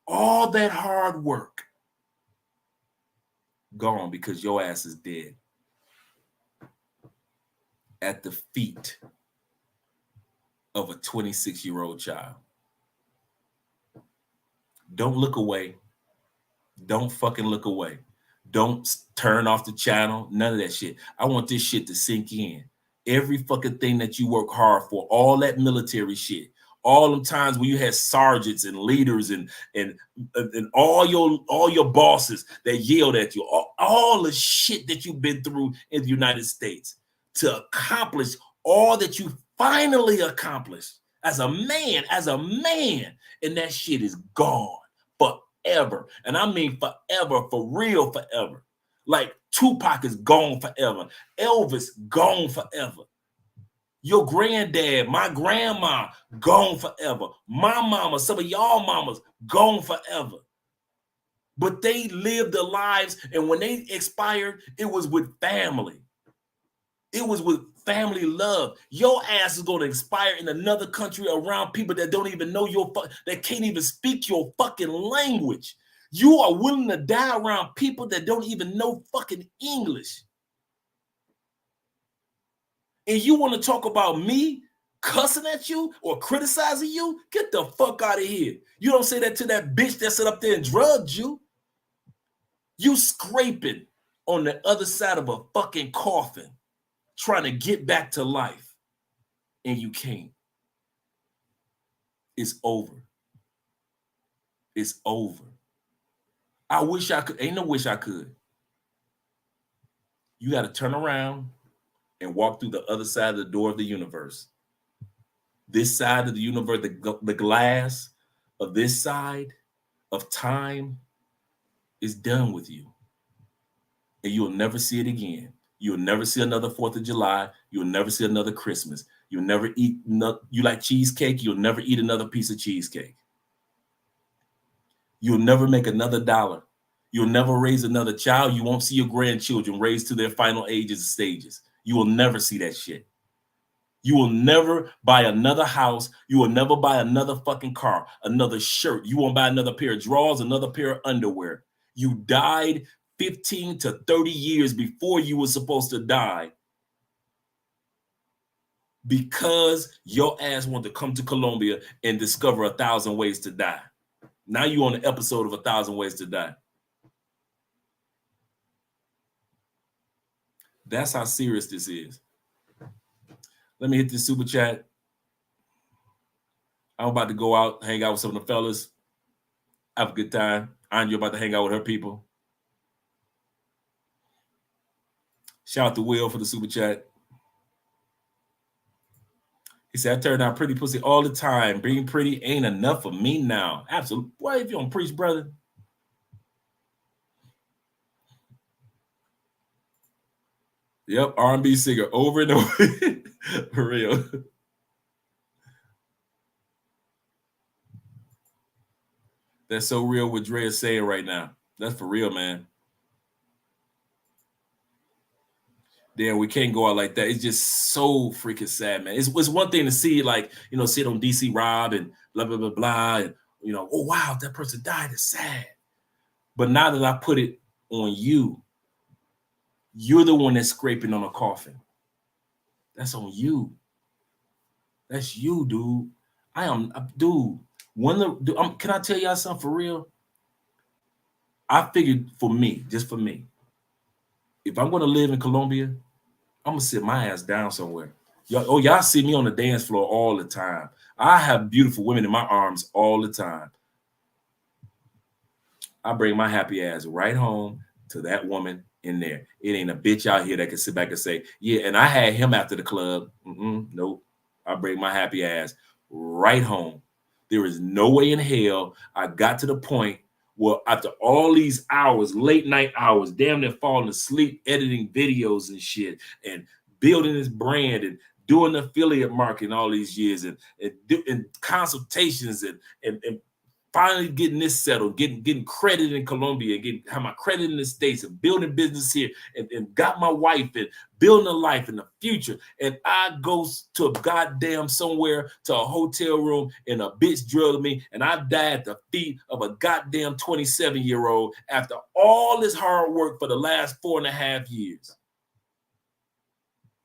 All that hard work gone because your ass is dead at the feet of a 26-year-old child. Don't look away. Don't fucking look away. Don't turn off the channel. None of that shit. I want this shit to sink in. Every fucking thing that you work hard for, all that military shit, all them times when you had sergeants and leaders and all your bosses that yelled at you, all the shit that you've been through in the United States to accomplish all that you finally accomplished as a man, and that shit is gone forever. And I mean forever, for real, forever. Like Tupac is gone forever. Elvis gone forever. Your granddad, my grandma, gone forever. My mama, some of y'all mamas, gone forever. But they lived their lives, and when they expired, it was with family. It was with family love. Your ass is going to expire in another country around people that don't even know that can't even speak your fucking language. You are willing to die around people that don't even know fucking English. And you want to talk about me cussing at you or criticizing you? Get the fuck out of here. You don't say that to that bitch that sat up there and drugged you. You scraping on the other side of a fucking coffin, trying to get back to life, and you can't. It's over. It's over. I wish I could. Ain't no wish I could. You got to turn around and walk through the other side of the door of the universe. This side of the universe, the glass of this side of time is done with you. And you'll never see it again. You'll never see another 4th of July. You'll never see another Christmas. You'll never eat, you like cheesecake? You'll never eat another piece of cheesecake. You'll never make another dollar. You'll never raise another child. You won't see your grandchildren raised to their final ages and stages. You will never see that shit. You will never buy another house. You will never buy another fucking car, another shirt. You won't buy another pair of drawers, another pair of underwear. You died 15 to 30 years before you were supposed to die because your ass wanted to come to Colombia and discover 1,000 ways to die. Now you're on the episode of 1,000 Ways to Die. That's how serious this is. Let me hit this super chat. I'm about to go out, hang out with some of the fellas. Have a good time. Anya about to hang out with her people. Shout out to Will for the super chat. He said, I turn out pretty pussy all the time. Being pretty ain't enough for me now. Absolutely. Boy, if you don't preach, brother. Yep, R&B singer over and over. For real. That's so real what Dre is saying right now. That's for real, man. Damn, we can't go out like that. It's just so freaking sad, man. It's one thing to see, like, see it on DC Rob and blah, blah, blah, blah. And, oh, wow, that person died. It's sad. But now that I put it on you, you're the one that's scraping on a coffin. That's on you. That's you, dude. Dude. Can I tell y'all something for real? I figured just for me, if I'm going to live in Colombia, I'm going to sit my ass down somewhere. Y'all see me on the dance floor all the time. I have beautiful women in my arms all the time. I bring my happy ass right home to that woman in there. It ain't a bitch out here that can sit back and say, yeah, and I had him after the club. Nope. I bring my happy ass right home. There is no way in hell I got to the point where after all these hours, late night hours, damn near falling asleep, editing videos and shit, and building this brand and doing affiliate marketing all these years and consultations and finally getting this settled, getting credit in Colombia, have my credit in the States, and building business here, and got my wife and building a life in the future. And I go to a goddamn somewhere to a hotel room and a bitch drilled me, and I die at the feet of a goddamn 27-year-old after all this hard work for the last 4.5 years.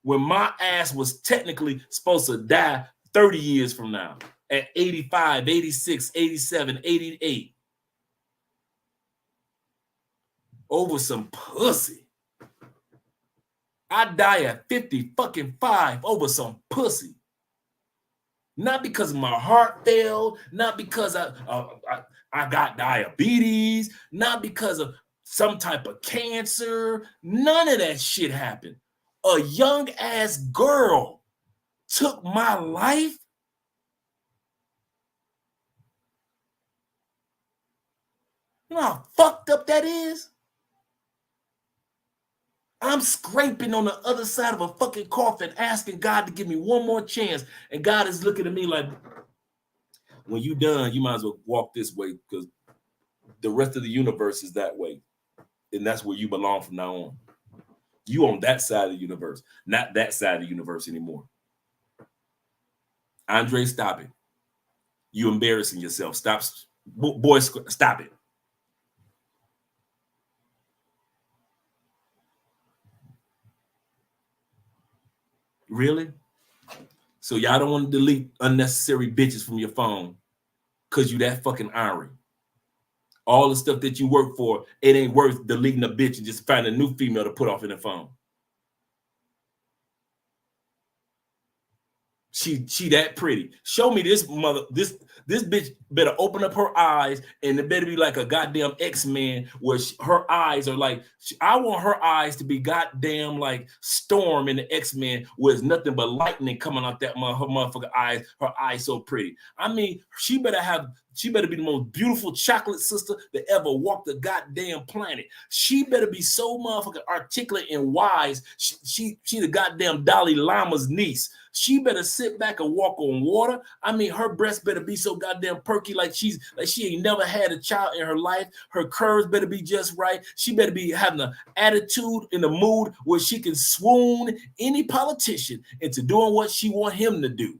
When my ass was technically supposed to die 30 years from now at 85, 86, 87, 88 over some pussy. I die at 50 fucking 5 over some pussy. Not because my heart failed, not because I got diabetes, not because of some type of cancer. None of that shit happened. A young ass girl took my life. You know how fucked up that is? I'm scraping on the other side of a fucking coffin, asking God to give me one more chance. And God is looking at me like, when you done, you might as well walk this way, because the rest of the universe is that way. And that's where you belong from now on. You on that side of the universe, not that side of the universe anymore. Andre, stop it. You embarrassing yourself. Stop. Boy, stop it. Really? So y'all don't want to delete unnecessary bitches from your phone because you that fucking irie. All the stuff that you work for, it ain't worth deleting a bitch and just finding a new female to put off in the phone. She that pretty. Show me this mother. This bitch better open up her eyes, and it better be like a goddamn X-Men where her eyes are like. I want her eyes to be goddamn like Storm in the X-Men, where there's nothing but lightning coming out that her motherfucking eyes. Her eyes so pretty. I mean, she better be the most beautiful chocolate sister that ever walked the goddamn planet. She better be so motherfucking articulate and wise. She the goddamn Dalai Lama's niece. She better sit back and walk on water. I mean, her breast better be so goddamn perky, like she ain't never had a child in her life. Her curves better be just right. She better be having an attitude in the mood where she can swoon any politician into doing what she want him to do.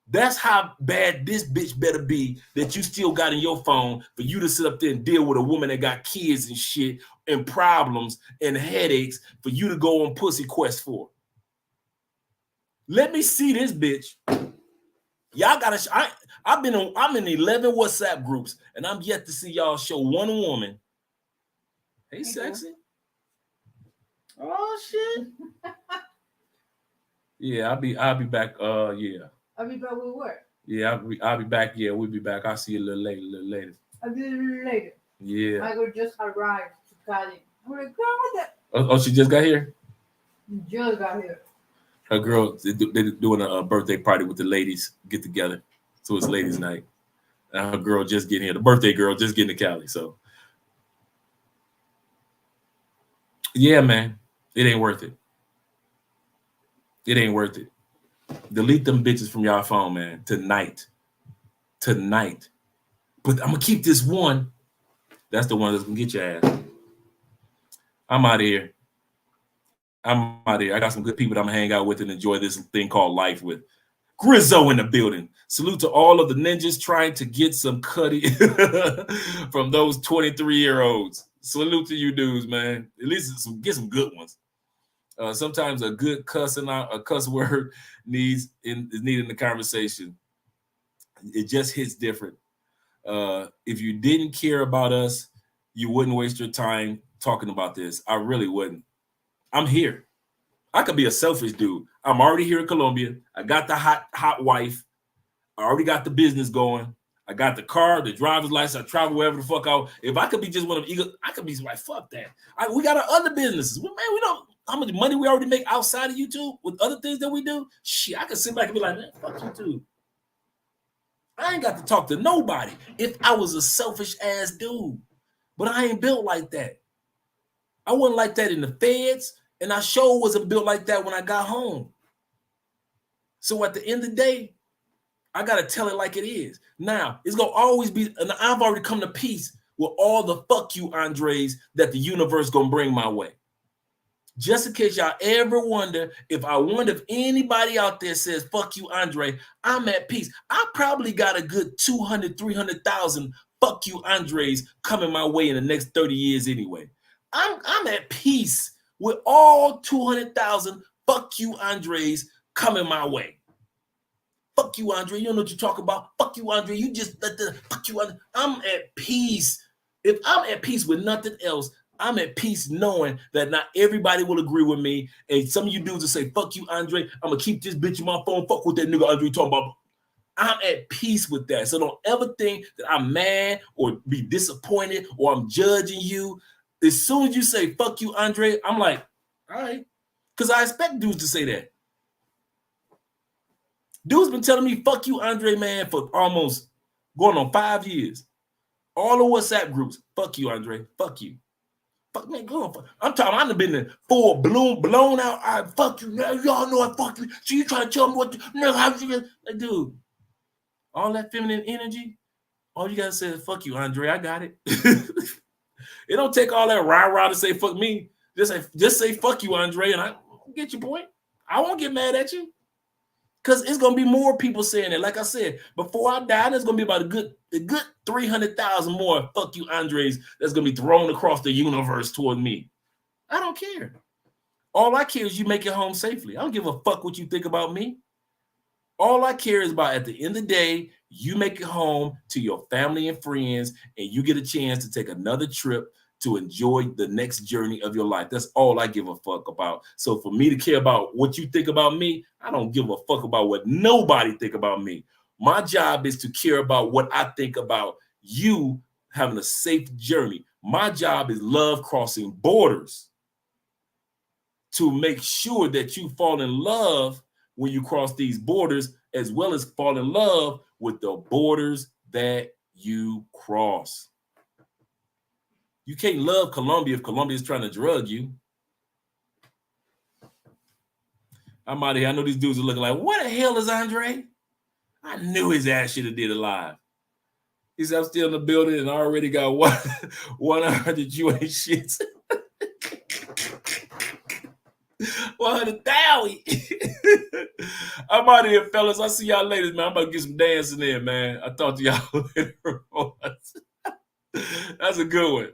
That's how bad this bitch better be that you still got in your phone for you to sit up there and deal with a woman that got kids and shit and problems and headaches for you to go on pussy quest for. Let me see this bitch. Y'all gotta. I'm in 11 WhatsApp groups, and I'm yet to see y'all show one woman. Hey, sexy. Oh shit. Yeah, I'll be back. Yeah.
I'll be back with what?
Yeah, I'll be back. Yeah, we'll be back. I'll see you a little later.
I'll be a little later.
Yeah.
Michael just arrived to Cali. I'm like, girl, what the?
Oh, she just got here?
Just got here.
Her girl, they're doing a birthday party with the ladies, get together. So it's ladies' night. And her girl just getting here. The birthday girl just getting to Cali. So, yeah, man, it ain't worth it. It ain't worth it. Delete them bitches from y'all phone, man. Tonight. But I'm gonna keep this one. That's the one that's gonna get your ass. I'm out of here. I got some good people that I'm gonna hang out with and enjoy this thing called life with. Grizzo in the building. Salute to all of the ninjas trying to get some cutty from those 23-year-olds. Salute to you dudes, man. At least get some good ones. Sometimes a good a cuss word is needed in the conversation. It just hits different. If you didn't care about us, you wouldn't waste your time talking about this. I really wouldn't. I'm here. I could be a selfish dude. I'm already here in Colombia. I got the hot wife. I already got the business going. I got the car, the driver's license. I travel wherever the fuck out. If I could be just one of them, I could be like, fuck that. We got our other businesses. Man, we don't. How much money we already make outside of YouTube with other things that we do? Shit, I could sit back and be like, man, fuck YouTube. I ain't got to talk to nobody if I was a selfish ass dude. But I ain't built like that. I wasn't like that in the feds, and I sure wasn't built like that when I got home. So at the end of the day, I gotta tell it like it is. Now, it's gonna always be, and I've already come to peace with all the fuck you Andres that the universe gonna bring my way. Just in case y'all ever wonder if anybody out there says fuck you Andre, I'm at peace. I probably got a good 200, 300,000 fuck you Andres coming my way in the next 30 years anyway. I'm at peace with all 200,000 fuck you Andres coming my way. Fuck you, Andre. You don't know what you're talking about. Fuck you, Andre. You just let the fuck you, Andre. I'm at peace. If I'm at peace with nothing else, I'm at peace knowing that not everybody will agree with me. And some of you dudes will say, fuck you, Andre. I'm going to keep this bitch in my phone. Fuck what that nigga Andre talking about. I'm at peace with that. So don't ever think that I'm mad or be disappointed or I'm judging you. As soon as you say, fuck you, Andre, I'm like, all right. Because I expect dudes to say that. Dude's been telling me, fuck you, Andre, man, for almost going on 5 years. All the WhatsApp groups, fuck you, Andre, fuck you. Fuck, man, go on. I'm talking, I've been in full blown out. I fuck you. Now y'all know I fuck you. So you trying to tell me what to, no, how you, like, dude, all that feminine energy, all you gotta say is fuck you, Andre, I got it. It don't take all that rah-rah to say fuck me. Just say fuck you, Andre, and I get your point. I won't get mad at you. Because it's going to be more people saying it. Like I said, before I die, there's going to be about a good 300,000 more fuck you Andres that's going to be thrown across the universe toward me. I don't care. All I care is you make it home safely. I don't give a fuck what you think about me. All I care is about, at the end of the day, you make it home to your family and friends, and you get a chance to take another trip to enjoy the next journey of your life. That's all I give a fuck about. So for me to care about what you think about me, I don't give a fuck about what nobody think about me. My job is to care about what I think about you having a safe journey. My job is love crossing borders to make sure that you fall in love when you cross these borders, as well as fall in love with the borders that you cross. You can't love Colombia if Colombia is trying to drug you. I'm out of here. I know these dudes are looking like, what the hell is Andre? I knew his ass should have did it live. He said, I'm still in the building and I already got 100 you ain't shit. 100,000. I'm out of here, fellas. I'll see y'all later, man. I'm about to get some dancing in, man. I'll talk to y'all later. That's a good one.